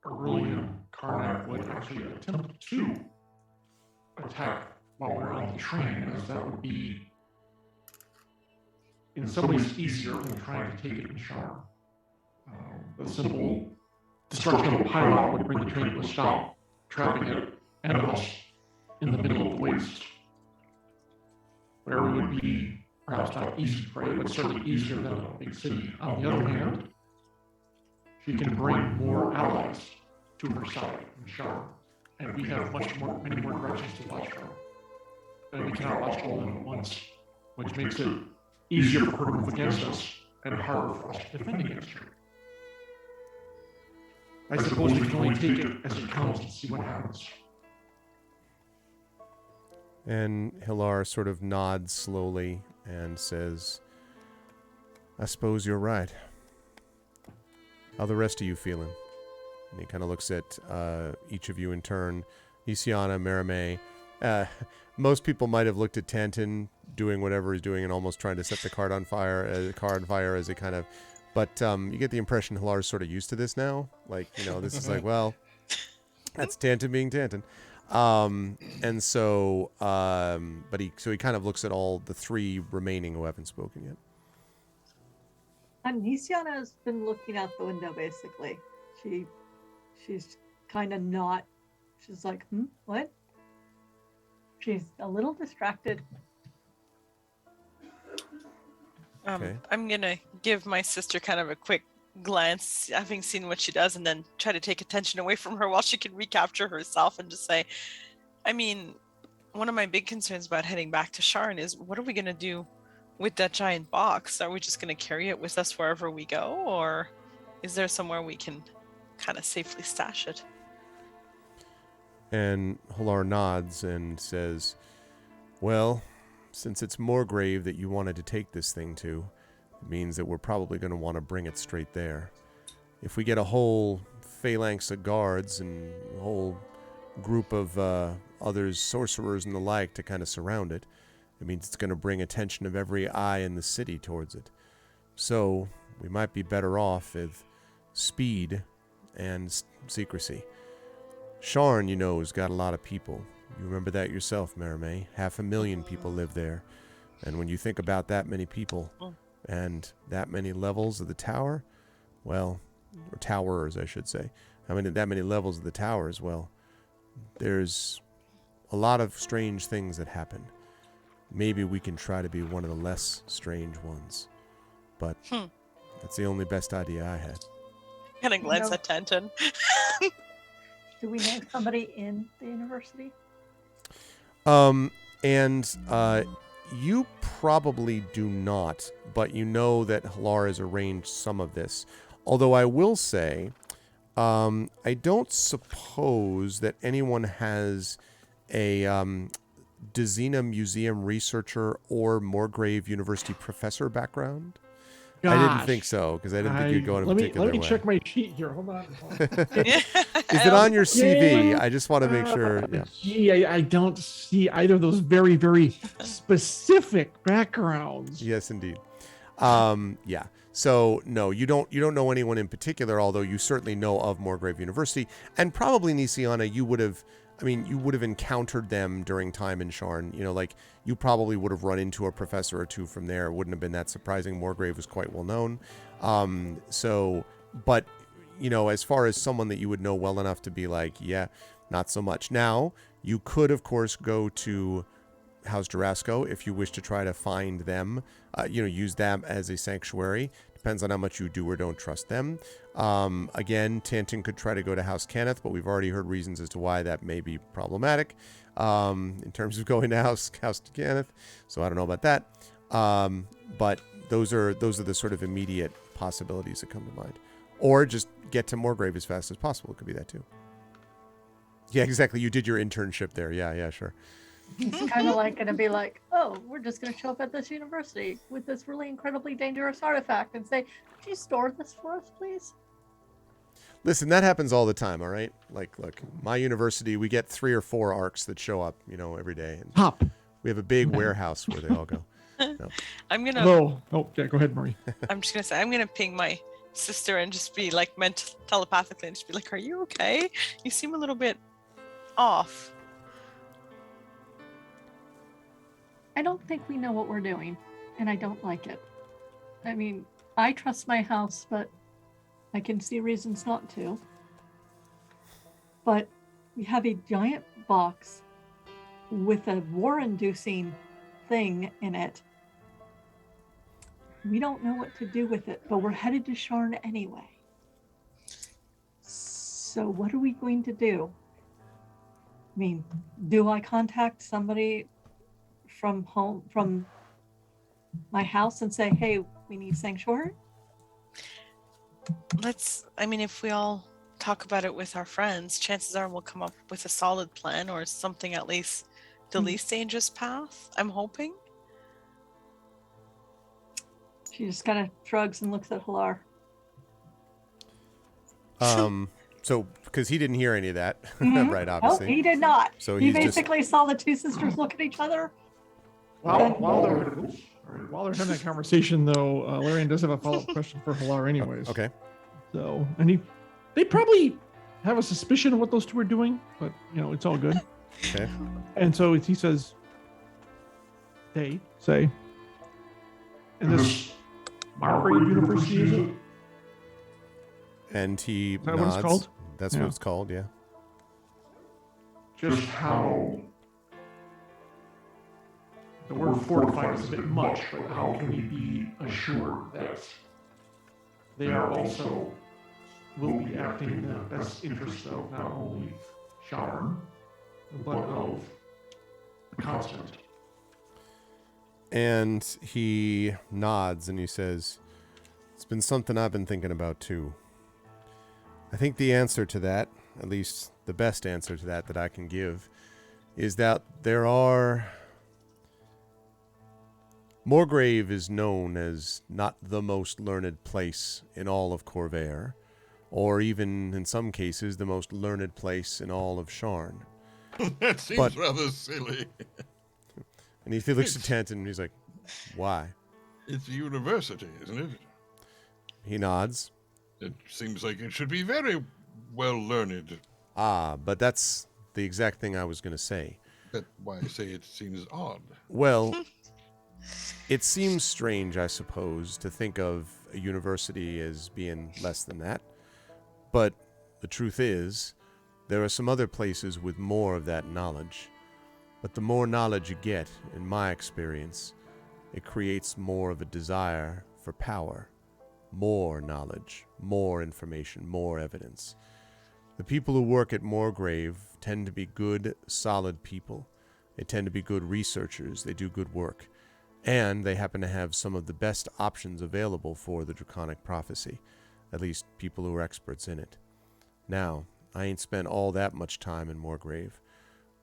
Aurelian Karnak would actually attempt to attack while we're on the train, as that would be in some ways easier than trying to take it in Sharn. The simple destruction of a pylon would bring the train to a stop, trapping it and us in the middle of the waste, where we would be perhaps not easy prey, but certainly easier than a big city. On the other hand, she can bring more allies to her side in Sharn, and we have many more directions to watch from. And we cannot watch all of them at once, which makes it easier for her to move against us and harder for us to defend against her. I suppose we can only take it as it comes and see what happens. And Hilar sort of nods slowly and says, I suppose you're right. How the rest of you feeling? And he kind of looks at each of you in turn. Isiana, Merime. Most people might have looked at Tanton doing whatever he's doing and almost trying to set the car on fire as a kind of... But you get the impression Hilar's sort of used to this now. Like, you know, this is like, well, that's Tanton being Tanton. And so, but he kind of looks at all the three remaining who haven't spoken yet. And Nisiana has been looking out the window, basically. She's kind of not, she's like, what? She's a little distracted. Okay. I'm going to give my sister kind of a quick glance, having seen what she does, and then try to take attention away from her while she can recapture herself and just say, I mean, one of my big concerns about heading back to Sharn is, what are we going to do with that giant box? Are we just going to carry it with us wherever we go, or is there somewhere we can kind of safely stash it? And Hilar nods and says, well, since it's Moorgrave that you wanted to take this thing to, it means that we're probably going to want to bring it straight there. If we get a whole phalanx of guards and a whole group of others, sorcerers and the like, to kind of surround it, it means it's going to bring attention of every eye in the city towards it. So we might be better off with speed and secrecy. Sharn, you know, has got a lot of people. You remember that yourself, Marimé. 500,000 people live there. And when you think about that many people and that many levels of the tower, well, or towers, I should say. That many levels of the towers, well, there's a lot of strange things that happen. Maybe we can try to be one of the less strange ones. But that's the only best idea I had. Kind of glance at Tanton. Do we know somebody in the university? You probably do not, but you know that Halar has arranged some of this. Although I will say, I don't suppose that anyone has a Dezina Museum researcher or Moorgrave University professor background. I didn't think so, because I didn't think you'd go in a particular way. Let me check my sheet here. Hold on. Is it on your CV? Yeah. I just want to make sure. Yeah. Gee, I don't see either of those very, very specific backgrounds. Yes, indeed. Yeah. So no, you don't know anyone in particular, although you certainly know of Moorgrave University, and probably Nisiana, you would have encountered them during time in Sharn. You know, like you probably would have run into a professor or two from there. It wouldn't have been that surprising. Moorgrave was quite well known. But you know, as far as someone that you would know well enough to be like, yeah, not so much. Now, you could of course go to House Durasco if you wish to try to find them. Use them as a sanctuary. Depends on how much you do or don't trust them. Again, Tanton could try to go to House Cannith, but we've already heard reasons as to why that may be problematic in terms of going to House Cannith. So I don't know about that. But those are the sort of immediate possibilities that come to mind. Or just get to Moorgrave as fast as possible. It could be that too. Yeah, exactly. You did your internship there. Yeah, sure. It's kind of like going to be like, oh, we're just going to show up at this university with this really incredibly dangerous artifact and say, could you store this for us, please? Listen, that happens all the time, all right? Like, look, my university, we get 3 or 4 arcs that show up, every day. And Pop. we have a big warehouse where they all go. No. I'm gonna. Oh, yeah. Go ahead, Marie. I'm just gonna say I'm gonna ping my sister and just be like telepathically and just be like, "Are you okay? You seem a little bit off." I don't think we know what we're doing, and I don't like it. I mean, I trust my house, but I can see reasons not to. But we have a giant box with a war-inducing thing in it. We don't know what to do with it, but we're headed to Sharn anyway. So what are we going to do? I mean, do I contact somebody from my house and say, hey, we need sanctuary? If we all talk about it with our friends, chances are we'll come up with a solid plan or something, at least the least dangerous path, I'm hoping. She just kind of shrugs and looks at Halar. So, because he didn't hear any of that, right, obviously. No, he did not. So he he's basically saw the two sisters look at each other. While they're having that conversation, though, Larian does have a follow-up question for Halar anyways. Okay. So, and they probably have a suspicion of what those two are doing, but, it's all good. Okay. And so he says, they say, and this Moorgrave University, is it? And he that nods. what it's called? That's what it's called, yeah. Just how the word fortified is a bit much, but how can we be assured that they are also will be acting in the best interest of not only Sharn, but of the continent? And he nods and he says, it's been something I've been thinking about too. I think the answer to that, at least the best answer to that I can give, is that there are... Moorgrave is known as not the most learned place in all of Corvair, or even in some cases the most learned place in all of Sharn. That seems But- rather silly. And he looks at Tanton and he's like, why? It's a university, isn't it? He nods. It seems like it should be very well learned. Ah, but that's the exact thing I was going to say. That's why I say it seems odd. Well, it seems strange, I suppose, to think of a university as being less than that. But the truth is, there are some other places with more of that knowledge. But the more knowledge you get, in my experience, it creates more of a desire for power. More knowledge, more information, more evidence. The people who work at Moorgrave tend to be good, solid people. They tend to be good researchers. They do good work. And they happen to have some of the best options available for the Draconic Prophecy. At least people who are experts in it. Now, I ain't spent all that much time in Moorgrave,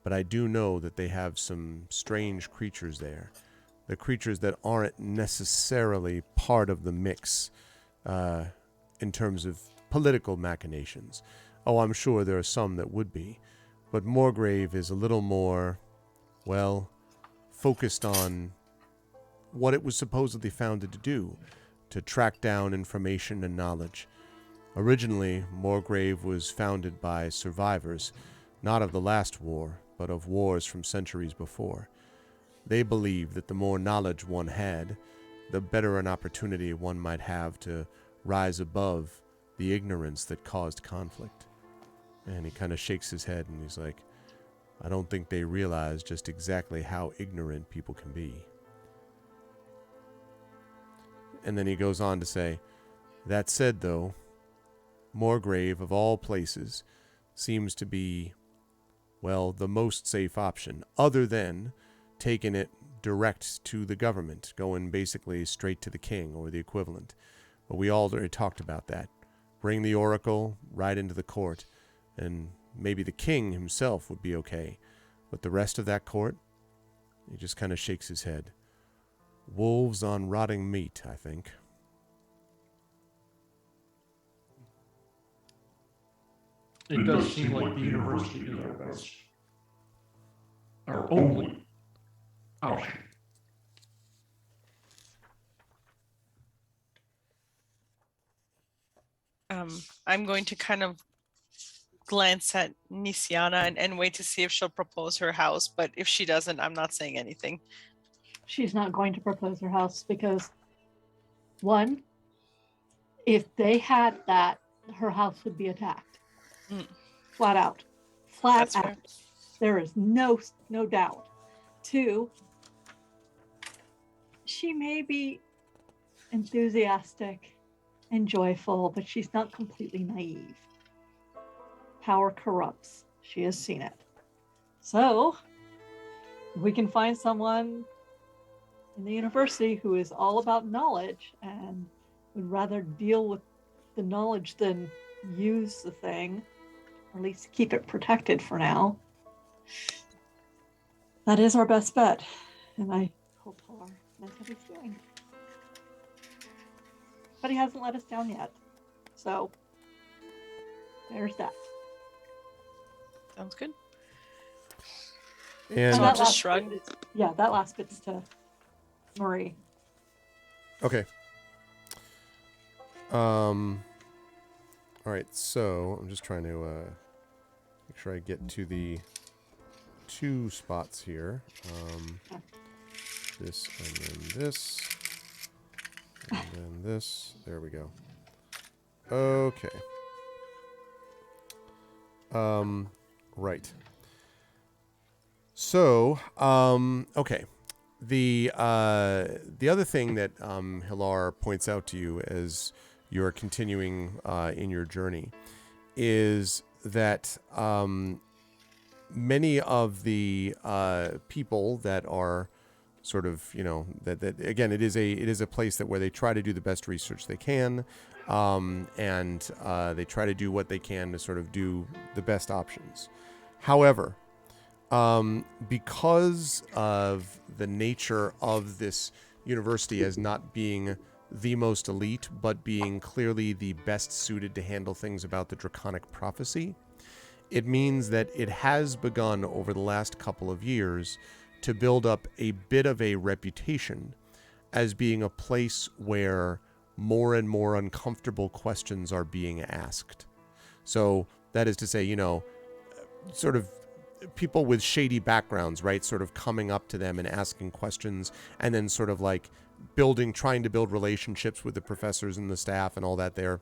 but I do know that they have some strange creatures there. The creatures that aren't necessarily part of the mix in terms of political machinations. Oh, I'm sure there are some that would be, but Moorgrave is a little more, well, focused on what it was supposedly founded to do, to track down information and knowledge. Originally, Moorgrave was founded by survivors, not of the last war, but of wars from centuries before. They believed that the more knowledge one had, the better an opportunity one might have to rise above the ignorance that caused conflict. And he kind of shakes his head and he's like, I don't think they realize just exactly how ignorant people can be. And then he goes on to say, that said, though, Moorgrave, of all places, seems to be, well, the most safe option, other than taking it direct to the government, going basically straight to the king or the equivalent. But we already talked about that. Bring the oracle right into the court, and maybe the king himself would be okay. But the rest of that court, he just kind of shakes his head. Wolves on rotting meat, I think. It does seem like the university is our best, our only option. I'm going to kind of glance at Nisiana and wait to see if she'll propose her house. But if she doesn't, I'm not saying anything. She's not going to propose her house because, one, if they had that, her house would be attacked. Flat out. Flat That's out. fair. There is no doubt. Two, she may be enthusiastic and joyful, but she's not completely naive. Power corrupts. She has seen it. So, if we can find someone in the university who is all about knowledge and would rather deal with the knowledge than use the thing, or at least keep it protected for now, that is our best bet. And I hope Pilar knows what he's doing. But he hasn't let us down yet. So, there's that. Sounds good. And So that I'll just last shrug. bit is- yeah, that last bit's to Marie. okay. All right, so I'm just trying to make sure I get to the 2 spots here. This and then this. And then this. There we go. Okay. Right. So, okay. The other thing that Hilar points out to you as you're continuing in your journey is that many of the people that are sort of, that again, it is a place that where they try to do the best research they can, and they try to do what they can to sort of do the best options. However, because of the nature of this university as not being the most elite, but being clearly the best suited to handle things about the Draconic Prophecy, it means that it has begun over the last couple of years to build up a bit of a reputation as being a place where more and more uncomfortable questions are being asked. So that is to say, you know, sort of people with shady backgrounds, right? Sort of coming up to them and asking questions, and then sort of like trying to build relationships with the professors and the staff and all that there,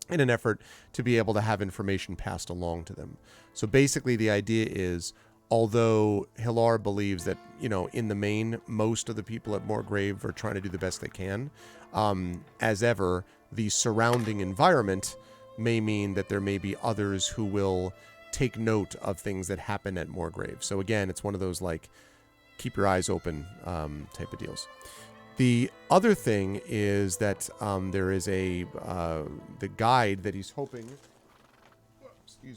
in an effort to be able to have information passed along to them. So basically the idea is, although Hilar believes that, you know, in the main, most of the people at Moorgrave are trying to do the best they can, as ever, the surrounding environment may mean that there may be others who will take note of things that happen at Moorgrave. So again, it's one of those like keep your eyes open type of deals. The other thing is that there is the guide that he's hoping,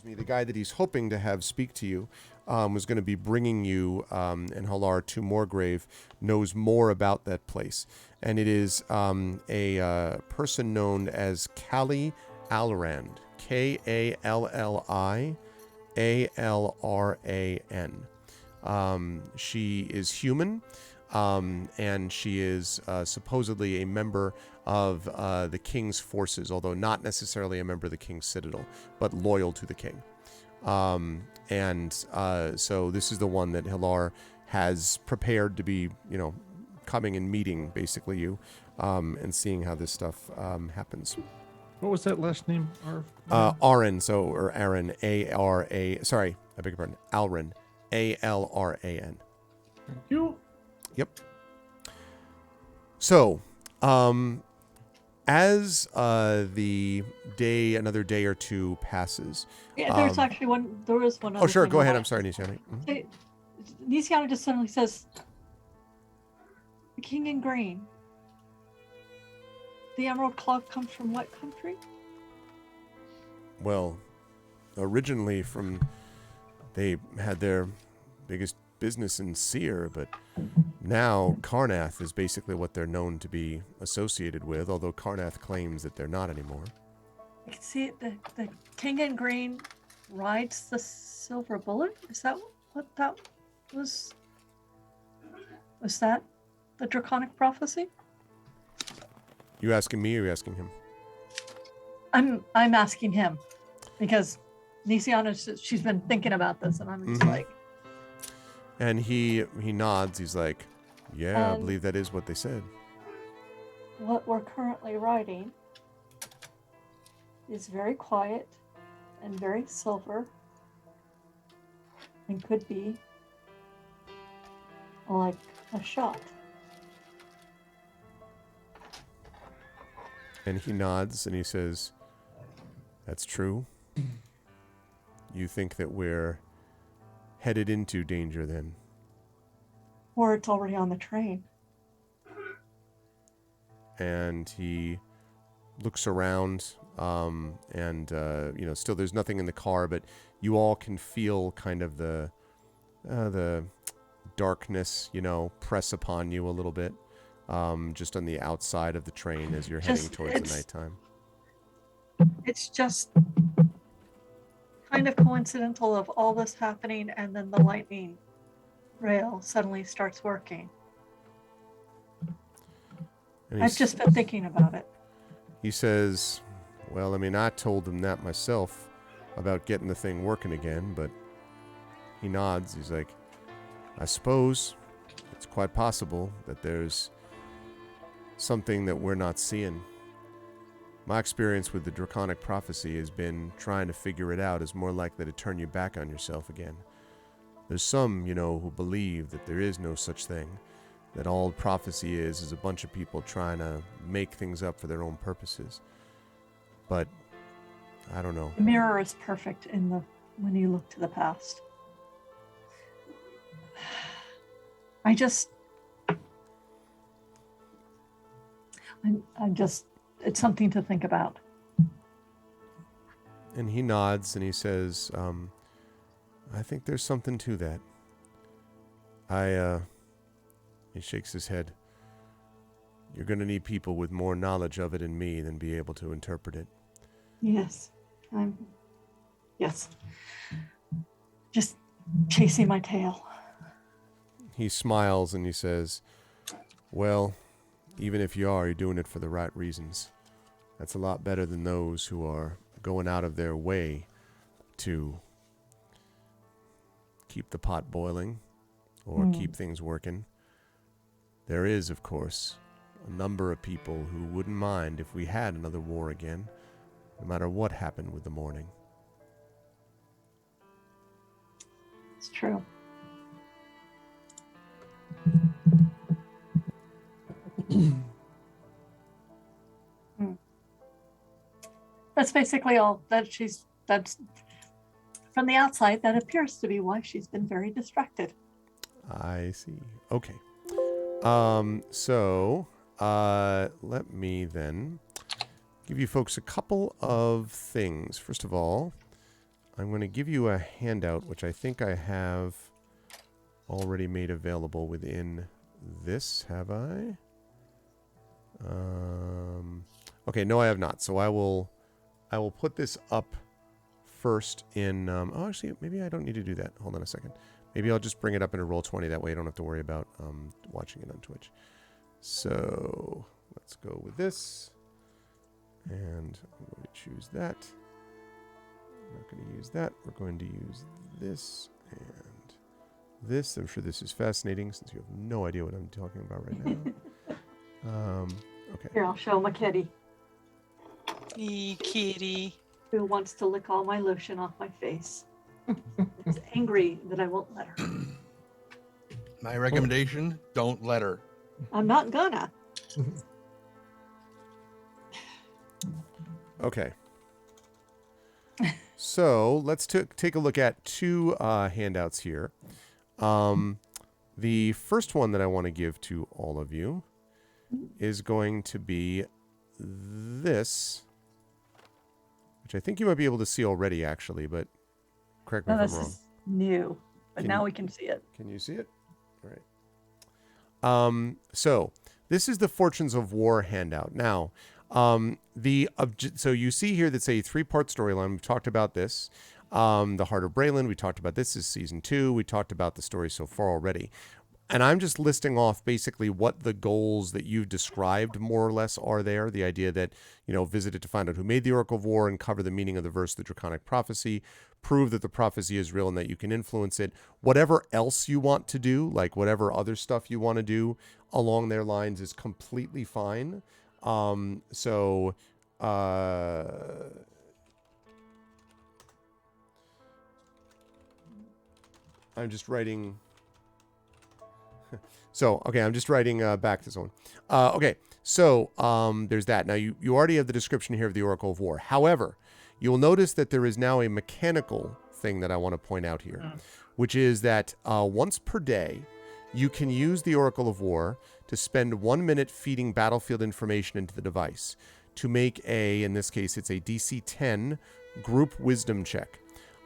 the guide that he's hoping to have speak to you was going to be bringing you and Halar to Moorgrave, knows more about that place. And it is a person known as Callie Alran, Kalraran. She is human. And she is supposedly a member of the King's forces, although not necessarily a member of the King's Citadel, but loyal to the King. So this is the one that Hilar has prepared to be, you know, coming and meeting basically you and seeing how this stuff happens. What was that last name? Aaron, or Aaron, A-R-A, sorry, I beg your pardon, Alran, A-L-R-A-N. Thank you. Yep. So, as another day or two passes. Yeah, there's actually one. There is one. Oh, sure. Thing Go ahead. I'm sorry, Nisiana. Nisiana just suddenly says, "The King in Green. The Emerald Cloth comes from what country?" Well, originally they had their biggest business in Seer, but now Karnath is basically what they're known to be associated with, although Karnath claims that they're not anymore. I can see it. The King in Green rides the silver bullet. Is that what that was? Was that the Draconic Prophecy? You asking me or you asking him? I'm asking him because Nisiana, she's been thinking about this, and I'm just like. And he nods. He's like, yeah, I believe that is what they said. What we're currently writing is very quiet and very silver and could be like a shot. And he nods and he says, that's true. You think that we're headed into danger then? Or it's already on the train. And he looks around, still there's nothing in the car, but you all can feel kind of the darkness, press upon you a little bit, just on the outside of the train as you're heading towards the nighttime. It's just kind of coincidental of all this happening, and then the lightning rail suddenly starts working. I've just been thinking about it. He says, well, I told them that myself about getting the thing working again, but he nods. He's like, I suppose it's quite possible that there's something that we're not seeing. My experience with the Draconic Prophecy has been trying to figure it out is more likely to turn you back on yourself again. There's some, who believe that there is no such thing, that all prophecy is a bunch of people trying to make things up for their own purposes. But I don't know. The mirror is perfect when you look to the past. It's something to think about. And he nods and he says, I think there's something to that. He shakes his head. You're going to need people with more knowledge of it than me than be able to interpret it. Yes. Yes. Just chasing my tail. He smiles and he says, well, even if you are, you're doing it for the right reasons. That's a lot better than those who are going out of their way to keep the pot boiling or keep things working. There is, of course, a number of people who wouldn't mind if we had another war again, no matter what happened with the morning. It's true. That's basically all that that's from the outside. That appears to be why she's been very distracted. I see. Okay. So let me then give you folks a couple of things. First of all, I'm going to give you a handout, which I think I have already made available within this. Have I? Okay, no, I have not. So I will put this up first in... oh, actually, maybe I don't need to do that. Hold on a second. Maybe I'll just bring it up into Roll20. That way I don't have to worry about watching it on Twitch. So let's go with this. And I'm going to choose that. I'm not going to use that. We're going to use this and this. I'm sure this is fascinating since you have no idea what I'm talking about right now. Okay. Here, I'll show my kitty. Hey, kitty. Who wants to lick all my lotion off my face. It's angry that I won't let her. My recommendation, don't let her. I'm not gonna. Okay. So let's take a look at two handouts here. The first one that I want to give to all of you is going to be this, which I think you might be able to see already, actually, but correct me if I'm wrong. This is new, but now we can see it. Can you see it? All right. So this is the Fortunes of War handout. Now, so you see here that's a 3-part storyline. We've talked about this. The Heart of Braylon, we talked about this is season 2. We talked about the story so far already. And I'm just listing off basically what the goals that you've described more or less are there. The idea that, visit it to find out who made the Oracle of War and cover the meaning of the verse, the Draconic Prophecy, prove that the prophecy is real and that you can influence it. Whatever else you want to do, like whatever other stuff you want to do along their lines is completely fine. I'm just writing... I'm just writing back this one. Okay, so there's that. Now, you already have the description here of the Oracle of War. However, you'll notice that there is now a mechanical thing that I want to point out here, which is that once per day, you can use the Oracle of War to spend 1 minute feeding battlefield information into the device to make in this case, it's a DC 10 group wisdom check.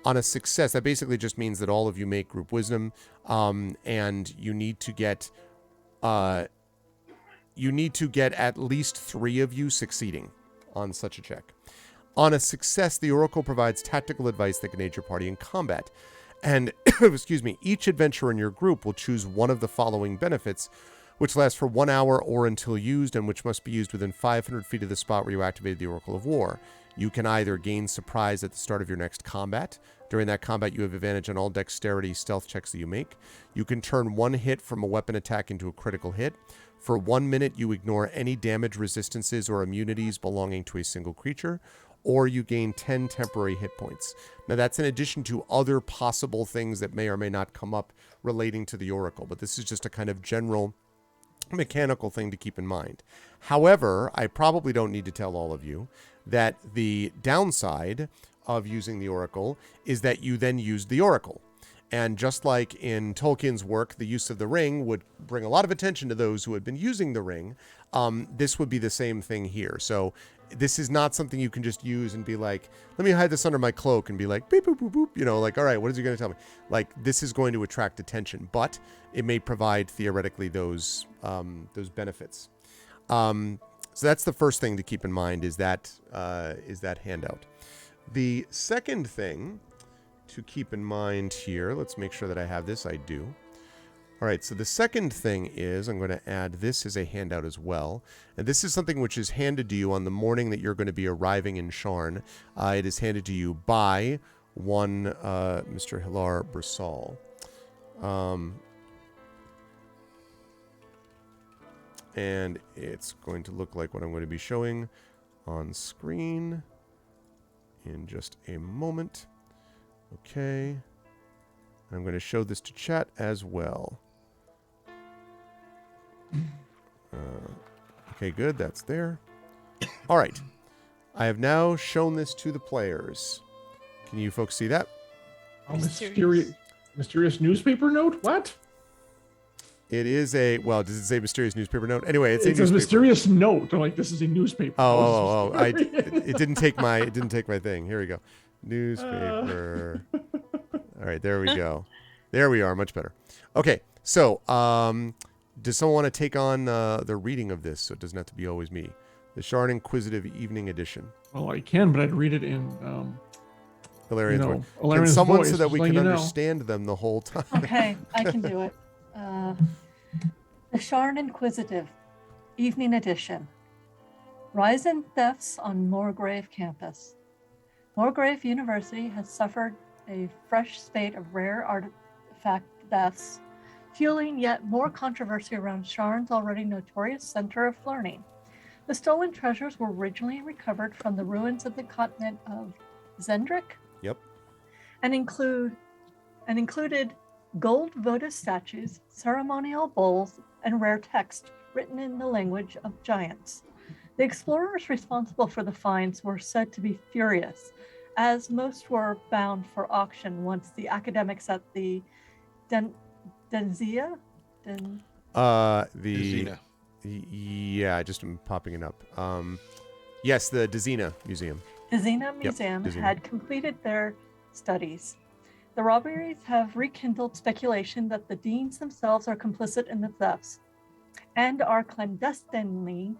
On a success, that basically just means that all of you make group wisdom, and you need to get at least 3 of you succeeding on such a check. On a success, the Oracle provides tactical advice that can aid your party in combat. And, excuse me, each adventurer in your group will choose one of the following benefits, which lasts for 1 hour or until used, and which must be used within 500 feet of the spot where you activated the Oracle of War. You can either gain surprise at the start of your next combat. During that combat, you have advantage on all dexterity stealth checks that you make. You can turn 1 hit from a weapon attack into a critical hit. For 1 minute, you ignore any damage resistances or immunities belonging to a single creature, or you gain 10 temporary hit points. Now, that's in addition to other possible things that may or may not come up relating to the Oracle, but this is just a kind of general mechanical thing to keep in mind. However, I probably don't need to tell all of you that the downside of using the Oracle is that you then use the Oracle. And just like in Tolkien's work, the use of the ring would bring a lot of attention to those who had been using the ring. This would be the same thing here. So this is not something you can just use and be like, let me hide this under my cloak and be like, beep, boop, boop, boop. All right, what is he going to tell me? Like, this is going to attract attention, but it may provide theoretically those benefits. So that's the first thing to keep in mind is that handout. The second thing to keep in mind here, let's make sure that I have this. I do. All right, so the second thing is I'm going to add this as a handout as well. And this is something which is handed to you on the morning that you're going to be arriving in Sharn. It is handed to you by one Mr. Hilar Brissal. And it's going to look like what I'm going to be showing on screen in just a moment. Okay. I'm going to show this to chat as well. Okay, good. That's there. All right. I have now shown this to the players. Can you folks see that? Oh, mysterious newspaper note? What? It is a, well, does it say mysterious newspaper note? Anyway, it's a It says newspaper. mysterious note. I'm like, this is a newspaper. It didn't take my thing. Here we go. Newspaper. All right, there we go. There we are, much better. Okay, so does someone want to take on the reading of this so it doesn't have to be always me? The Sharn Inquisitive Evening Edition. Well, I can, but I'd read it in Hilarious voice. Can Hilarious someone voice, so that just we letting can you know. understand them the whole time? Okay, I can do it. The Sharn Inquisitive, Evening Edition. Rise in thefts on Moorgrave campus. Moorgrave University has suffered a fresh spate of rare artifact thefts, fueling yet more controversy around Sharn's already notorious center of learning. The stolen treasures were originally recovered from the ruins of the continent of Zendrick. Yep. And included gold votive statues, ceremonial bowls, and rare text written in the language of giants. The explorers responsible for the finds were said to be furious, as most were bound for auction once the academics at the Denzia? Dezina. Yeah, just I'm popping it up. Yes, the Dezina Museum. Dezina Museum Dezina. had completed their studies. The robberies have rekindled speculation that the deans themselves are complicit in the thefts and are clandestinely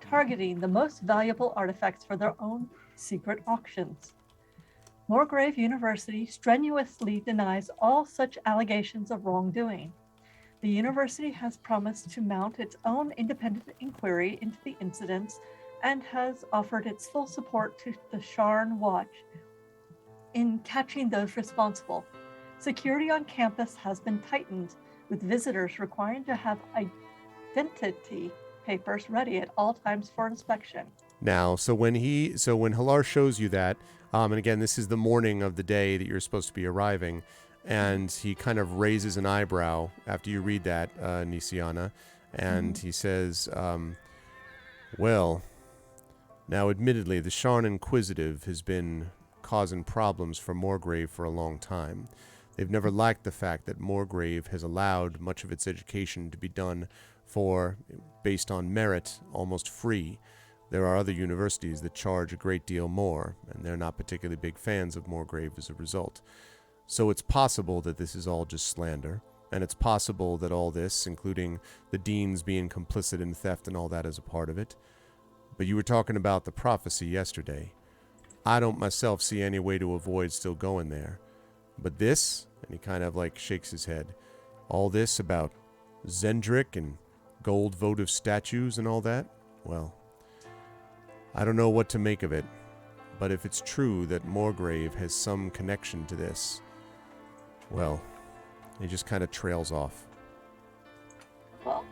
targeting the most valuable artifacts for their own secret auctions. Moorgrave University strenuously denies all such allegations of wrongdoing. The university has promised to mount its own independent inquiry into the incidents and has offered its full support to the Sharn Watch in catching those responsible. Security on campus has been tightened, with visitors required to have identity papers ready at all times for inspection. Now, so when Hilar shows you that, and again, this is the morning of the day that you're supposed to be arriving, and he kind of raises an eyebrow after you read that, Nisiana, and he says, well, now admittedly, the Sharn Inquisitive has been causing problems for Moorgrave for a long time. They've never liked the fact that Moorgrave has allowed much of its education to be done based on merit, almost free. There are other universities that charge a great deal more, and they're not particularly big fans of Moorgrave as a result. So it's possible that this is all just slander, and it's possible that all this, including the deans being complicit in theft and all that, is a part of it. But you were talking about the prophecy yesterday. I don't myself see any way to avoid still going there. But this, and he kind of like shakes his head, all this about Zendrick and gold votive statues and all that, well, I don't know what to make of it. But if it's true that Moorgrave has some connection to this, well, he just kind of trails off. Well,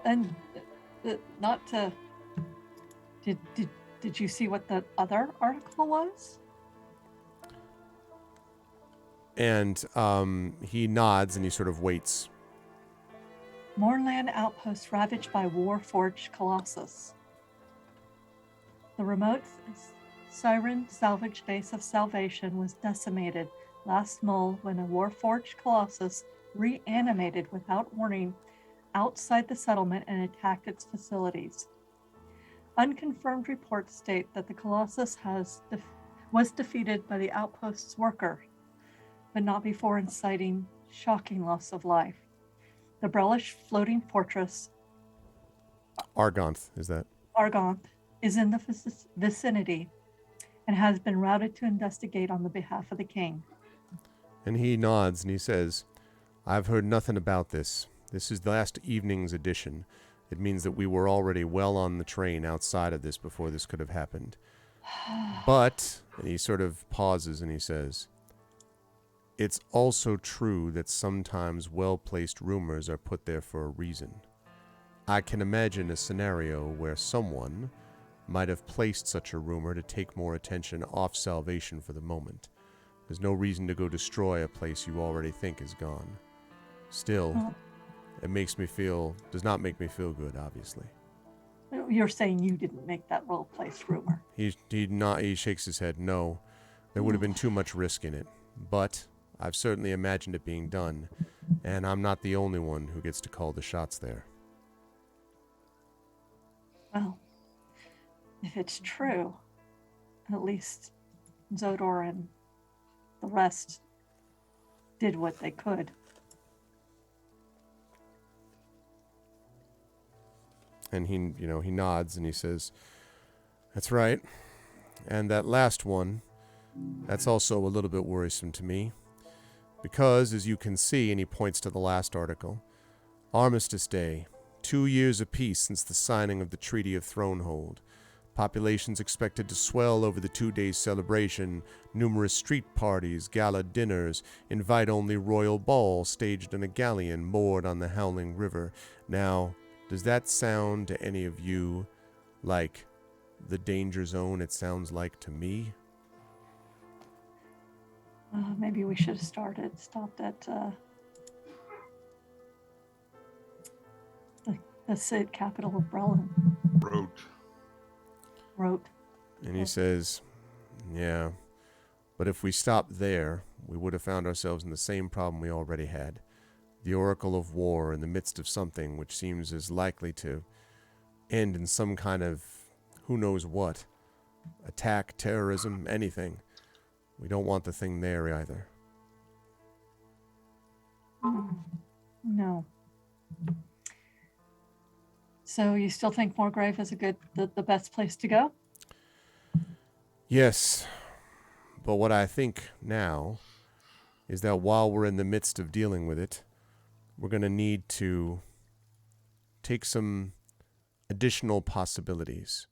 and not to... Did you see what the other article was? And he nods and he sort of waits. Moorland outpost ravaged by war-forged colossus. The remote Siren salvage base of Salvation was decimated last Mul when a war-forged colossus reanimated without warning outside the settlement and attacked its facilities. Unconfirmed reports state that the colossus was defeated by the outpost's worker, but not before inciting shocking loss of life. The Brellish floating fortress, Argonth, is that? Argonth, is in the vicinity and has been routed to investigate on the behalf of the king. And he nods and he says, I've heard nothing about this. This is last evening's edition. It means that we were already well on the train outside of this before this could have happened. But, and he sort of pauses and he says, it's also true that sometimes well-placed rumors are put there for a reason. I can imagine a scenario where someone might have placed such a rumor to take more attention off Salvation for the moment. There's no reason to go destroy a place you already think is gone. Still, it does not make me feel good, obviously. You're saying you didn't make that well-placed rumor. He shakes his head. No, there would have been too much risk in it. But I've certainly imagined it being done, and I'm not the only one who gets to call the shots there. Well, if it's true, at least Zodor and the rest did what they could. And he nods and he says, that's right. And that last one, that's also a little bit worrisome to me. Because, as you can see, and he points to the last article, Armistice Day, 2 years apiece since the signing of the Treaty of Thronehold. Populations expected to swell over the 2-day celebration, numerous street parties, gala dinners, invite-only royal ball staged on a galleon moored on the howling river. Now, does that sound to any of you like the danger zone it sounds like to me? Maybe we should have stopped at the Cid capital of Brelin. Wrote. And he says, yeah, but if we stopped there, we would have found ourselves in the same problem we already had. The Oracle of War in the midst of something which seems as likely to end in some kind of who knows what. Attack, terrorism, anything. We don't want the thing there either. No. So you still think Moorgrave is the best place to go? Yes. But what I think now is that while we're in the midst of dealing with it, we're going to need to take some additional possibilities.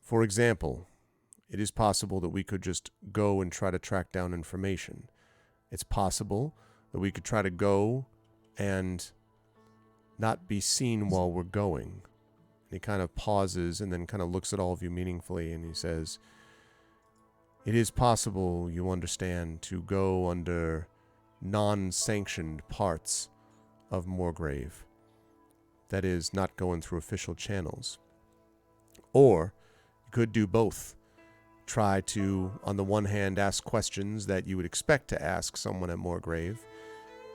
For example, it is possible that we could just go and try to track down information. It's possible that we could try to go and not be seen while we're going. And he kind of pauses and then kind of looks at all of you meaningfully and he says, it is possible, you understand, to go under non-sanctioned parts of Moorgrave. That is, not going through official channels. Or you could do both. Try to, on the one hand, ask questions that you would expect to ask someone at Moorgrave,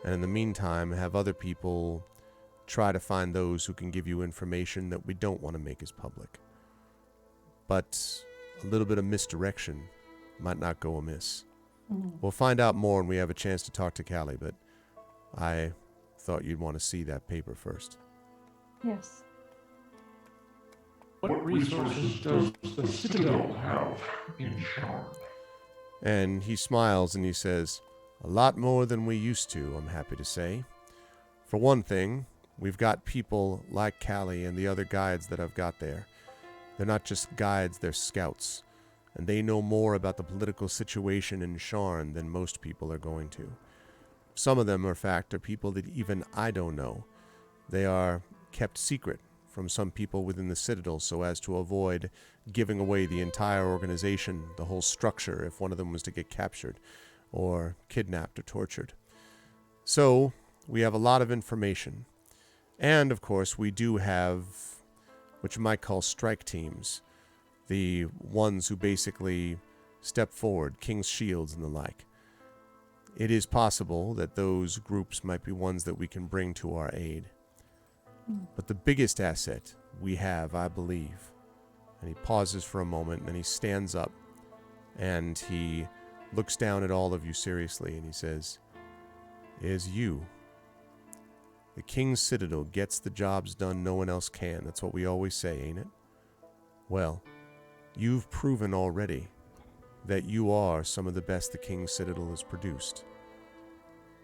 and in the meantime, have other people try to find those who can give you information that we don't want to make as public. But a little bit of misdirection might not go amiss. We'll find out more when we have a chance to talk to Callie, but I thought you'd want to see that paper first. Yes. What resources does the Citadel have in Sharn? And he smiles and he says, a lot more than we used to, I'm happy to say. For one thing, we've got people like Callie and the other guides that I've got there. They're not just guides, they're scouts. And they know more about the political situation in Sharn than most people are going to. Some of them, in fact, are people that even I don't know. They are kept secret from some people within the Citadel so as to avoid giving away the entire organization, the whole structure, if one of them was to get captured or kidnapped or tortured. So, we have a lot of information. And, of course, we do have what you might call strike teams. The ones who basically step forward, King's Shields and the like. It is possible that those groups might be ones that we can bring to our aid. But the biggest asset we have, I believe, and he pauses for a moment, and then he stands up, and he looks down at all of you seriously, and he says, is you. The King's Citadel gets the jobs done no one else can. That's what we always say, ain't it? Well, you've proven already that you are some of the best the King's Citadel has produced.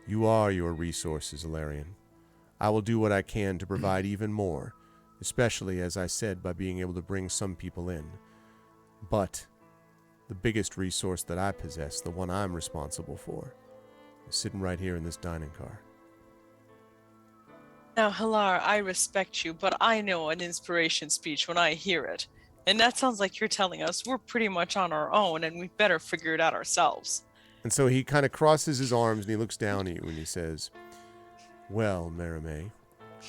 You are your resources, Alarian. I will do what I can to provide even more, especially, as I said, by being able to bring some people in. But the biggest resource that I possess, the one I'm responsible for, is sitting right here in this dining car. Now, Hilar, I respect you, but I know an inspiration speech when I hear it. And that sounds like you're telling us we're pretty much on our own and we better figure it out ourselves. And so he kind of crosses his arms and he looks down at you and he says, well, Merime,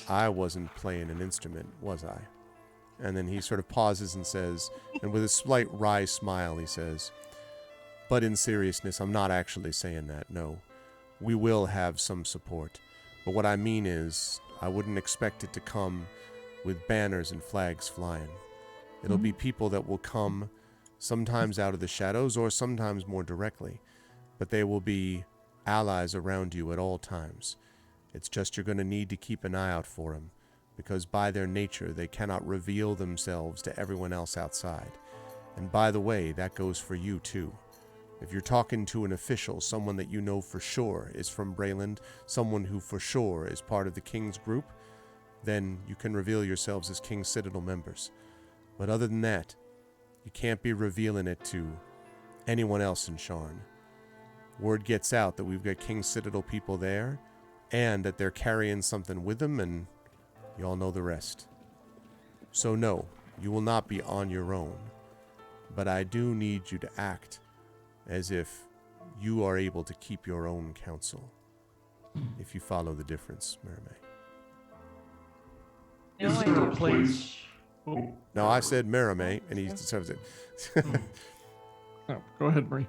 I wasn't playing an instrument, was I? And then he sort of pauses and says, and with a slight wry smile, he says, but in seriousness, I'm not actually saying that, no. We will have some support. But what I mean is, I wouldn't expect it to come with banners and flags flying. It'll be people that will come sometimes out of the shadows or sometimes more directly. But they will be allies around you at all times. It's just you're going to need to keep an eye out for them, because by their nature they cannot reveal themselves to everyone else outside. And by the way, that goes for you too. If you're talking to an official, someone that you know for sure is from Brayland, someone who for sure is part of the King's group, then you can reveal yourselves as King's Citadel members. But other than that, you can't be revealing it to anyone else in Sharn. Word gets out that we've got King's Citadel people there, and that they're carrying something with them, and you all know the rest. So no, you will not be on your own. But I do need you to act as if you are able to keep your own counsel. If you follow the difference, Merime. Is there a place? Oh, No, I said Merime, and he deserves it. no, go ahead, Marie.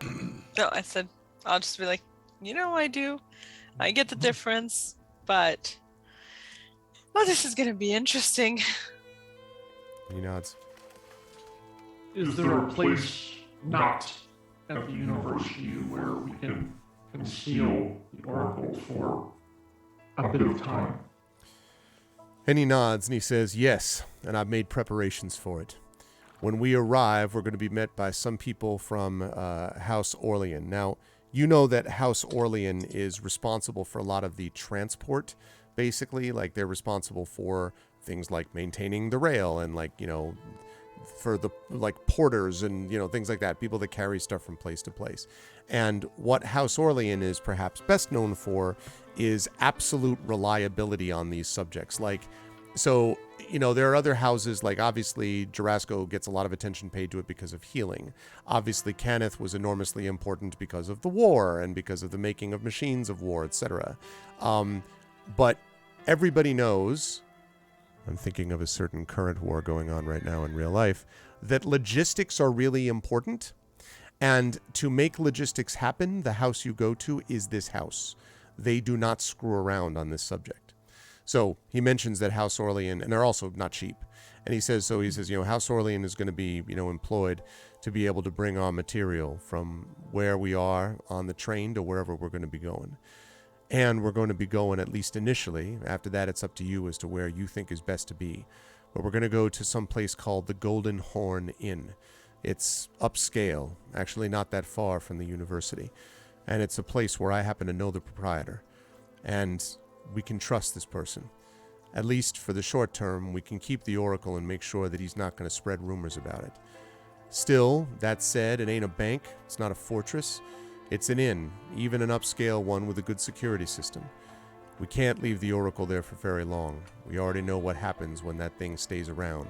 No, I said, I'll just be like, I do. I get the difference, but this is going to be interesting. He nods. Is there a place not at the university where we can conceal the oracle for a bit of time? And he nods and he says, yes, and I've made preparations for it. When we arrive, we're going to be met by some people from House Orlean. Now, you know that House Orlean is responsible for a lot of the transport, basically. Like, they're responsible for things like maintaining the rail and, for the, porters and, things like that. People that carry stuff from place to place. And what House Orlean is perhaps best known for is absolute reliability on these subjects. There are other houses, obviously Jarasco gets a lot of attention paid to it because of healing. Obviously Cannith was enormously important because of the war and because of the making of machines of war, etc. But everybody knows, I'm thinking of a certain current war going on right now in real life, that logistics are really important. And to make logistics happen, the house you go to is this house. They do not screw around on this subject. So he mentions that House Orlean, and they're also not cheap. And he says, House Orlean is going to be, employed to be able to bring our material from where we are on the train to wherever we're going to be going. And we're going to be going, at least initially. After that, it's up to you as to where you think is best to be. But we're going to go to some place called the Golden Horn Inn. It's upscale, actually not that far from the university. And it's a place where I happen to know the proprietor. And we can trust this person. At least for the short term, we can keep the Oracle and make sure that he's not going to spread rumors about it. Still, that said, it ain't a bank, it's not a fortress, it's an inn, even an upscale one with a good security system. We can't leave the Oracle there for very long. We already know what happens when that thing stays around.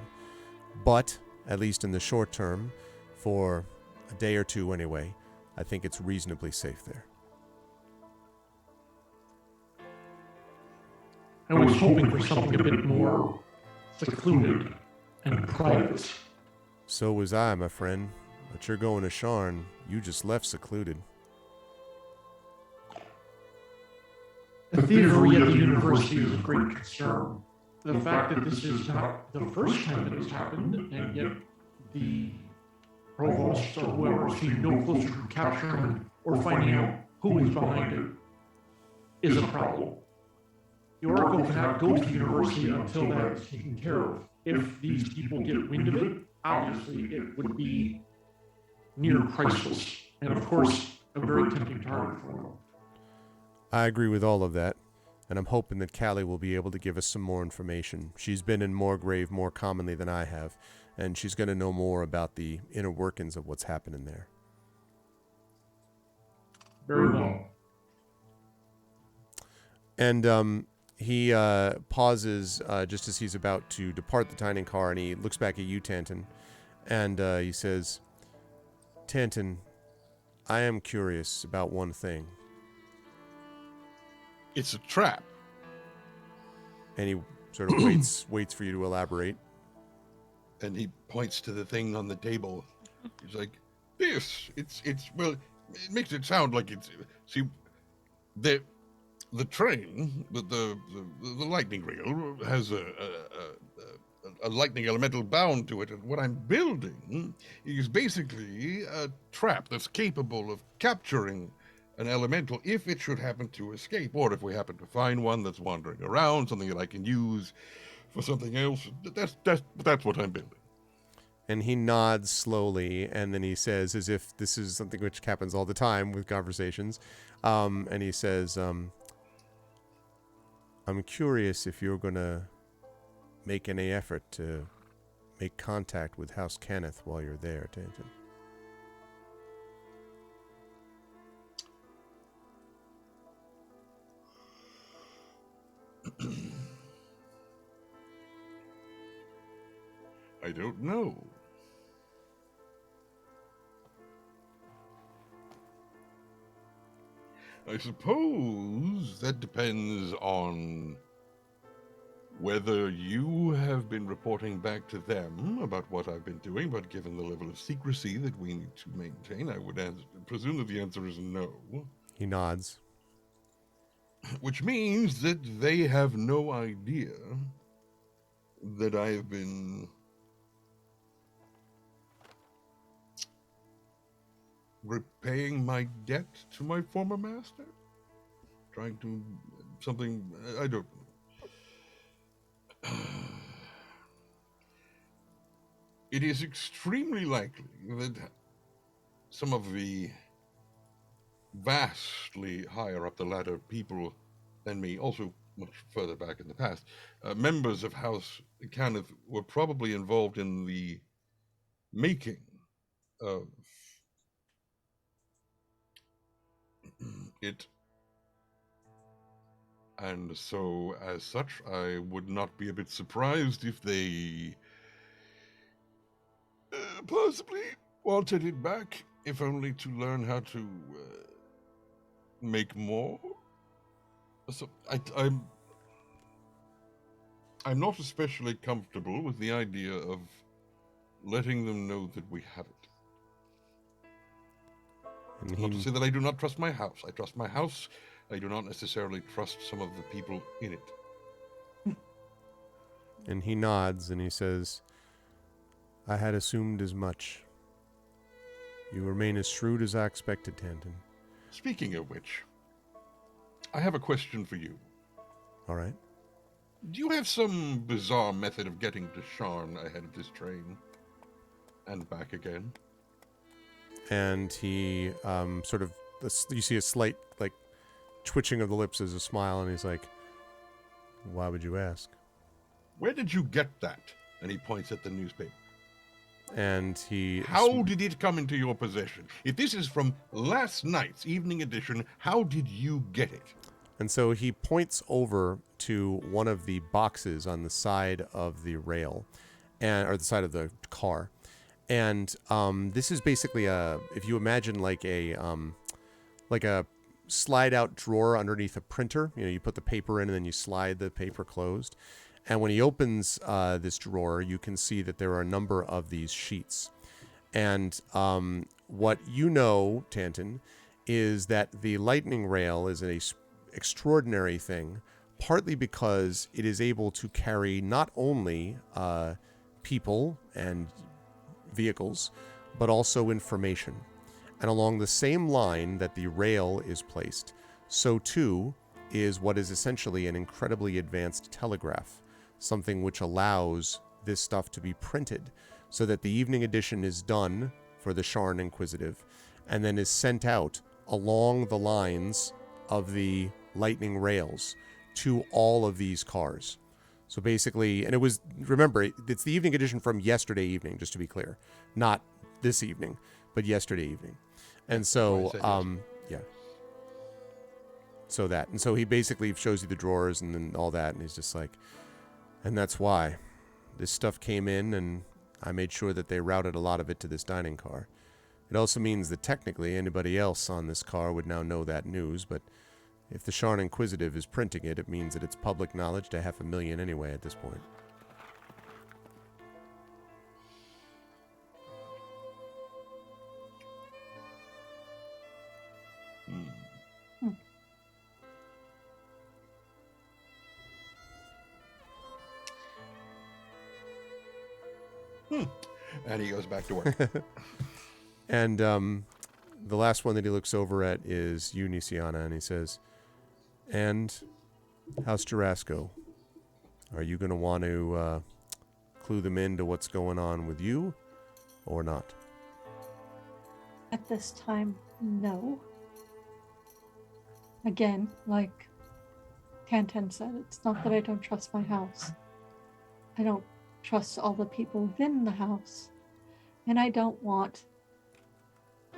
But, at least in the short term, for a day or two anyway, I think it's reasonably safe there. I was hoping for something a bit more secluded and private. So was I, my friend. But you're going to Sharn. You just left secluded. The thievery at the university is a great concern. The fact that this is not the first time that it's happened, and yet the provost or whoever seemed no closer to capturing or finding out who is behind it, is a problem. the Oracle cannot go to the university until that is taken care of. If these people get wind of it, obviously it would be near priceless, and of course, a very tempting target for them. I agree with all of that, and I'm hoping that Callie will be able to give us some more information. She's been in Moorgrave more commonly than I have, and she's going to know more about the inner workings of what's happening there. Very well. And he pauses just as he's about to depart the tiny car, and he looks back at you, Tanton, and he says, Tanton, I am curious about one thing. It's a trap. And he sort of waits for you to elaborate. And he points to the thing on the table. He's like, this, it's well, it makes it sound like it's, see, the train, the lightning reel has a lightning elemental bound to it, and what I'm building is basically a trap that's capable of capturing an elemental if it should happen to escape, or if we happen to find one that's wandering around, something that I can use for something else. That's what I'm building. And he nods slowly, and then he says, as if this is something which happens all the time with conversations, and he says, I'm curious if you're going to make any effort to make contact with House Kenneth while you're there, Tanton. I don't know. I suppose that depends on whether you have been reporting back to them about what I've been doing, but given the level of secrecy that we need to maintain, I would presume that the answer is no. He nods. Which means that they have no idea that I've been repaying my debt to my former master? Trying to something, I don't know. It is extremely likely that some of the vastly higher up the ladder people than me, also much further back in the past, members of House Kenneth were probably involved in the making of it. And so, as such, I would not be a bit surprised if they possibly wanted it back, if only to learn how to make more. So I'm not especially comfortable with the idea of letting them know that we have it. And Not to say that I do not trust my house. I trust my house. I do not necessarily trust some of the people in it. And he nods and he says, I had assumed as much. You remain as shrewd as I expected, Tanton. Speaking of which, I have a question for you. All right. Do you have some bizarre method of getting to Sharn ahead of this train? And back again? And he sort of, you see a slight, like, twitching of the lips as a smile, and he's like, why would you ask? Where did you get that? And he points at the newspaper. And he... How did it come into your possession? If this is from last night's evening edition, how did you get it? And so he points over to one of the boxes on the side of the rail, or the side of the car. And this is basically if you imagine like a slide-out drawer underneath a printer. You know, you put the paper in and then you slide the paper closed. And when he opens this drawer, you can see that there are a number of these sheets. And what you know, Tanton, is that the lightning rail is an extraordinary thing, partly because it is able to carry not only people and vehicles, but also information. And along the same line that the rail is placed, so too is what is essentially an incredibly advanced telegraph, something which allows this stuff to be printed so that the evening edition is done for the Sharn Inquisitive and then is sent out along the lines of the lightning rails to all of these cars. So basically, and it was, remember, it's the evening edition from yesterday evening, just to be clear. Not this evening, but yesterday evening. And so, yeah. So that. And so he basically shows you the drawers and then all that, and he's just like, and that's why this stuff came in, and I made sure that they routed a lot of it to this dining car. It also means that technically anybody else on this car would now know that news, but if the Sharn Inquisitive is printing it, it means that it's public knowledge to 500,000 anyway at this point. And he goes back to work. And the last one that he looks over at is you, Nisiana, and he says, and House Jarasco, are you going to want to clue them into what's going on with you or not? At this time, no. Again, like Tantan said, it's not that I don't trust my house. I don't trust all the people within the house. And I don't want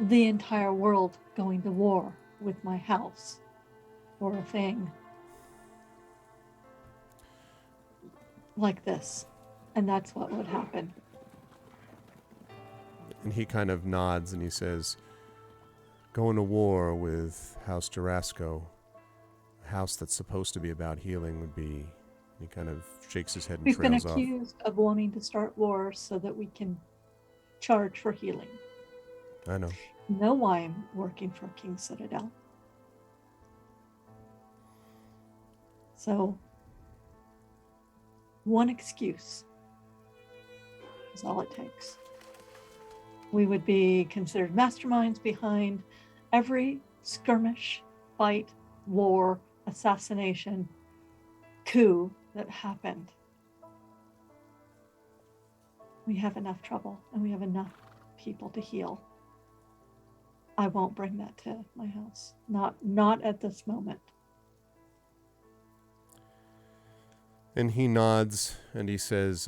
the entire world going to war with my house or a thing like this. And that's what would happen. And he kind of nods and he says, going to war with House Jarasco, a house that's supposed to be about healing, would be... He kind of shakes his head and We've been trails off. accused of wanting to start wars so that we can charge for healing. I know. No, I'm working for King Citadel. So, one excuse is all it takes. We would be considered masterminds behind every skirmish, fight, war, assassination, coup that happened. We have enough trouble and we have enough people to heal. I won't bring that to my house. Not at this moment. And he nods and he says,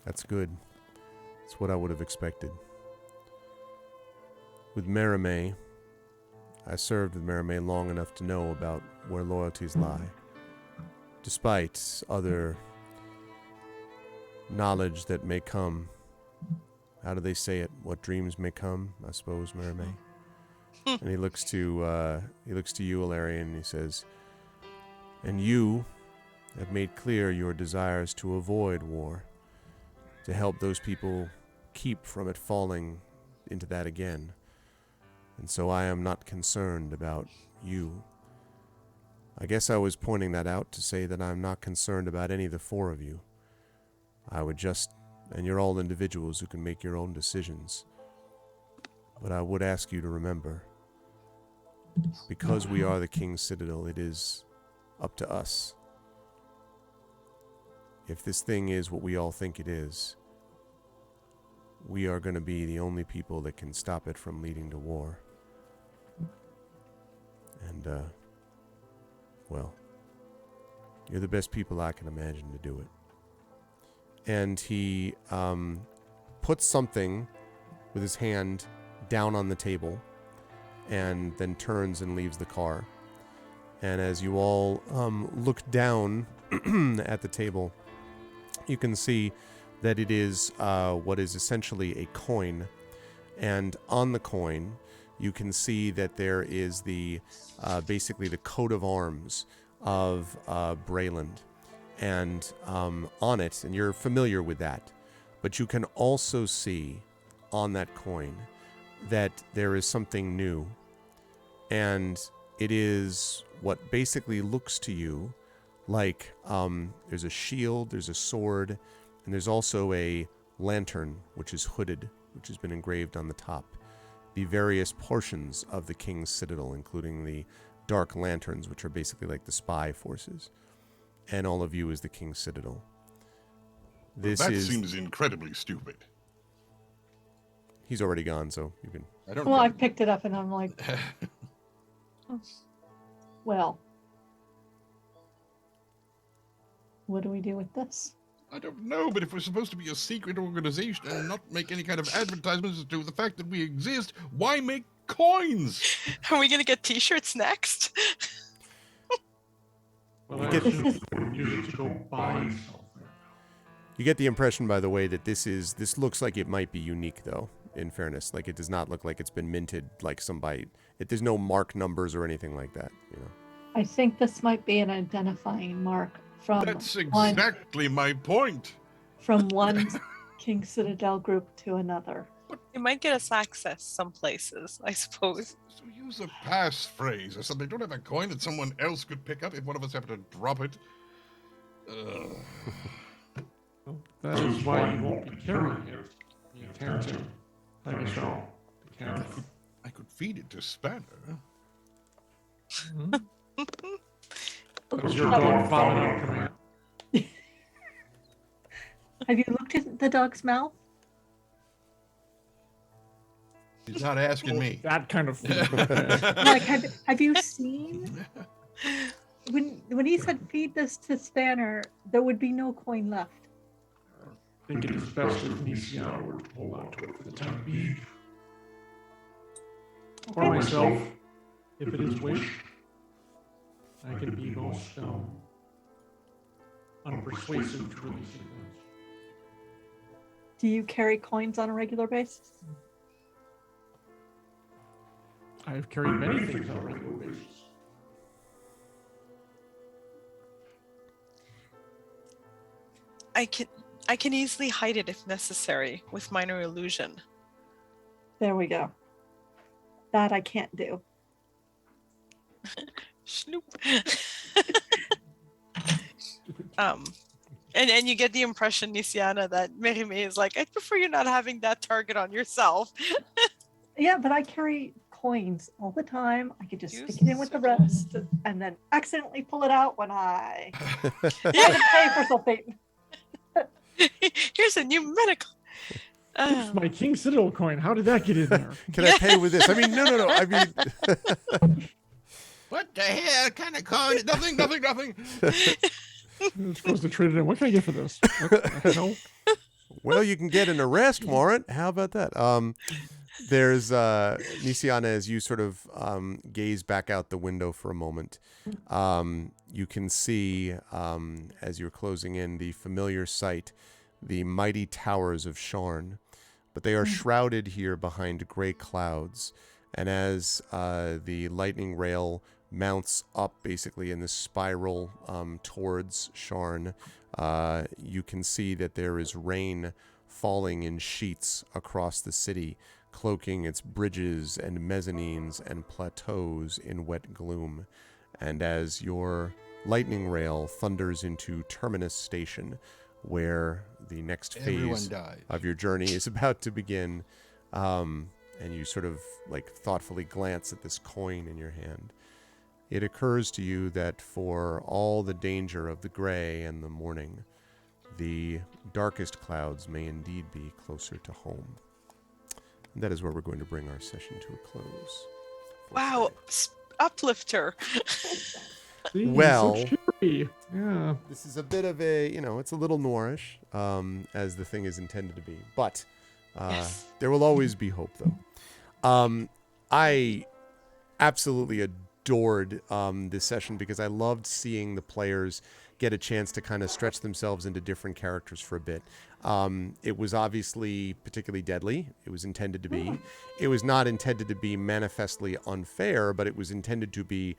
that's good. That's what I would have expected. With Merimee, I served with Merimee long enough to know about where loyalties lie. Despite other knowledge that may come. How do they say it? What dreams may come, I suppose, Merimee. And he looks to you, Ilarion, and he says, and you have made clear your desires to avoid war, to help those people keep from it falling into that again. And so I am not concerned about you. I guess I was pointing that out to say that I'm not concerned about any of the four of you. I would just, and you're all individuals who can make your own decisions. But I would ask you to remember, because we are the King's Citadel, it is up to us. If this thing is what we all think it is, we are going to be the only people that can stop it from leading to war. And, well, you're the best people I can imagine to do it. And he puts something with his hand down on the table and then turns and leaves the car. And as you all look down at the table, you can see that it is what is essentially a coin. And on the coin, you can see that there is the basically the coat of arms of Brayland. And on it, and you're familiar with that, but you can also see on that coin that there is something new. And it is what basically looks to you like there's a shield, there's a sword, and there's also a lantern, which is hooded, which has been engraved on the top. The various portions of the King's Citadel, including the dark lanterns, which are basically like the spy forces. And all of you is the King's Citadel. This That is... seems incredibly stupid. He's already gone, so you can... I don't Well, get I picked it up and I'm like, well, what do we do with this? I don't know, but if we're supposed to be a secret organization and not make any kind of advertisements as to the fact that we exist, why make coins? Are we gonna get T-shirts next? Well, You that's get- just use it to go buy stuff. You get the impression, by the way, that this looks like it might be unique, though, in fairness. Like, it does not look like it's been minted like somebody... There's no mark numbers or anything like that, you know. I think this might be an identifying mark from That's one, exactly my point. from one King Citadel group to another. It might get us access some places, I suppose. So use a passphrase or something. Don't have a coin that someone else could pick up if one of us happened to drop it. That is why you won't be carrying it. You can't have a show. You can't. I could feed it to Spanner. Does your dog vomit on command? Have you looked at the dog's mouth? He's not asking me. That kind of food. Like, have you seen? When he said feed this to Spanner, there would be no coin left. I think it is best if Nisiana were to hold on to it for the time being. For Okay. myself, if it is wished, I can be most unpersuasive to releasing those. Do you carry coins on a regular basis? I have carried many things on a regular basis. I can easily hide it if necessary with minor illusion. There we go. That I can't do. Snoop. And you get the impression, Nisiana, that Merime is like, I'd prefer you not having that target on yourself. Yeah, but I carry coins all the time. I could just You stick it in with the simple. rest and then accidentally pull it out when I had to pay for something. Here's a new medical. It's my King Citadel coin. How did that get in there? Can I pay with this? I mean, no. I mean... What the hell kind of coin? Nothing. I'm supposed to trade it in. What can I get for this? What the hell? Well, you can get an arrest warrant. How about that? There's Nisiana, as you sort of gaze back out the window for a moment, you can see, as you're closing in, the familiar sight, the mighty towers of Sharn. But they are shrouded here behind gray clouds. And as the lightning rail mounts up basically in this spiral towards Sharn, you can see that there is rain falling in sheets across the city, cloaking its bridges and mezzanines and plateaus in wet gloom. And as your lightning rail thunders into Terminus Station, where the next Everyone phase dies. of your journey is about to begin, and you sort of like thoughtfully glance at this coin in your hand, it occurs to you that for all the danger of the gray and the morning, the darkest clouds may indeed be closer to home. And that is where we're going to bring our session to a close. for Wow, today. uplifter. See, Well- so cheery. Yeah. This is a bit of a, it's a little Noirish, as the thing is intended to be. But Yes. there will always be hope, though. I absolutely adored this session because I loved seeing the players get a chance to kind of stretch themselves into different characters for a bit. It was obviously particularly deadly. It was intended to be. It was not intended to be manifestly unfair, but it was intended to be,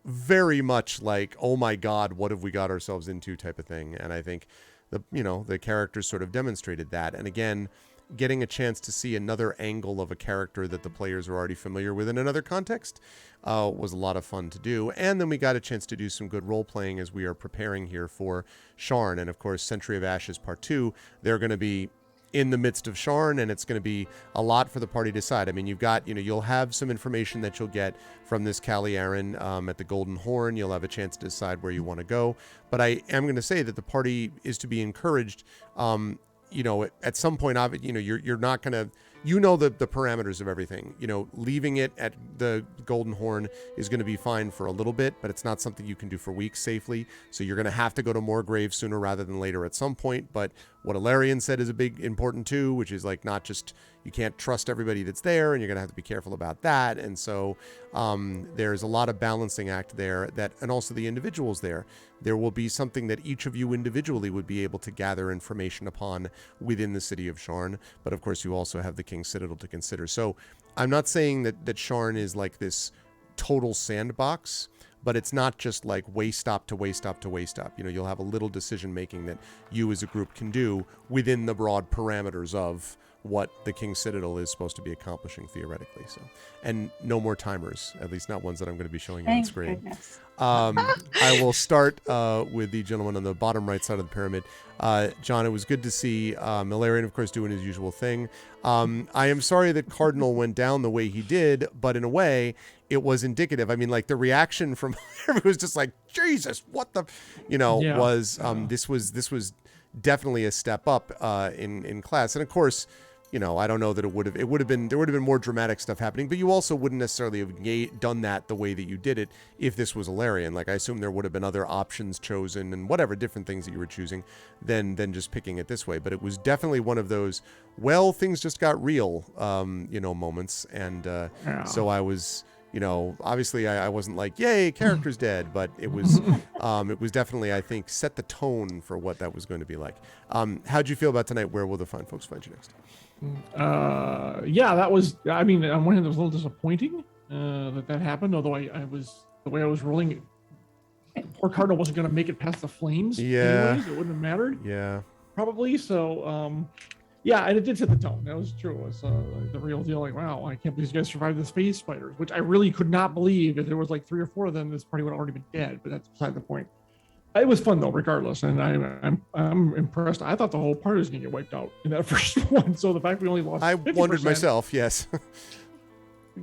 very much like, oh my God, what have we got ourselves into type of thing. And I think the characters sort of demonstrated that. And again, getting a chance to see another angle of a character that the players are already familiar with in another context was a lot of fun to do. And then we got a chance to do some good role playing as we are preparing here for Sharn. And of course, Century of Ashes Part 2, they're going to be in the midst of Sharn, and it's going to be a lot for the party to decide. I mean, you've got, you'll have some information that you'll get from this Callie Aaron at the Golden Horn. You'll have a chance to decide where you want to go. But I am going to say that the party is to be encouraged. At some point, you're not going to, the parameters of everything. Leaving it at the Golden Horn is going to be fine for a little bit, but it's not something you can do for weeks safely. So you're going to have to go to Moorgrave sooner rather than later at some point. But what Ilarion said is a big important too, which is like not just, you can't trust everybody that's there, and you're going to have to be careful about that. And so there's a lot of balancing act there, and also the individuals there. There will be something that each of you individually would be able to gather information upon within the city of Sharn. But of course, you also have the King's Citadel to consider. So I'm not saying that Sharn is like this total sandbox, but it's not just like way stop to way stop to way stop. You'll have a little decision making that you as a group can do within the broad parameters of what the King's Citadel is supposed to be accomplishing theoretically. So, and no more timers, at least not ones that I'm going to be showing you on screen. Goodness. I will start with the gentleman on the bottom right side of the pyramid. John, it was good to see Ilarion, of course, doing his usual thing. I am sorry that Cardinal went down the way he did, but in a way, it was indicative. I mean, like the reaction from everyone was just like, Jesus, what the, this was definitely a step up in class. And of course, I don't know that there would have been more dramatic stuff happening, but you also wouldn't necessarily have done that the way that you did it if this was Ilarion. Like I assume there would have been other options chosen and whatever different things that you were choosing than just picking it this way. But it was definitely one of those, well, things just got real, moments. And so I was, obviously I wasn't like, yay, character's dead, but it was definitely, I think, set the tone for what that was going to be like. How'd you feel about tonight? Where will the fine folks find you next? That was, I mean, on one hand, it was a little disappointing that happened, although I was, the way I was rolling, poor Cardinal wasn't going to make it past the flames. Yeah. Anyways, it wouldn't have mattered. Yeah. Probably. So, and it did set the tone. That was true. It was the real deal. Like, wow, I can't believe these guys survived the space fighters, which I really could not believe. If there was like 3 or 4 of them, this party would have already been dead, but that's beside the point. It was fun though, regardless, and I'm impressed. I thought the whole party was going to get wiped out in that first one. So the fact we only lost, I 50%, wondered myself. Yes,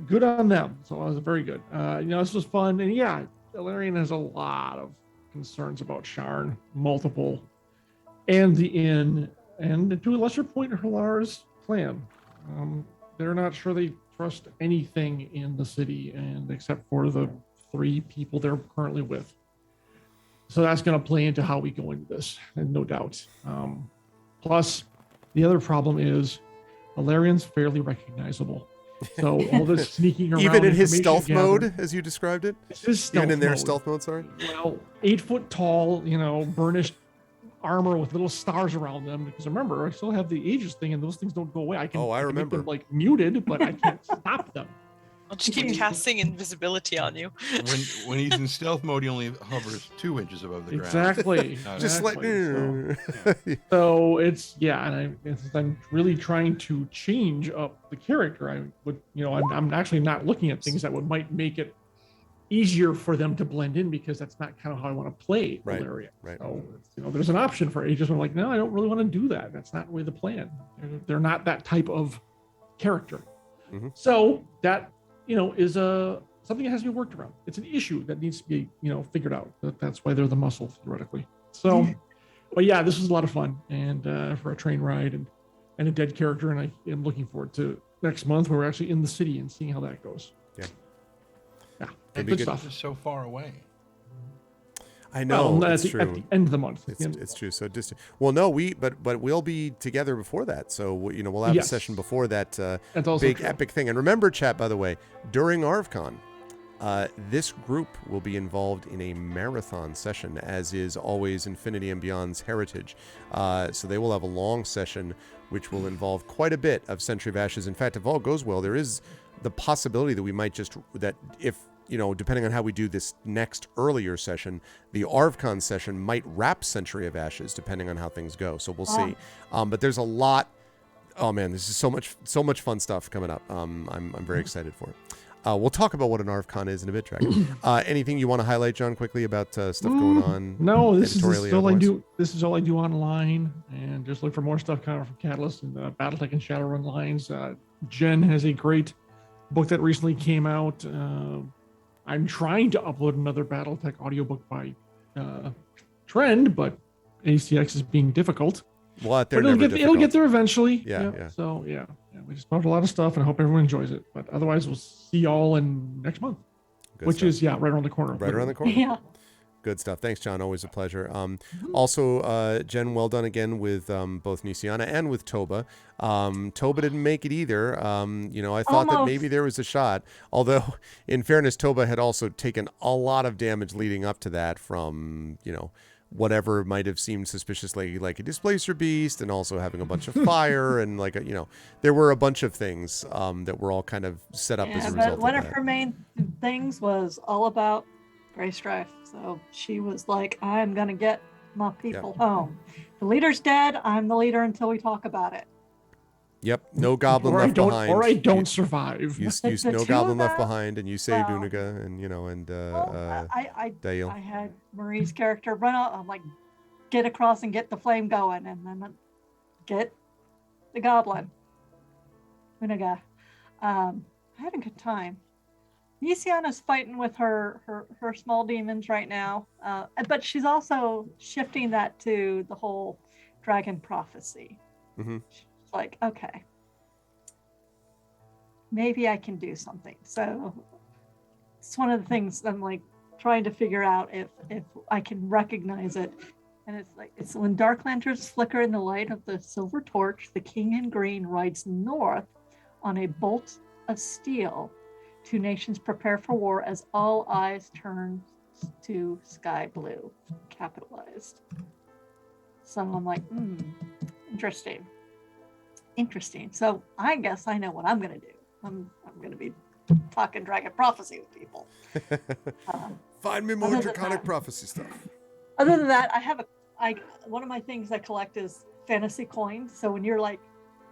good on them. So it was very good. This was fun, and Ilarion has a lot of concerns about Sharn, multiple, and the inn, and to a lesser point, Halar's clan. They're not sure they trust anything in the city, and except for the 3 people they're currently with. So that's going to play into how we go into this, and no doubt. Plus, the other problem is Ilarion's fairly recognizable. So all this sneaking around, even in his stealth mode, as you described it, even in their stealth mode. Sorry. Well, 8 foot tall, burnished armor with little stars around them. Because remember, I still have the Aegis thing, and those things don't go away. I can remember. make them muted, but I can't stop them. I'll just keep casting invisibility on you. When he's in stealth mode, he only hovers 2 inches above the ground. Exactly. Just like so it's and I'm really trying to change up the character. I would, I'm actually not looking at things that might make it easier for them to blend in, because that's not kind of how I want to play Ilarion. Right. So there's an option for Aegis. I'm like, no, I don't really want to do that. That's not really the plan. They're not that type of character. Mm-hmm. So that is something that has to be worked around. It's an issue that needs to be, figured out. That's why they're the muscle, theoretically. So, but this was a lot of fun, and for a train ride and a dead character, and I am looking forward to next month when we're actually in the city and seeing how that goes. And good because stuff. it's so far away. I know, at it's the true. End of the month. It's true. So distant. Well, no, but we'll be together before that. So we'll have a session before that big true. epic thing. And remember, chat, by the way, during ArvCon, this group will be involved in a marathon session, as is always Infinity and Beyond's heritage. So they will have a long session, which will involve quite a bit of Century of Ashes. In fact, if all goes well, there is the possibility that we might if depending on how we do this next earlier session, the ArvCon session might wrap Century of Ashes, depending on how things go. So we'll see. But there's a lot. Oh man, this is so much fun stuff coming up. I'm very excited for it. We'll talk about what an ArvCon is in a bit, Dragon. Anything you want to highlight, John, quickly about stuff going on? No, this is all I otherwise? do. This is all I do online, and just look for more stuff coming from Catalyst and BattleTech and Shadowrun lines. Jen has a great book that recently came out. I'm trying to upload another BattleTech audiobook by Trend, but ACX is being difficult. What? But it'll get there eventually. Yeah. So we just bought a lot of stuff, and I hope everyone enjoys it. But otherwise, we'll see y'all in next month, Good which stuff. is right around the corner. Right around the corner. Yeah. Good stuff. Thanks, John. Always a pleasure. Also, Jen, well done again with both Nisiana and with Toba. Toba didn't make it either. I thought that maybe there was a shot. Although, in fairness, Toba had also taken a lot of damage leading up to that from, whatever might have seemed suspiciously like a displacer beast, and also having a bunch of fire, and there were a bunch of things that were all kind of set up as a result but one of of that. her main things was all about Grey Strife. So she was like, I'm going to get my people home. The leader's dead. I'm the leader until we talk about it. Yep, no goblin left behind. Or I don't survive. You The no two goblin of left them- behind, and you saved Well, Uniga, and Dale. I had Marie's character run out. I'm like, get across and get the flame going, and then get the goblin. Uniga. Having a good time. Nisiana's fighting with her small demons right now, but she's also shifting that to the whole dragon prophecy. Mm-hmm. She's like, okay, maybe I can do something. So it's one of the things I'm like trying to figure out if I can recognize it. And it's when dark lanterns flicker in the light of the silver torch, the king in green rides north on a bolt of steel. Two nations prepare for war as all eyes turn to sky blue, capitalized. So I'm like, interesting. So I guess I know what I'm going to do. I'm going to be talking dragon prophecy with people. Find me more other than draconic that- prophecy stuff. Other than that, one of my things I collect is fantasy coins. So when you're like,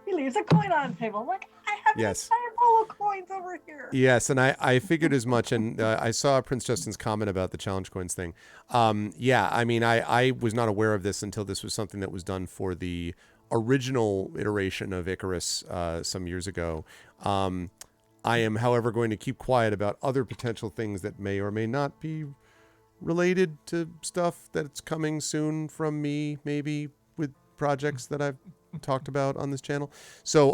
he leaves a coin on the table, I'm like, I have Yes. an entire roll of coins over here. Yes, and I figured as much, and I saw Prince Justin's comment about the challenge coins thing. I was not aware of this until this was something that was done for the original iteration of Icarus some years ago. I am, however, going to keep quiet about other potential things that may or may not be related to stuff that's coming soon from me, maybe with projects that I've talked about on this channel. So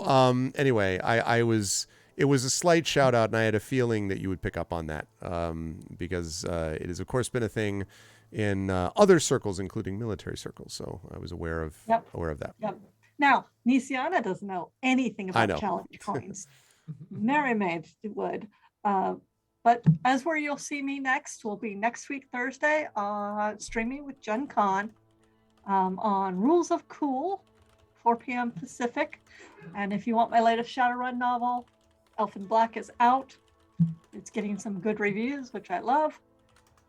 anyway, it was a slight shout out, and I had a feeling that you would pick up on that because it has of course been a thing in other circles, including military circles. So I was aware of that. Yep. Now, Nisiana doesn't know anything I know. about challenge coins. Mary Maid would. But as where you'll see me next will be next week, Thursday, streaming with Jen Con on Rules of Cool, 4 p.m. Pacific. And if you want my latest Shadowrun novel, Elfin Black is out. It's getting some good reviews, which I love.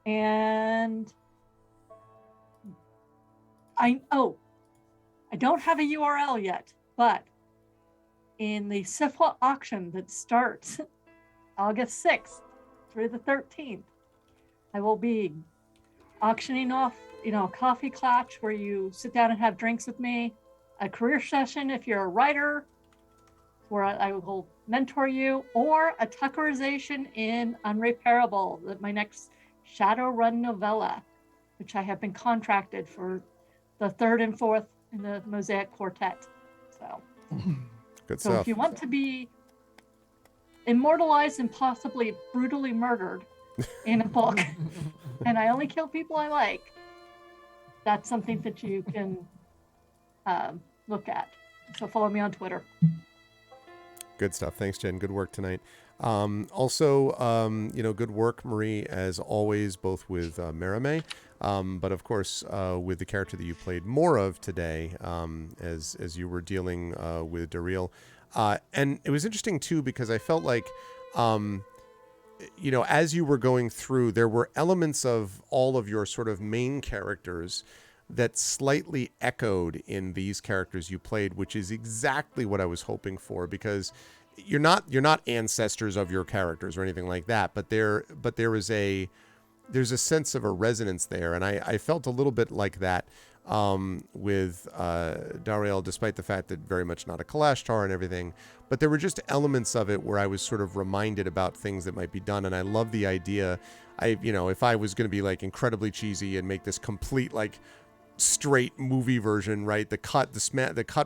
And I don't have a URL yet, but in the SIFWA auction that starts August 6th through the 13th, I will be auctioning off, a coffee clutch where you sit down and have drinks with me, a career session if you're a writer, where I will mentor you, or a Tuckerization in Unrepairable, my next Shadowrun novella, which I have been contracted for the 3rd and 4th in the Mosaic Quartet. So Good So stuff. if you want to be immortalized and possibly brutally murdered in a book, and I only kill people I like, that's something that you can look at. So follow me on Twitter. Good stuff. Thanks, Jen. Good work tonight. Also, good work, Marie, as always, both with Merime, but of course, with the character that you played more of today, as you were dealing with Daryl. And it was interesting, too, because I felt like, as you were going through, there were elements of all of your sort of main characters that slightly echoed in these characters you played, which is exactly what I was hoping for, because you're not ancestors of your characters or anything like that, but there's a sense of a resonance there, and I felt a little bit like that with Dariel, despite the fact that very much not a Kalashtar and everything, but there were just elements of it where I was sort of reminded about things that might be done, and I love the idea. If I was going to be like incredibly cheesy and make this complete like straight movie version, right? The cut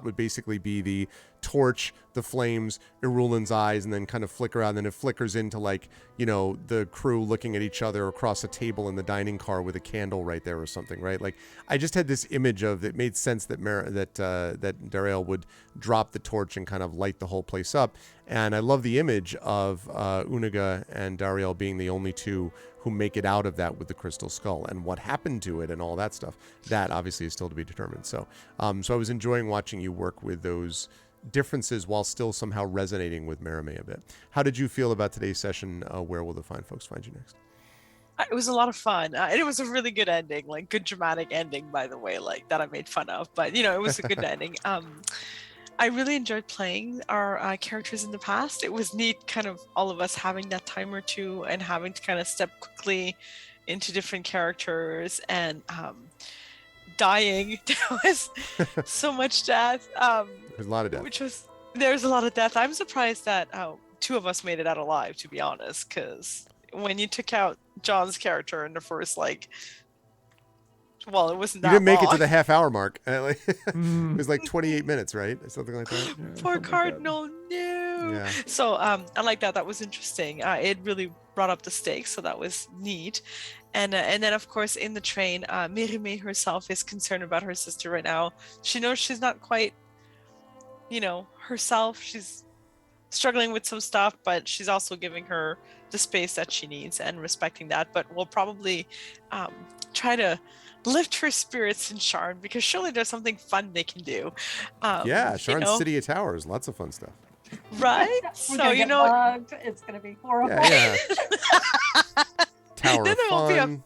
would basically be the torch, the flames, Irulan's eyes, and then kind of flicker out, and then it flickers into like, the crew looking at each other across a table in the dining car with a candle right there or something, right? Like I just had this image of it made sense that that Dariel would drop the torch and kind of light the whole place up. And I love the image of Unaga and Dariel being the only two who make it out of that with the crystal skull, and what happened to it and all that stuff. That obviously is still to be determined. So I was enjoying watching you work with those differences while still somehow resonating with Merime a bit. How did you feel about today's session? Where will the fine folks find you next? It was a lot of fun, and it was a really good ending, like good dramatic ending, by the way, like that I made fun of, but it was a good ending. I really enjoyed playing our characters in the past. It was neat, kind of all of us having that time or two and having to kind of step quickly into different characters and dying. There was so much death. There's a lot of death. There's a lot of death. I'm surprised that two of us made it out alive, to be honest, because when you took out John's character in the first it wasn't that long. You didn't make it to the half-hour mark. It was like 28 minutes, right? Something like that. Yeah, poor Cardinal, no. Yeah. So I like that. That was interesting. It really brought up the stakes, so that was neat. And then, of course, in the train, Merime herself is concerned about her sister right now. She knows she's not quite, herself. She's struggling with some stuff, but she's also giving her the space that she needs and respecting that. But we'll probably try to lift her spirits in Sharn, because surely there's something fun they can do. Sharn's City of Towers, lots of fun stuff. Right? We're gonna get bugged. It's gonna be horrible. Yeah. Tower of Fun,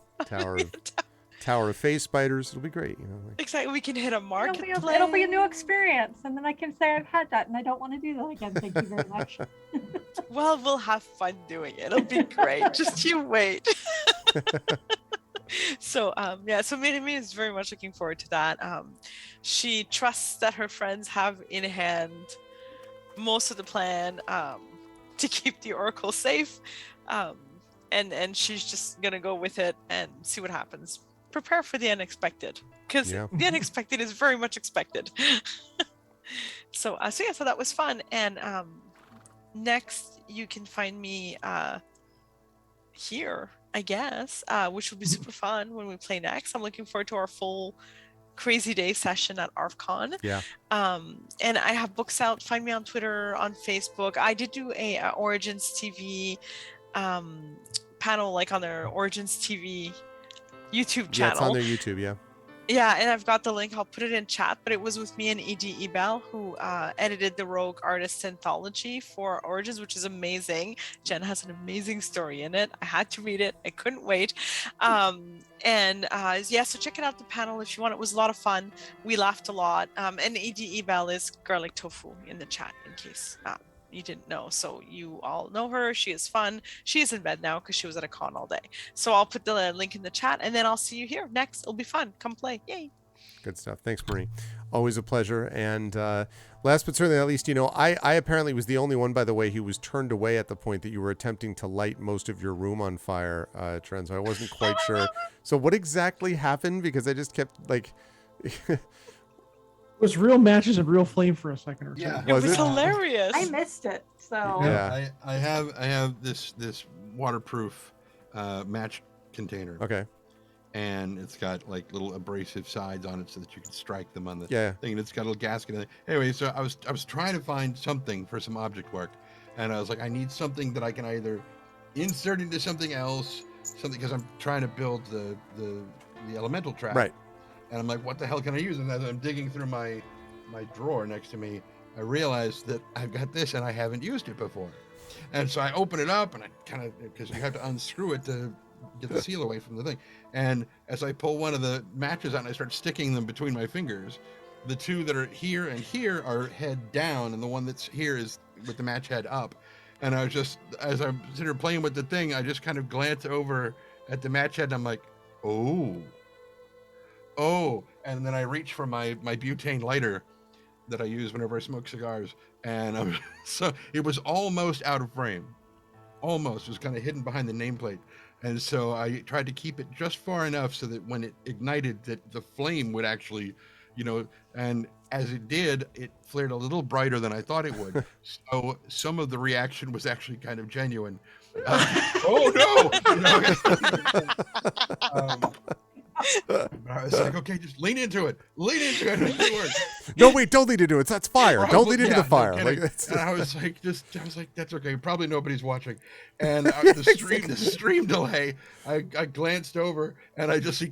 Tower of Face Spiders. It'll be great. Exactly. We can hit a marketplace. It'll be a new experience, and then I can say I've had that, and I don't want to do that again. Thank you very much. Well, we'll have fun doing it. It'll be great. Just you wait. So Merime is very much looking forward to that. She trusts that her friends have in hand most of the plan to keep the Oracle safe, and she's just gonna go with it and see what happens. Prepare for the unexpected, because the unexpected is very much expected. So that was fun. And next you can find me here, I guess, which will be super fun when we play next. I'm looking forward to our full crazy day session at ArfCon. Yeah. And I have books out. Find me on Twitter, on Facebook. I did do a Origins TV panel, like on their Origins TV YouTube channel. Yeah, it's on their YouTube, yeah. Yeah, and I've got the link. I'll put it in chat, but it was with me and E.D. Ebel, who edited the Rogue Artist Anthology for Origins, which is amazing. Jen has an amazing story in it. I had to read it. I couldn't wait. So check it out, the panel, if you want. It was a lot of fun. We laughed a lot. And E.D. Ebel is Garlic Tofu in the chat, in case you didn't know. So you all know her. She is fun. She is in bed now because she was at a con all day. So I'll put the link in the chat, and then I'll see you here next. It'll be fun. Come play. Yay. Good stuff. Thanks, Marie. Always a pleasure. And last but certainly not least, I apparently was the only one, by the way, who was turned away at the point that you were attempting to light most of your room on fire, Trent. So I wasn't quite sure. So what exactly happened? Because I just kept It was real matches and real flame for a second or two. Yeah. It was hilarious. I missed it. So Yeah. I have this waterproof match container. Okay. And it's got like little abrasive sides on it so that you can strike them on the thing. And it's got a little gasket in it. Anyway, so I was trying to find something for some object work, and I was like, I need something that I can either insert into something else, because I'm trying to build the elemental trap. Right. And I'm like, what the hell can I use? And as I'm digging through my drawer next to me, I realized that I've got this and I haven't used it before. And so I open it up, and I kind of, because you have to unscrew it to get the seal away from the thing. And as I pull one of the matches out and I start sticking them between my fingers, the two that are here and here are head down, and the one that's here is with the match head up. And I was just, as I'm sitting here playing with the thing, I just kind of glance over at the match head, and I'm like, oh, and then I reach for my butane lighter that I use whenever I smoke cigars, and so it was almost out of frame, almost. It was kind of hidden behind the nameplate, and so I tried to keep it just far enough so that when it ignited, that the flame would actually, and as it did, it flared a little brighter than I thought it would. So some of the reaction was actually kind of genuine. Oh no! I was like, okay, just lean into it. It works. No, wait, don't lean into it. That's fire. Don't lean into the fire. No, Like, and I was like, that's okay. Probably nobody's watching. And the stream delay, I glanced over and I just see,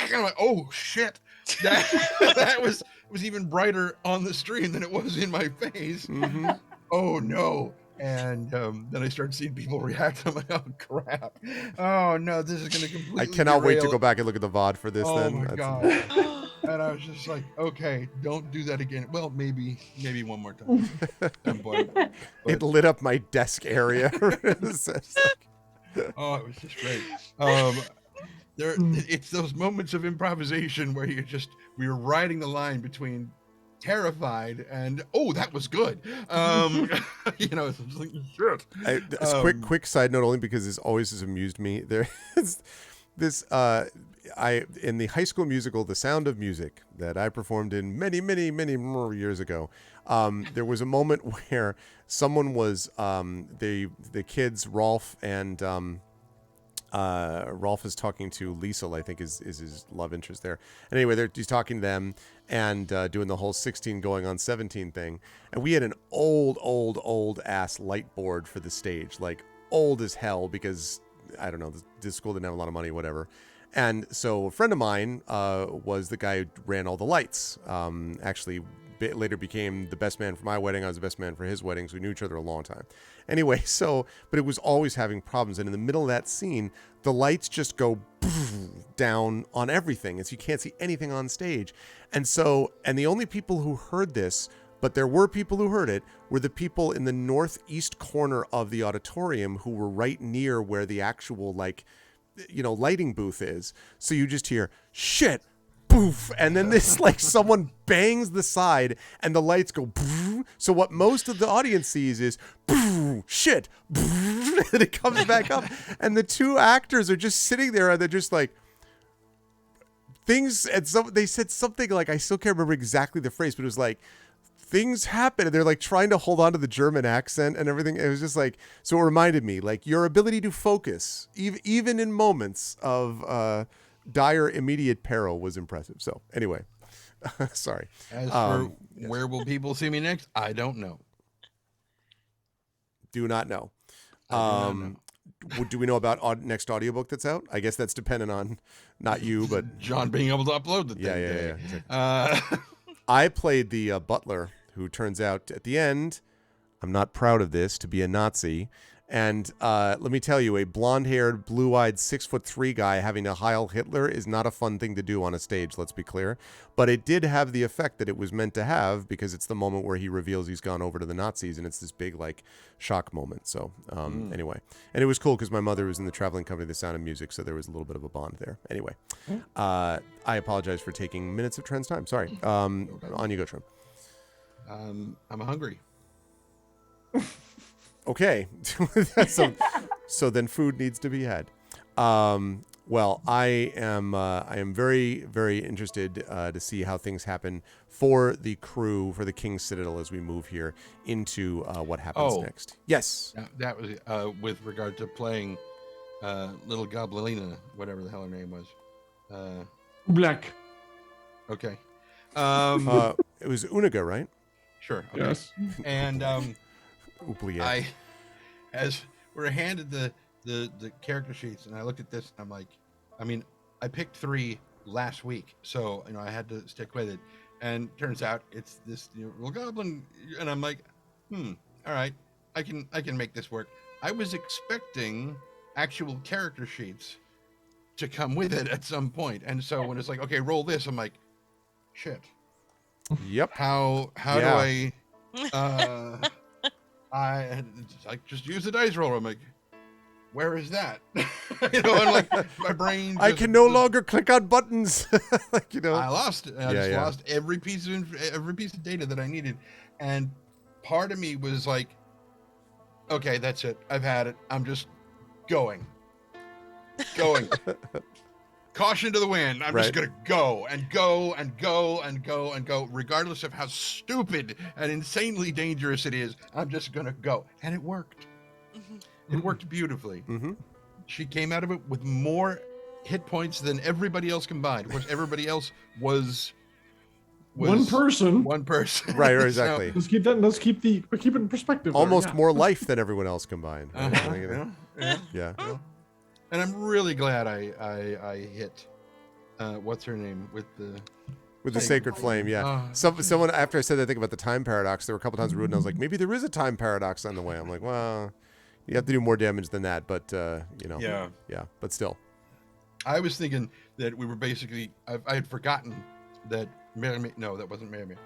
and I'm like, oh shit. That was even brighter on the stream than it was in my face. mm-hmm. Oh no. And then I started seeing people react. I'm like, oh crap! Oh no, this is going to completely. I cannot wait to derail go it. back and look at the VOD for this. Oh then. my god! And I was just like, okay, don't do that again. Well, maybe one more time. But It lit up my desk area. It's like- oh, it was just great. It's those moments of improvisation where we were riding the line between terrified and that was good. It's like, shit. Quick side note, only because this always has amused me. There is this in the High School Musical, The Sound of Music, that I performed in many more years ago. There was a moment where someone was the kids, Rolf and Rolf is talking to Liesel, I think is his love interest there. And anyway, he's talking to them and doing the whole 16 going on 17 thing. And we had an old ass light board for the stage, like old as hell, because I don't know, this school didn't have a lot of money, whatever. And so a friend of mine was the guy who ran all the lights. Actually, later became the best man for my wedding. I was the best man for his wedding, so we knew each other a long time. Anyway, but it was always having problems. And in the middle of that scene, the lights just go down on everything, and so you can't see anything on stage. And the only people who heard this, but there were people who heard it, were the people in the northeast corner of the auditorium who were right near where the actual, lighting booth is. So you just hear, shit, poof, and then this someone bangs the side and the lights go poof. So what most of the audience sees is poof, shit, poof, and it comes back up, and the two actors are just sitting there and they're just like things, and they said something like, I still can't remember exactly the phrase, but it was like, things happen, and they're trying to hold on to the German accent and everything. It was just so it reminded me, your ability to focus even in moments of dire immediate peril was impressive. So anyway, sorry. As for where will people see me next, I don't know. Do not know. I do not know. Do we know about next audiobook that's out? I guess that's dependent on not you, but John being able to upload the thing. Yeah. Exactly. I played the butler, who turns out at the end, I'm not proud of this, to be a Nazi. And let me tell you, a blonde-haired, blue-eyed, 6'3" guy having to Heil Hitler is not a fun thing to do on a stage, let's be clear. But it did have the effect that it was meant to have, because it's the moment where he reveals he's gone over to the Nazis, and it's this big, shock moment. So anyway. And it was cool because my mother was in the traveling company, The Sound of Music, so there was a little bit of a bond there. Anyway. I apologize for taking minutes of Trent's time. Sorry. On you go, Trent. I'm hungry. Okay, so then food needs to be had. Well, I am very, very interested to see how things happen for the crew, for the King's Citadel, as we move here into what happens next. Yes, that was with regard to playing little Goblinina, whatever the hell her name was. Black. Okay. It was Uniga, right? Sure. Okay. Yes. And Oubliette. as we're handed the character sheets, and I looked at this, and I'm like, I picked 3 last week, so I had to stick with it. And turns out it's this little goblin, and I'm like, all right, I can make this work. I was expecting actual character sheets to come with it at some point, and so when it's like, okay, roll this, I'm like, shit. Yep. How Yeah. do I just use the dice roller. I'm like, where is that? And like my brain. I can no longer click on buttons. Like, I lost it. I just Yeah. lost every piece of data that I needed, and part of me was like, okay, that's it. I've had it. I'm just going. Caution to the wind. I'm just gonna go and go and go and go and go, regardless of how stupid and insanely dangerous it is. I'm just gonna go, and it worked. It worked beautifully. Mm-hmm. She came out of it with more hit points than everybody else combined. Of course, everybody else was one person. Right, exactly. Let's keep keep it in perspective. Almost more life than everyone else combined. Right? Yeah. And I'm really glad I hit what's her name with the sacred flame. Yeah. Someone after I said that thing about the time paradox, there were a couple times rude, and I was like, maybe there is a time paradox on the way. I'm like, well, you have to do more damage than that, but yeah, but still. I was thinking that we were basically. I had forgotten that Mary. No, that wasn't Mary.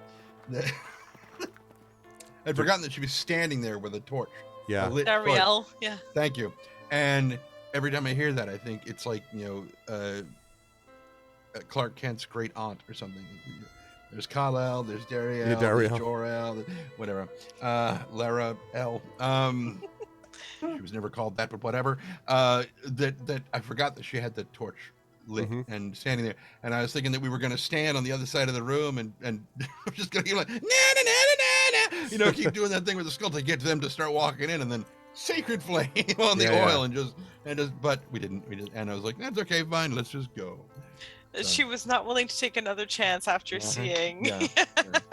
I'd forgotten that she was standing there with a torch. Yeah. Dariel. Yeah. Thank you. And every time I hear that, I think it's like Clark Kent's great aunt or something. There's Kal-El, there's Dariel, there's Jor-El, whatever. Lara L. She was never called that, but whatever. That I forgot that she had the torch lit and standing there, and I was thinking that we were going to stand on the other side of the room and I'm just going to keep like na na na na na, keep doing that thing with the skull to get them to start walking in, and then sacred flame on the oil and just but we didn't, and I was like, that's okay, fine, let's just go. So. She was not willing to take another chance after seeing. Yeah.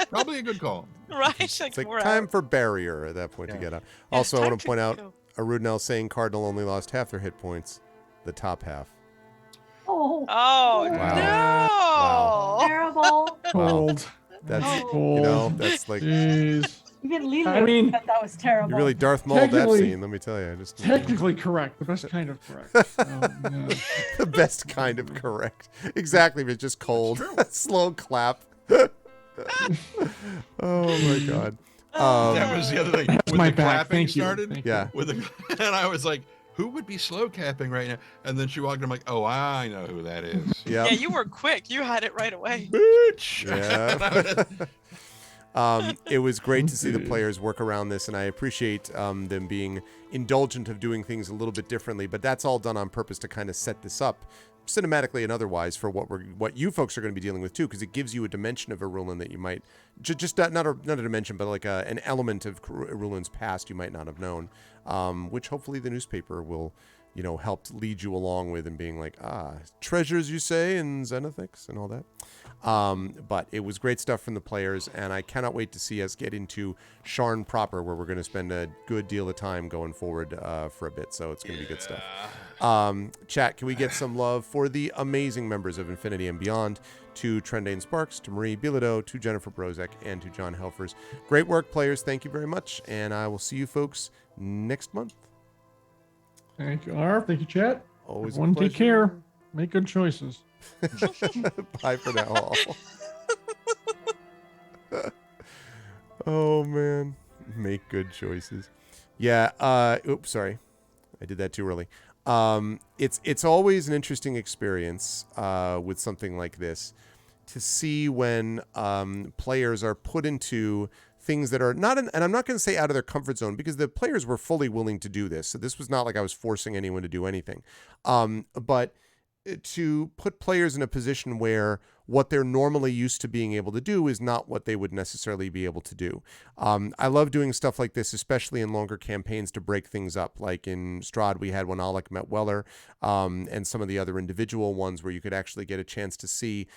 Probably a good call. Right. It's like time for barrier at that point to get out. Also, I want to point out, Arudnell saying Cardinal only lost half their hit points, the top half. Oh. Oh, wow. no. Terrible. Cold. That's, cold. that's like... Jeez. Even Lily said that was terrible. You really Darth Mauled that scene, let me tell you. Technically correct. The best kind of correct. The best kind of correct. Exactly, but it's just cold. Slow clap. Oh my god. That was the other thing. That's when my the back. clapping Thank you. started, Thank yeah. And I was like, who would be slow capping right now? And then she walked in, I'm like, oh, I know who that is. Yeah, you were quick. You had it right away. Bitch. Yeah. It was great to see the players work around this, and I appreciate them being indulgent of doing things a little bit differently, but that's all done on purpose to kind of set this up cinematically and otherwise for what you folks are going to be dealing with too, because it gives you a dimension of Irulin that you might just not a dimension, but like an element of Irulin's past you might not have known, which hopefully the newspaper will help lead you along with, and being like, treasures you say in Xenothics and all that. But it was great stuff from the players, and I cannot wait to see us get into Sharn proper, where we're going to spend a good deal of time going forward for a bit, so it's going to be good stuff. Chat, can we get some love for the amazing members of Infinity and Beyond, to Trendane Sparks, to Marie Bilodeau, to Jennifer Brozek, and to John Helfers. Great work, players. Thank you very much, and I will see you folks next month. Thank you, Arv. Thank you, chat. Always Everyone take care. Make good choices. Bye for now. Oh man, make good choices. Yeah. Oops, sorry, I did that too early. It's always an interesting experience with something like this, to see when players are put into things that are not and I'm not going to say out of their comfort zone, because the players were fully willing to do this. So this was not like I was forcing anyone to do anything. But to put players in a position where what they're normally used to being able to do is not what they would necessarily be able to do. I love doing stuff like this, especially in longer campaigns, to break things up. Like in Strahd, we had when Alec met Weller, and some of the other individual ones where you could actually get a chance to see,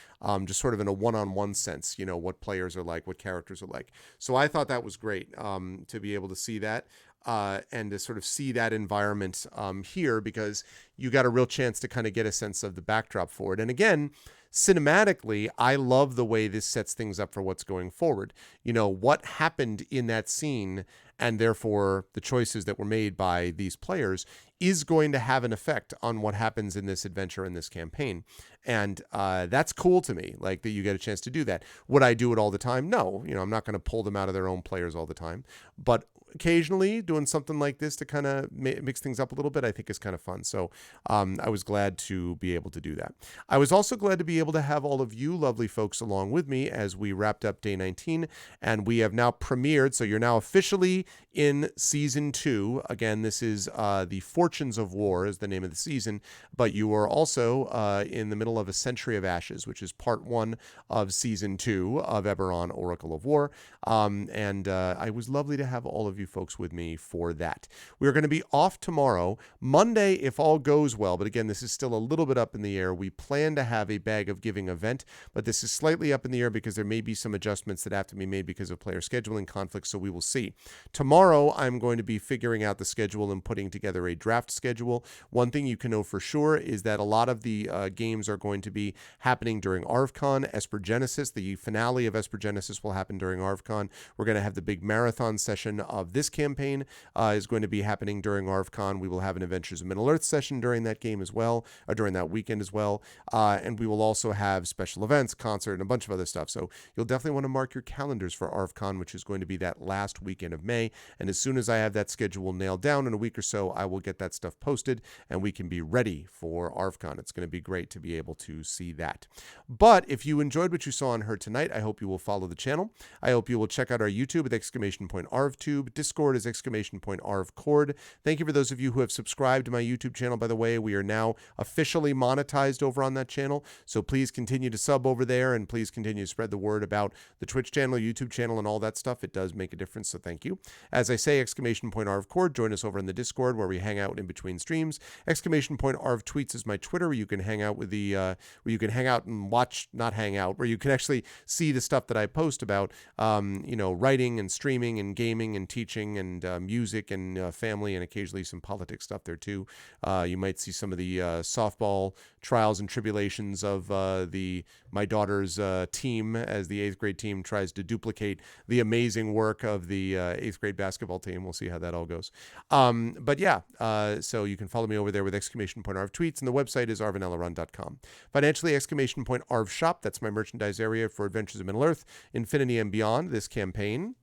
just sort of in a one-on-one sense, what players are like, what characters are like. So I thought that was great, to be able to see that. And to sort of see that environment here, because you got a real chance to kind of get a sense of the backdrop for it. And again, cinematically, I love the way this sets things up for what's going forward. You know, what happened in that scene, and therefore the choices that were made by these players is going to have an effect on what happens in this adventure, in this campaign. And that's cool to me, like that you get a chance to do that. Would I do it all the time? No, you know, I'm not going to pull them out of their own players all the time. But occasionally doing something like this to kind of mix things up a little bit, I think is kind of fun. So I was glad to be able to do that. I was also glad to be able to have all of you lovely folks along with me as we wrapped up day 19, and we have now premiered. So you're now officially in season 2. Again, this is the Fortunes of War is the name of the season, but you are also in the middle of A Century of Ashes, which is part 1 of season 2 of Eberron Oracle of War. And I was lovely to have all of you folks with me for that. We're going to be off tomorrow. Monday, if all goes well, but again, this is still a little bit up in the air. We plan to have a bag of giving event, but this is slightly up in the air because there may be some adjustments that have to be made because of player scheduling conflicts, so we will see. Tomorrow, I'm going to be figuring out the schedule and putting together a draft schedule. One thing you can know for sure is that a lot of the games are going to be happening during ArvCon. Esper Genesis, the finale of Esper Genesis will happen during ArvCon. We're going to have the big marathon session of this campaign is going to be happening during ArvCon. We will have an Adventures of Middle-earth session during that game as well, or during that weekend as well. And we will also have special events, concert, and a bunch of other stuff. So you'll definitely want to mark your calendars for ArvCon, which is going to be that last weekend of May. And as soon as I have that schedule nailed down in a week or so, I will get that stuff posted and we can be ready for ArvCon. It's going to be great to be able to see that. But if you enjoyed what you saw and heard tonight, I hope you will follow the channel. I hope you will check out our YouTube at !ArvTube. Discord is !ArvCord. Thank you for those of you who have subscribed to my YouTube channel, by the way. We are now officially monetized over on that channel, so please continue to sub over there and please continue to spread the word about the Twitch channel, YouTube channel, and all that stuff. It does make a difference, so thank you. As I say, !ArvCord. Join us over in the Discord where we hang out in between streams. !ArvTweets is my Twitter where you can hang out with the where you can hang out and watch, not hang out, where you can actually see the stuff that I post about you know, writing and streaming and gaming and teaching and music and family and occasionally some politics stuff there too. You might see some of the softball trials and tribulations of my daughter's team as the 8th grade team tries to duplicate the amazing work of the 8th grade basketball team. We'll see how that all goes. But yeah, so you can follow me over there with !ArvTweets, and the website is arvanellarun.com. Financially, !ArvShop, that's my merchandise area for Adventures of Middle-earth, Infinity and Beyond, this campaign.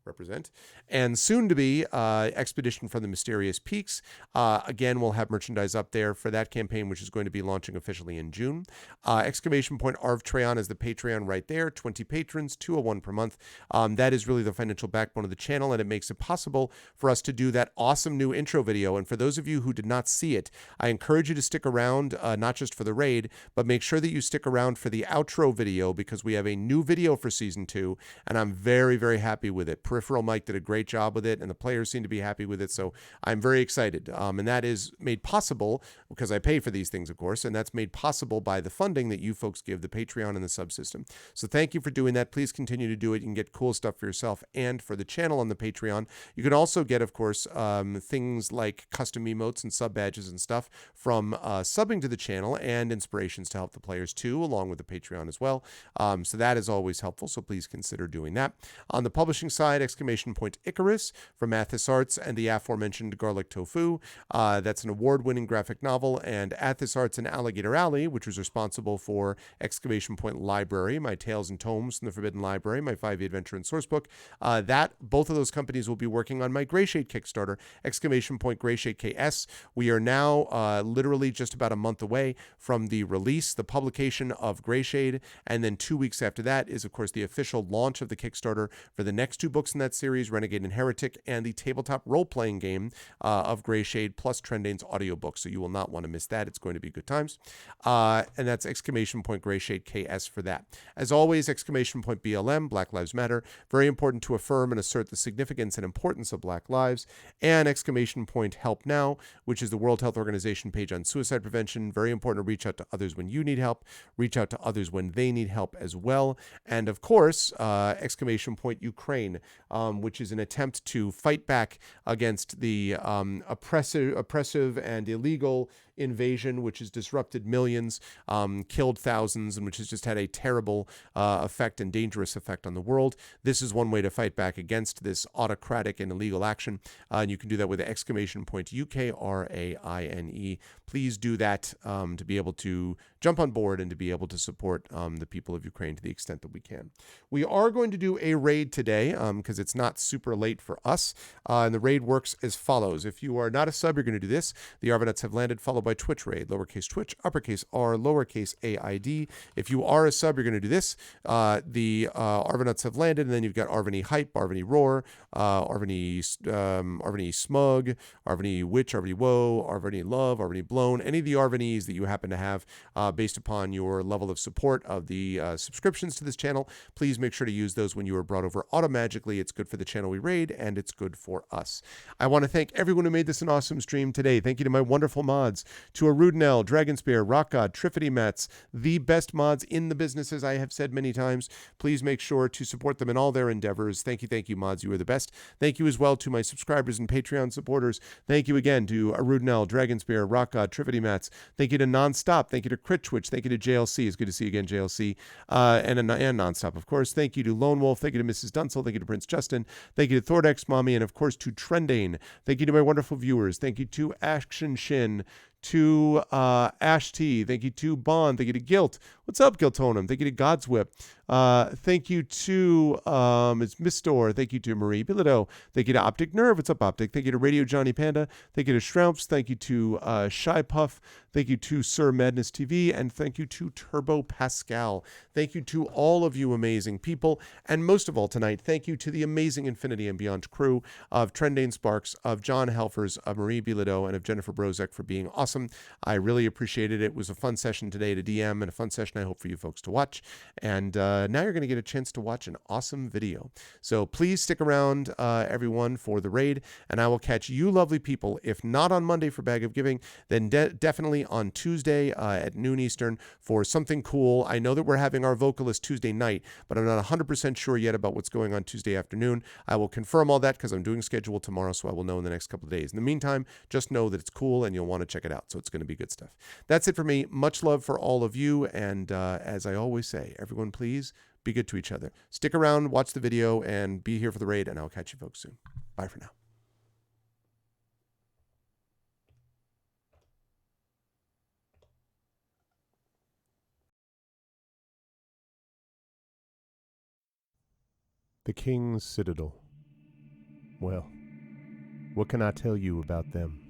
Represent, and soon to be Expedition from the Mysterious Peaks. Again, we'll have merchandise up there for that campaign, which is going to be launching officially in June. !Arvtreon is the Patreon right there. 20 patrons, $201 per month. That is really the financial backbone of the channel, and it makes it possible for us to do that awesome new intro video. And for those of you who did not see it, I encourage you to stick around, not just for the raid, but make sure that you stick around for the outro video, because we have a new video for season 2, and I'm very, very happy with it. Peripheral Mike did a great job with it, and the players seem to be happy with it, so I'm very excited. And that is made possible because I pay for these things, of course, and that's made possible by the funding that you folks give the Patreon and the subsystem. So thank you for doing that. Please continue to do it. You can get cool stuff for yourself and for the channel on the Patreon. You can also get, of course, things like custom emotes and sub badges and stuff from subbing to the channel, and inspirations to help the players too, along with the Patreon as well. So that is always helpful, so please consider doing that. On the publishing side, Icarus from Athos Arts and the aforementioned Garlic Tofu. That's an award-winning graphic novel, and Athos Arts and Alligator Alley, which was responsible for Library, my Tales and Tomes from the Forbidden Library, my 5e adventure and sourcebook. Both of those companies will be working on my Greyshade Kickstarter, Greyshade KS. We are now literally just about a month away from the release, the publication of Greyshade, and then 2 weeks after that is, of course, the official launch of the Kickstarter for the next 2 books in that series, Renegade and Heretic, and the tabletop role-playing game of Greyshade plus Trendane's audiobook. So you will not want to miss that. It's going to be good times. And that's Greyshade KS for that. As always, BLM, Black Lives Matter. Very important to affirm and assert the significance and importance of Black lives. And Help Now, which is the World Health Organization page on suicide prevention. Very important to reach out to others when you need help. Reach out to others when they need help as well. And of course, Ukraine. which is an attempt to fight back against the oppressive and illegal invasion, which has disrupted millions, killed thousands, and which has just had a terrible effect and dangerous effect on the world. This is one way to fight back against this autocratic and illegal action, and you can do that with the !Ukraine. Please do that to be able to jump on board and to be able to support the people of Ukraine to the extent that we can. We are going to do a raid today because it's not super late for us, and the raid works as follows. If you are not a sub, you're going to do this. The Arvanets have landed, followed by Twitch raid, lowercase Twitch, uppercase R, lowercase AID. If you are a sub, you're going to do this. The Arvanets have landed, and then you've got Arvany Hype, Arvany Roar, Arvany Smug, Arvany Witch, Arvany Woe, Arvany Love, Arvany Blown, any of the Arvanys that you happen to have based upon your level of support of the subscriptions to this channel. Please make sure to use those when you are brought over automatically. It's good for the channel we raid, and it's good for us. I want to thank everyone who made this an awesome stream today. Thank you to my wonderful mods, to Arudnell, Dragonspear, Rock God, Triffity Mats, the best mods in the business, as I have said many times. Please make sure to support them in all their endeavors. Thank you, mods. You are the best. Thank you as well to my subscribers and Patreon supporters. Thank you again to Arudnell, Dragonspear, Rock God, Triffity Mats. Thank you to Nonstop. Thank you to Crit Twitch. Thank you to JLC. It's good to see you again, JLC. And Nonstop, of course. Thank you to Lone Wolf. Thank you to Mrs. Dunsel. Thank you to Prince Justin. Thank you to Thordex Mommy. And of course to Trendane. Thank you to my wonderful viewers. Thank you to Action Shin, to Ash T. Thank you to Bond. Thank you to Guilt. What's up, Guiltonum? Thank you to God's Whip. Thank you to it's Miss Store. Thank you to Marie Bilodeau. Thank you to Optic Nerve. What's up, Optic? Thank you to Radio Johnny Panda. Thank you to Shroumps. Thank you to Shy Puff. Thank you to Sir Madness TV. And thank you to Turbo Pascal. Thank you to all of you amazing people. And most of all tonight, thank you to the amazing Infinity and Beyond crew of Trendane Sparks, of John Helfers, of Marie Bilodeau, and of Jennifer Brozek for being awesome. I really appreciated it. It was a fun session today to DM and a fun session I hope for you folks to watch. And now you're going to get a chance to watch an awesome video. So please stick around, everyone, for the raid, and I will catch you lovely people, if not on Monday for Bag of Giving, then definitely on Tuesday at noon Eastern for something cool. I know that we're having our vocalist Tuesday night, but I'm not 100% sure yet about what's going on Tuesday afternoon. I will confirm all that because I'm doing schedule tomorrow, so I will know in the next couple of days. In the meantime, just know that it's cool and you'll want to check it out. So it's going to be good stuff. That's it for me. Much love for all of you. And as I always say, everyone, please be good to each other. Stick around, watch the video, and be here for the raid, and I'll catch you folks soon. Bye for now. The King's Citadel. Well, what can I tell you about them?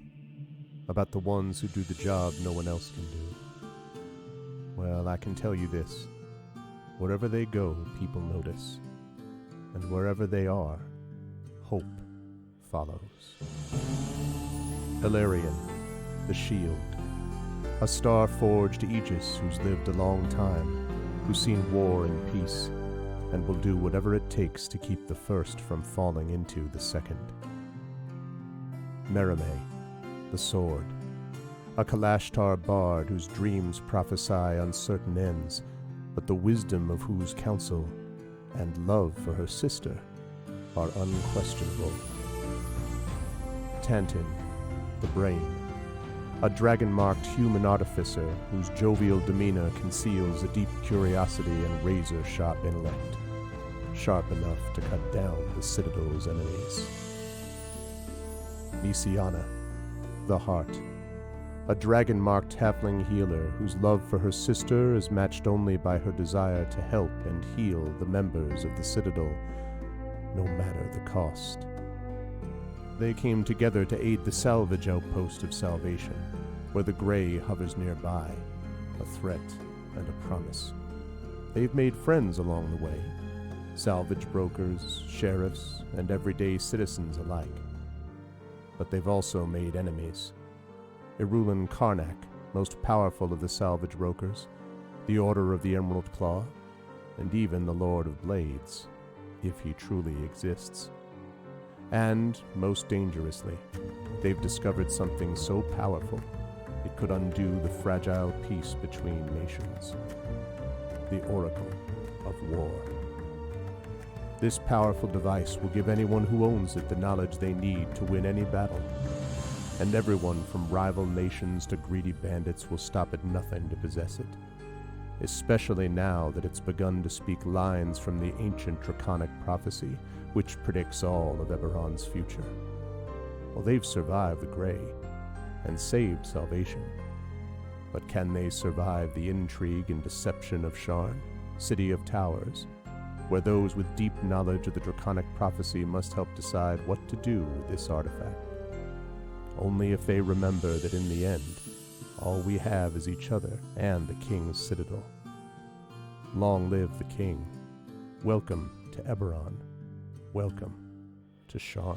About the ones who do the job no one else can do? Well, I can tell you this. Wherever they go, people notice. And wherever they are, hope follows. Helfers, the shield. A star-forged Aegis who's lived a long time, who's seen war and peace, and will do whatever it takes to keep the first from falling into the second. Merime, the sword. A Kalashtar bard whose dreams prophesy uncertain ends, but the wisdom of whose counsel and love for her sister are unquestionable. Tantin, the brain. A dragon-marked human artificer whose jovial demeanor conceals a deep curiosity and razor-sharp intellect, sharp enough to cut down the Citadel's enemies. Misiana, the heart. A dragon-marked halfling healer whose love for her sister is matched only by her desire to help and heal the members of the Citadel, no matter the cost. They came together to aid the salvage outpost of salvation, where the Grey hovers nearby, a threat and a promise. They've made friends along the way, salvage brokers, sheriffs, and everyday citizens alike. But they've also made enemies. Irulan Karnak, most powerful of the salvage brokers, the Order of the Emerald Claw, and even the Lord of Blades, if he truly exists. And, most dangerously, they've discovered something so powerful it could undo the fragile peace between nations. The Oracle of War. This powerful device will give anyone who owns it the knowledge they need to win any battle. And everyone from rival nations to greedy bandits will stop at nothing to possess it. Especially now that it's begun to speak lines from the ancient draconic prophecy, which predicts all of Eberron's future. Well, they've survived the Grey, and saved salvation. But can they survive the intrigue and deception of Sharn, City of Towers, where those with deep knowledge of the draconic prophecy must help decide what to do with this artifact? Only if they remember that in the end, all we have is each other and the King's Citadel. Long live the King. Welcome to Eberron. Welcome to Sharn.